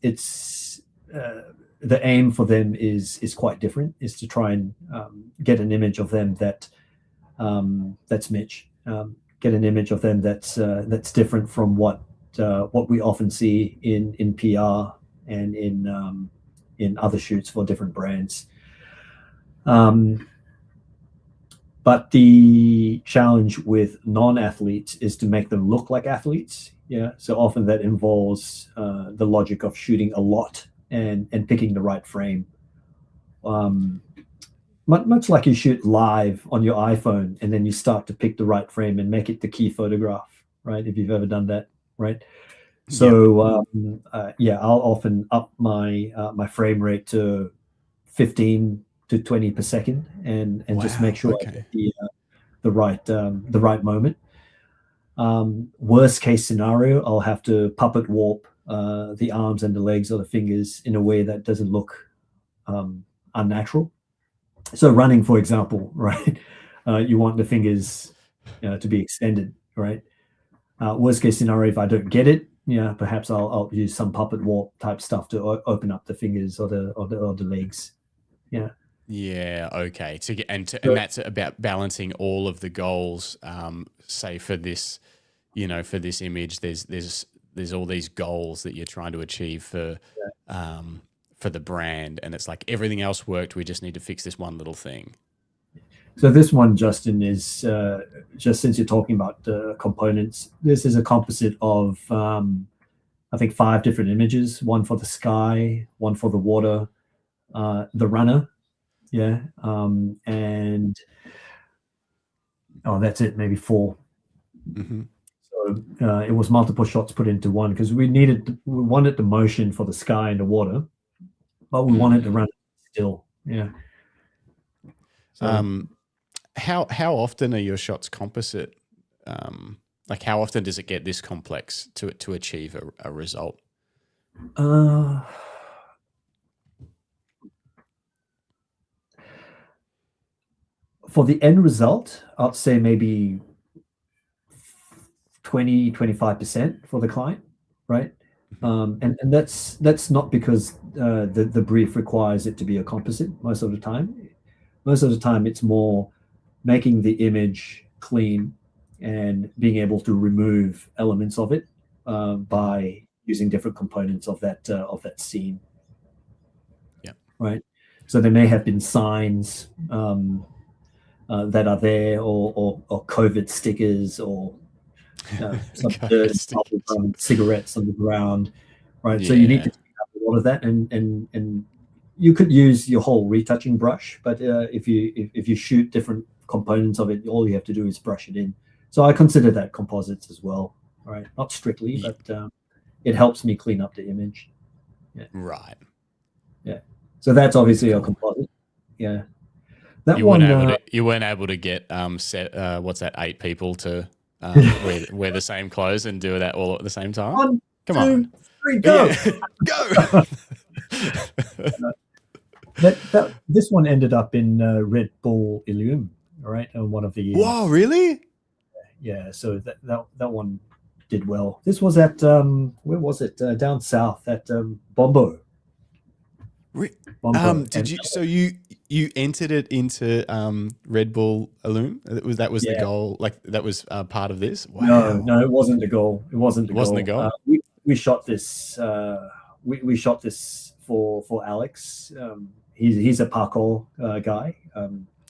It's the aim for them is quite different. Is to try and get an image of them that's Mitch. Get an image of them that's different from what what we often see in PR and in other shoots for different brands. But the challenge with non-athletes is to make them look like athletes. Yeah, so often that involves the logic of shooting a lot and picking the right frame. Much like you shoot live on your iPhone and then you start to pick the right frame and make it the key photograph, right? If you've ever done that, right? So I'll often up my frame rate to 15 to 20 per second and just make sure I get the right moment. Worst case scenario, I'll have to puppet warp the arms and the legs or the fingers in a way that doesn't look unnatural. So running, for example, right? You want the fingers to be extended, right? Worst case scenario, if I don't get it, perhaps I'll use some puppet warp type stuff to open up the fingers or the legs. Yeah. Yeah. Okay. And that's about balancing all of the goals. Say for this, for this image, there's all these goals that you're trying to achieve for the brand, and it's like everything else worked. We just need to fix this one little thing. So this one, Justin, is just since you're talking about components, this is a composite of I think 5 different images: one for the sky, one for the water, the runner. Yeah. And that's it, maybe 4. Mm-hmm. So it was multiple shots put into one because we wanted the motion for the sky and the water, but we wanted to run still. Yeah. So, how often are your shots composite? Like how often does it get this complex to achieve a result? For the end result, I'd say maybe 20-25% for the client, right? And that's not because the brief requires it to be a composite most of the time. Most of the time, it's more making the image clean and being able to remove elements of it by using different components of that scene. Yeah. Right. So there may have been signs that are there, or COVID stickers, or some dirt, cigarettes on the ground, right? Yeah. So you need to clean up a lot of that, and you could use your whole retouching brush, but if you shoot different components of it, all you have to do is brush it in. So I consider that composites as well, right? Not strictly, but it helps me clean up the image. Yeah. Right. Yeah. So that's obviously a composite. Yeah. That you weren't able to get 8 people to wear the same clothes and do that all at the same time. 1, Come 2, on, 3, go, go. This one ended up in Red Bull Illume, right? One of the years. Whoa, really? Yeah. So that one did well. This was at where was it? Down south at Bombo. Did you? So you entered it into Red Bull Illume? That was the goal. Like that was part of this. Wow. No, it wasn't the goal. It wasn't the goal. We shot this. We shot this for Alex. He's a parkour guy.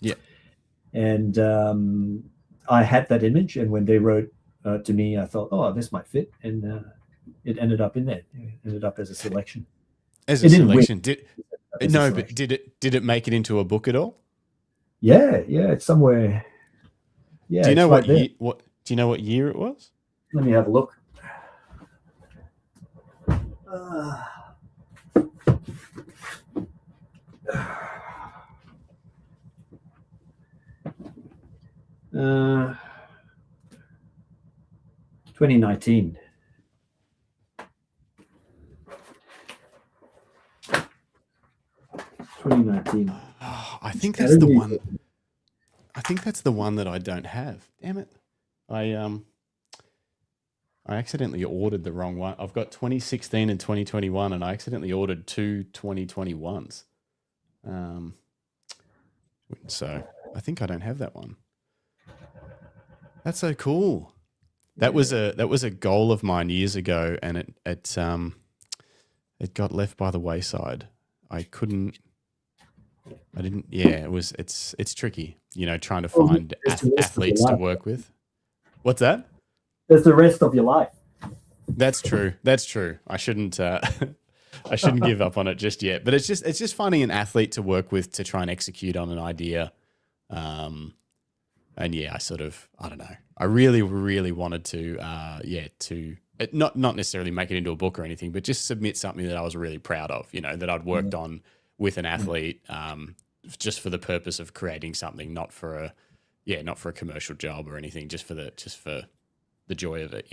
Yeah. And I had that image, and when they wrote to me, I thought, oh, this might fit, and it ended up in there. It ended up as a selection. As a selection, did it make it into a book at all? Yeah, it's somewhere. Yeah. Do you know what year? Do you know what year it was? Let me have a look. Uh, 2019. I think that's the one. I think that's the one that I don't have. Damn it! I accidentally ordered the wrong one. I've got 2016 and 2021, and I accidentally ordered 2 2021s. So I think I don't have that one. That's so cool. That was a goal of mine years ago, and it got left by the wayside. I didn't. Yeah, it's tricky, trying to find athletes to work with. What's that? There's the rest of your life. That's true. I shouldn't give up on it just yet. But it's just finding an athlete to work with to try and execute on an idea. And yeah, I don't know. I really, really wanted to not necessarily make it into a book or anything, but just submit something that I was really proud of, that I'd worked on with an athlete, just for the purpose of creating something, not for a commercial job or anything, just for the joy of it,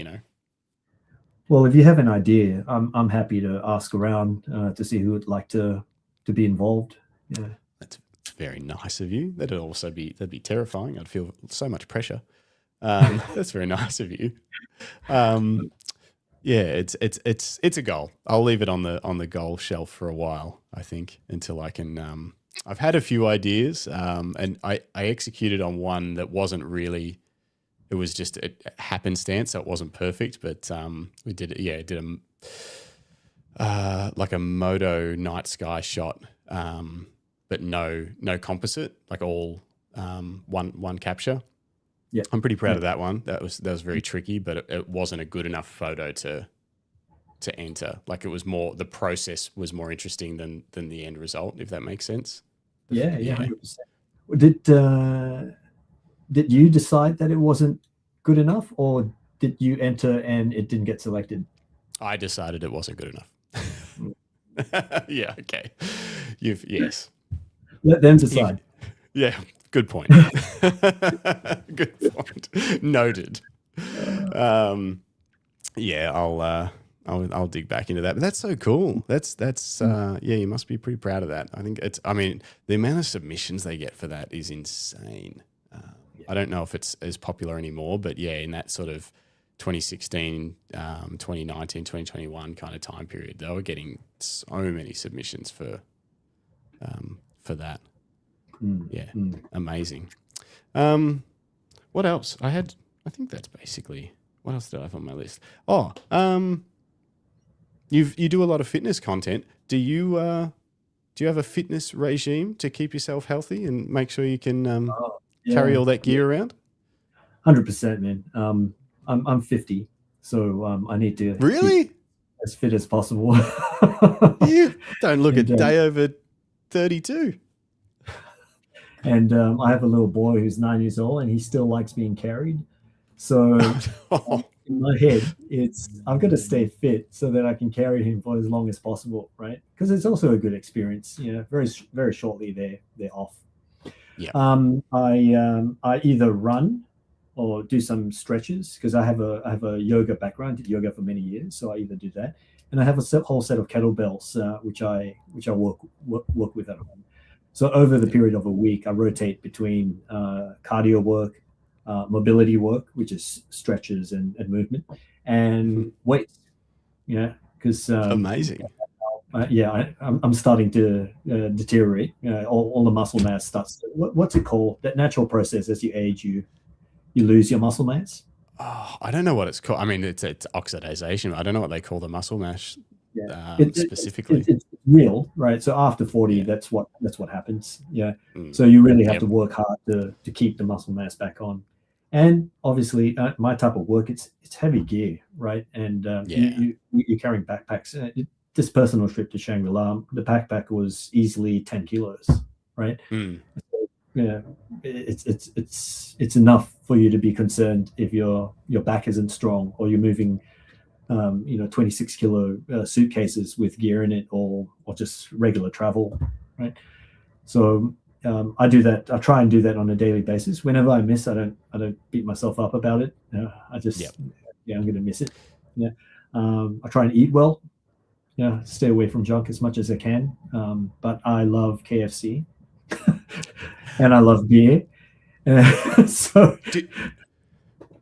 Well, if you have an idea, I'm happy to ask around to see who would like to be involved. Yeah. That's very nice of you. That'd be terrifying. I'd feel so much pressure. That's very nice of you. Yeah, it's a goal. I'll leave it on the goal shelf for a while, I think, until I can. I've had a few ideas, and I executed on one that wasn't really. It was just a happenstance, so it wasn't perfect. But we did it. Yeah, it did like a moto night sky shot, but no composite, like all one capture. Yeah, I'm pretty proud of that one. That was very tricky, but it wasn't a good enough photo to enter. Like, it was more, the process was more interesting than the end result, if that makes sense. Yeah, 100%. Did you decide that it wasn't good enough, or did you enter and it didn't get selected? I decided it wasn't good enough. Yeah, okay. Yes. Let them decide. Yeah, good point. Good point. Noted. Yeah, I'll dig back into that. But that's so cool. That's yeah, you must be pretty proud of that. I think the amount of submissions they get for that is insane. I don't know if it's as popular anymore, but yeah, in that sort of 2016, 2019, 2021 kind of time period, they were getting so many submissions for that. Yeah, amazing. What else? I think that's basically, what else did I have on my list? Oh, you do a lot of fitness content. Do you have a fitness regime to keep yourself healthy and make sure you can carry all that gear around? 100%, man. I'm 50, so I need to really keep as fit as possible. You don't look a day over 32. And I have a little boy who's 9 years old, and he still likes being carried. So in my head, I've got to stay fit so that I can carry him for as long as possible, right? Because it's also a good experience. Very very shortly they're off. Yeah. I either run or do some stretches, because I have a yoga background. Did yoga for many years, so I either do that, and I have a whole set of kettlebells which I work with at home. So over the period of a week, I rotate between cardio work, mobility work, which is stretches and movement, and weights. Because amazing. I'm starting to deteriorate. All the muscle mass starts. What's it called? That natural process as you age, you lose your muscle mass. Oh, I don't know what it's called. I mean, it's oxidization. I don't know what they call the muscle mass specifically. It's real, right? So after 40, that's what happens. Yeah. So you really have to work hard to keep the muscle mass back on. And obviously, my type of work, it's heavy gear, right? And you're carrying backpacks. This personal trip to Shangri-La, the backpack was easily 10 kilos, right? Yeah, it's enough for you to be concerned if your back isn't strong, or you're moving 26 kilo suitcases with gear in it, or just regular travel, right? So I do that. I try and do that on a daily basis. Whenever I miss, I don't beat myself up about it. I just I'm going to miss it. Yeah. I try and eat well. Yeah, stay away from junk as much as I can. But I love KFC and I love beer. So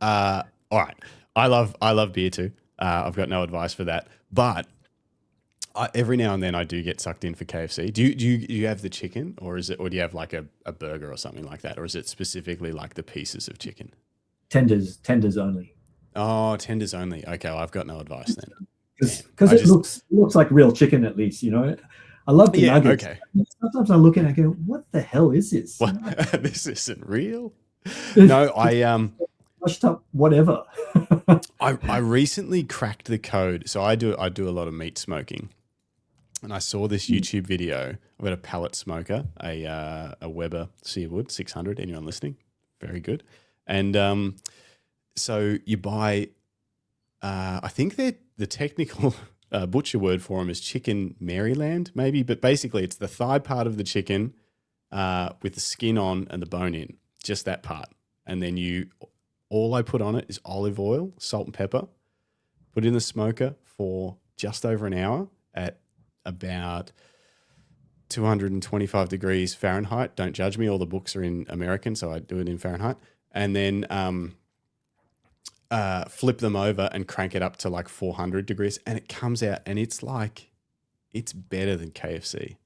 all right. I love beer too. I've got no advice for that. But every now and then I do get sucked in for KFC. Do you have the chicken, or do you have like a burger or something like that? Or is it specifically like the pieces of chicken? Tenders only. Oh, tenders only. Okay, well, I've got no advice then. Because it looks like real chicken, at least, you know. I love the nuggets. Okay. Sometimes I look at it and I go, what the hell is this? What? This isn't real. No, Washed up whatever. I recently cracked the code. So I do a lot of meat smoking. And I saw this YouTube video. I've got a pellet smoker, a Weber Searwood 600. Anyone listening? Very good. And so you buy, I think the technical butcher word for them is chicken Maryland, maybe. But basically, it's the thigh part of the chicken with the skin on and the bone in, just that part. And then all I put on it is olive oil, salt and pepper, put it in the smoker for just over an hour at about 225 degrees Fahrenheit. Don't judge me. All the books are in American, so I do it in Fahrenheit. And then flip them over and crank it up to like 400 degrees. And it comes out and it's better than KFC.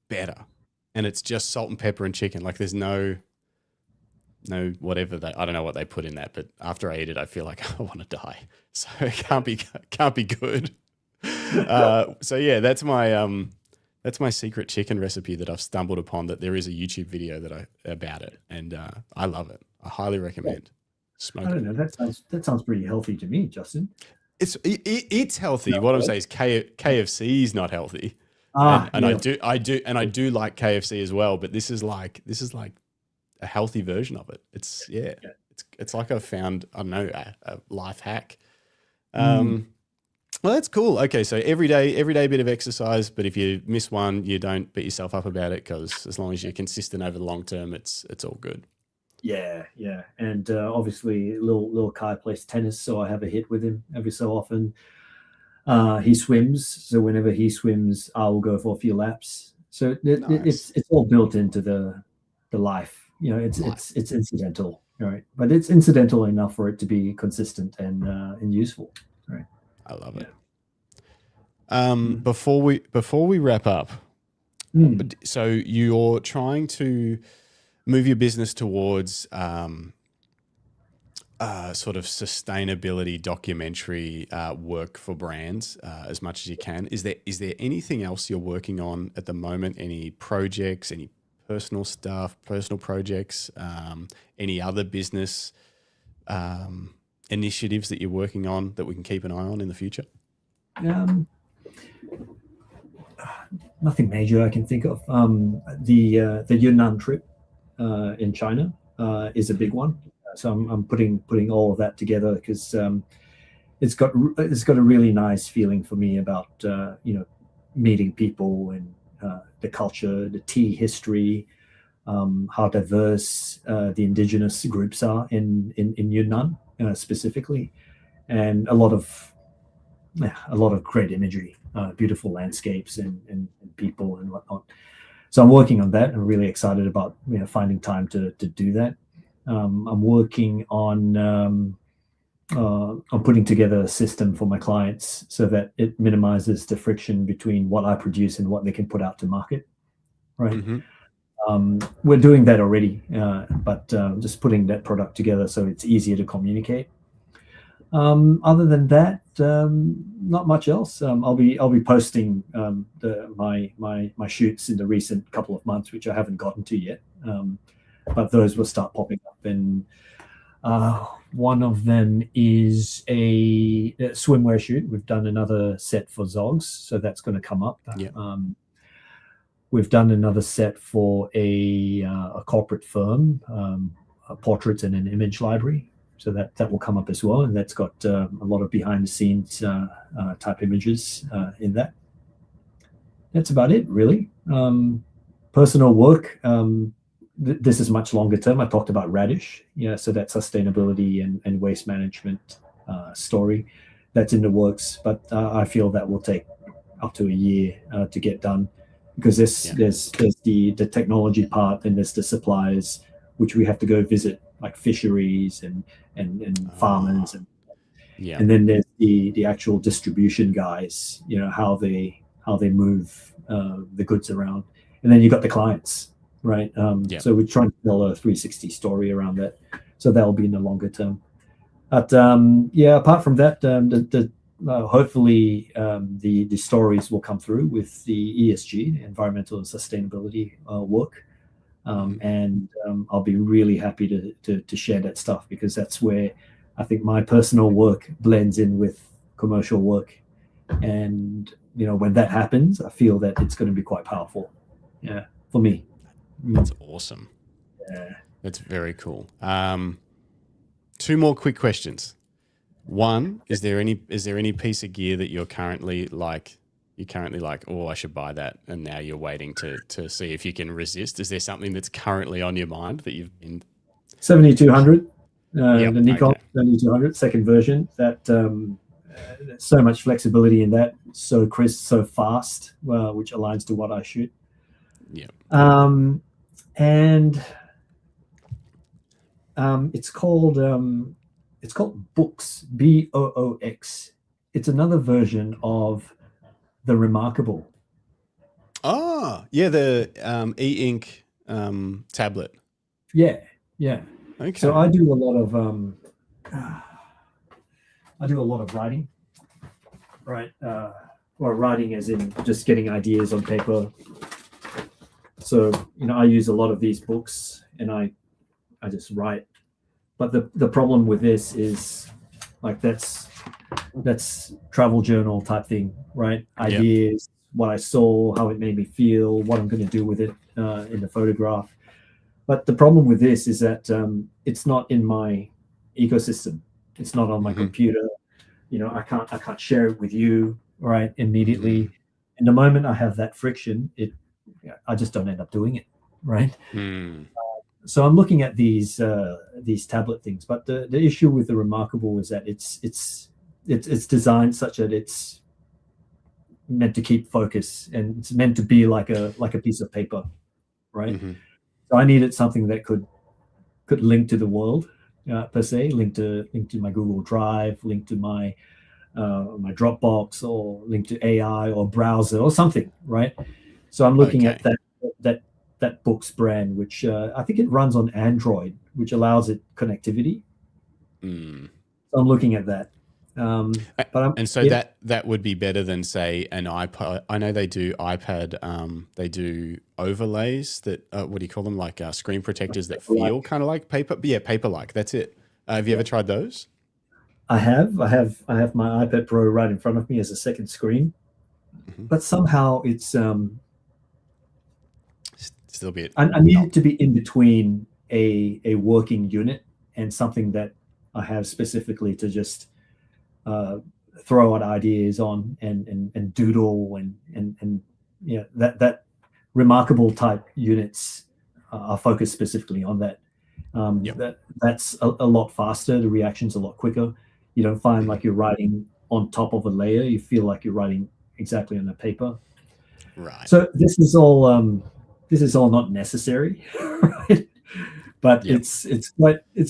Better. And it's just salt and pepper and chicken. Like there's no whatever I don't know what they put in that, but after I eat it, I feel like I want to die. So it can't be good. So yeah, that's my secret chicken recipe that I've stumbled upon. That there is a YouTube video about it, and I love it. I highly recommend. I don't know. That sounds pretty healthy to me, Justin. It's healthy. No, what I'm saying is KFC is not healthy, and yeah. I do like KFC as well. But this is like a healthy version of it. It's like I've found, I don't know, a life hack. Well, that's cool. Okay, so every day bit of exercise, but if you miss one, you don't beat yourself up about it, because as long as you're consistent over the long term, it's all good. Yeah, and obviously, little Kai plays tennis, so I have a hit with him every so often. He swims, so whenever he swims, I'll go for a few laps. So nice. It's all built into the life. You know, it's incidental, right? But it's incidental enough for it to be consistent and useful, right? I love it. Before we wrap up, so you're trying to move your business towards sort of sustainability documentary work for brands as much as you can. Is there anything else you're working on at the moment? Any projects, any personal stuff, personal projects, any other business initiatives that you're working on that we can keep an eye on in the future? Nothing major I can think of. The Yunnan trip in China is a big one. So I'm putting all of that together because it's got a really nice feeling for me about meeting people and the culture, the tea history, how diverse the indigenous groups are in Yunnan specifically, and a lot of great imagery, beautiful landscapes and people and whatnot. So I'm working on that. I'm really excited about finding time to do that. I'm working on putting together a system for my clients so that it minimizes the friction between what I produce and what they can put out to market. Right. Mm-hmm. We're doing that already, but just putting that product together so it's easier to communicate. Other than that, not much else. I'll be posting my shoots in the recent couple of months, which I haven't gotten to yet. But those will start popping up, and one of them is a swimwear shoot. We've done another set for Zogs, so that's going to come up. Yeah. We've done another set for a corporate firm, a portrait and an image library. So that will come up as well, and that's got a lot of behind the scenes type images in that. That's about it, really. Personal work. This is much longer term. I talked about Radish, so that sustainability and waste management story that's in the works. But I feel that will take up to a year to get done, because there's the technology part, and there's the suppliers, which we have to go visit, like fisheries and farmers, and then there's the actual distribution guys, how they move the goods around, and then you got the clients, right? So we're trying to tell a 360 story around that, so that'll be in the longer term. But yeah, apart from that, hopefully the stories will come through with the ESG, environmental and sustainability work. And I'll be really happy to share that stuff, because that's where I think my personal work blends in with commercial work. And, when that happens, I feel that it's going to be quite powerful. Yeah, for me. That's awesome. Yeah. That's very cool. 2 more quick questions. One, is there any piece of gear that you're currently like, oh, I should buy that, and now you're waiting to see if you can resist? Is there something that's currently on your mind that you've been 7200, Yep, the Nikon okay. 7200 second version, that there's so much flexibility in that, so crisp, so fast, which aligns to what I shoot. Yep. And it's called Boox, Boox. It's another version of the Remarkable. Oh, yeah, the e-ink tablet. Yeah. Okay. So I do a lot of writing, right? Or writing as in just getting ideas on paper. So, I use a lot of these books, and I just write. But the problem with this is, like, that's travel journal type thing, right? Ideas, what I saw, how it made me feel, what I'm going to do with it in the photograph. But the problem with this is that it's not in my ecosystem. It's not on my computer. I can't share it with you, right, immediately. And the moment I have that friction, I just don't end up doing it, right? So I'm looking at these tablet things, but the issue with the Remarkable is that it's designed such that it's meant to keep focus, and it's meant to be like a piece of paper, right? So I needed something that could link to the world, per se, link to my Google Drive, link to my Dropbox, or link to AI or browser or something, right? So I'm looking at that Boox brand, which I think it runs on Android, which allows it connectivity. So I'm looking at that. That would be better than, say, an iPad. I know they do iPad. They do overlays that what do you call them? Like screen protectors that feel kind of like paper. But yeah, paper-like. That's it. Have you ever tried those? I still a bit. I need it to be in between a working unit and something that I have specifically to just throw out ideas on and doodle and that Remarkable type units are focused specifically on that. That's a lot faster. The reaction's a lot quicker. You don't find like you're writing on top of a layer. You feel like you're writing exactly on the paper. Right. So this is all not necessary, right? But it's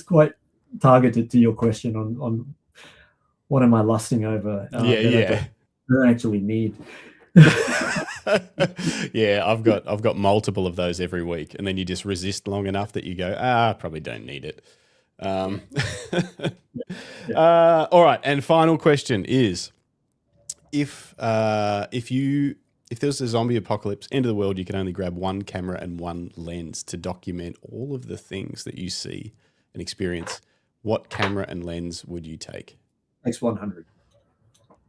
quite targeted to your question on what am I lusting over? I don't actually need. Yeah, I've got multiple of those every week, and then you just resist long enough that you go, I probably don't need it. All right, and final question is, if there was a zombie apocalypse, end of the world, you could only grab one camera and one lens to document all of the things that you see and experience, what camera and lens would you take? X100.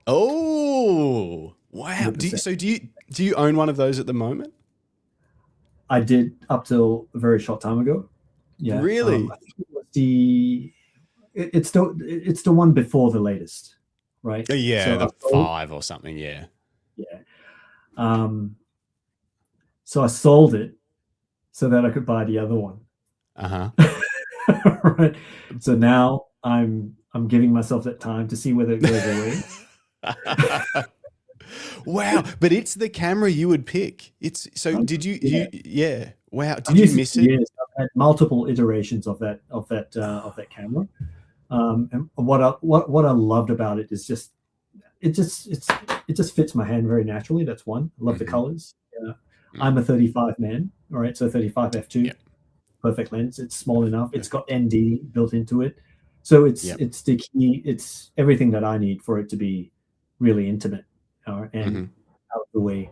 Oh, wow. Do you own one of those at the moment? I did up till a very short time ago. Yeah. Really? I think it was it's the one before the latest, right? Yeah, so the 5 or something, yeah. Yeah. So I sold it so that I could buy the other one. Right. So now I'm giving myself that time to see whether it goes away. Wow, but it's the camera you would pick. Did you wow, did you miss it? Yes, I've had multiple iterations of that camera. And what I loved about it is it just fits my hand very naturally. That's one. I love the colors. I'm a 35 man, all right, so 35 f2. Perfect lens. It's small enough. It's got ND built into it. So it's the key. It's everything that I need for it to be really intimate and out of the way.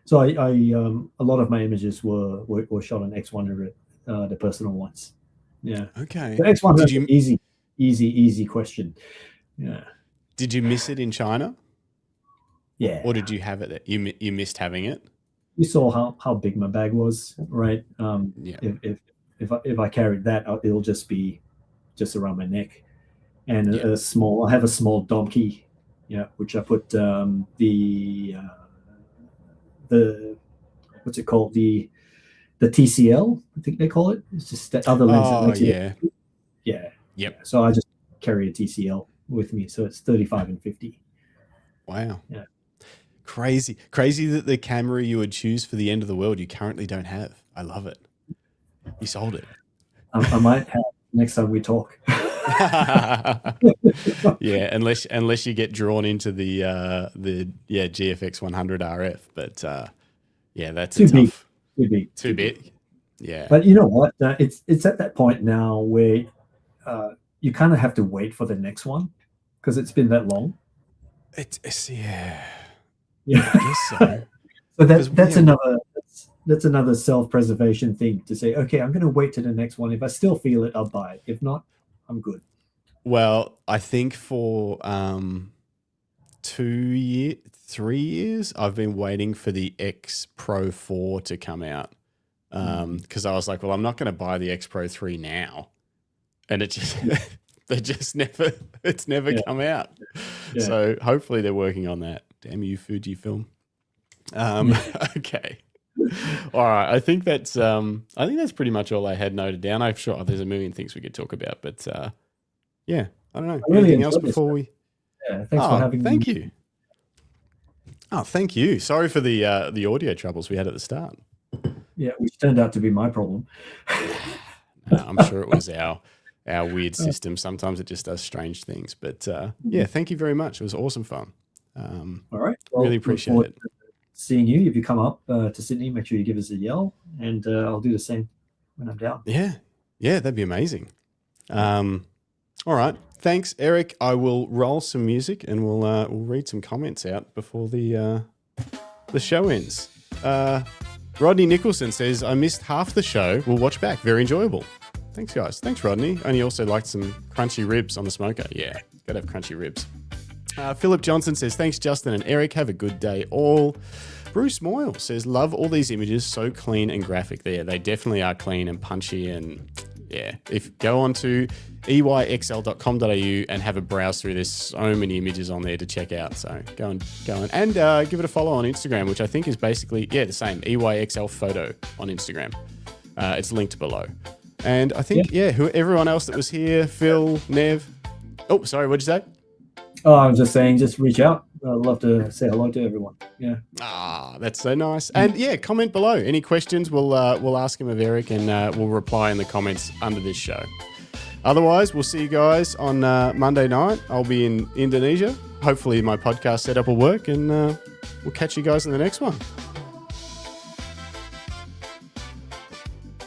So I a lot of my images were shot on X100, the personal ones. Yeah. Okay. The X100 easy question. Yeah. Did you miss it in China? Yeah. Or did you have it there? You missed having it? You saw how big my bag was, right? Yeah. If I carried that, it'll just be just around my neck, and Yeah. I have a small donkey, which I put the what's it called, the TCL, I think they call it. It's just that other lens that makes it. Yeah. Yep. So I just carry a TCL with me, so it's 35 and 50. Wow. Yeah. Crazy that the camera you would choose for the end of the world you currently don't have. I love it. You sold it. I might have next time we talk. Yeah, unless you get drawn into the GFX 100 RF, but that's too big. Yeah. But you know what? It's at that point now where you kind of have to wait for the next one because it's been that long. It's Yeah. I guess so. So that's another self-preservation thing to say, okay, I'm going to wait to the next one. If I still feel it, I'll buy it. If not, I'm good. Well, I think for 3 years, I've been waiting for the X Pro 4 to come out. Because I was like, well, I'm not going to buy the X Pro 3 now. And it just, it's never come out. Yeah. So hopefully they're working on that. Damn you, Fujifilm. Okay. All right. I think that's pretty much all I had noted down. I'm sure there's a million things we could talk about, but I don't know. Anything else before we? Yeah. Thanks for having me. Thank you. Oh, thank you. Sorry for the audio troubles we had at the start. Yeah, which turned out to be my problem. No, I'm sure it was our weird system. Sometimes it just does strange things. But thank you very much. It was awesome fun. All right. Well, really appreciate it. Seeing you. If you come up to Sydney, make sure you give us a yell, and I'll do the same when I'm down. Yeah, that'd be amazing. All right. Thanks, Eric. I will roll some music and we'll read some comments out before the show ends. Rodney Nicholson says, I missed half the show. We'll watch back. Very enjoyable. Thanks, guys. Thanks, Rodney. And he also liked some crunchy ribs on the smoker. Yeah, got to have crunchy ribs. Philip Johnson says, thanks, Justin and Eric. Have a good day all. Bruce Moyle says, love all these images. So clean and graphic there. They definitely are clean and punchy. And yeah, if go on to eyxl.com.au and have a browse through, there's so many images on there to check out. So go and give it a follow on Instagram, which I think is basically, the same, EYXL photo on Instagram. It's linked below. And I think, everyone else that was here, Phil, Nev. Oh, sorry, what'd you say? Oh, I was just saying, just reach out. I'd love to say hello to everyone. Yeah. Ah, that's so nice. And comment below. Any questions, we'll ask him of Eric, and we'll reply in the comments under this show. Otherwise, we'll see you guys on Monday night. I'll be in Indonesia. Hopefully my podcast setup will work, and we'll catch you guys in the next one.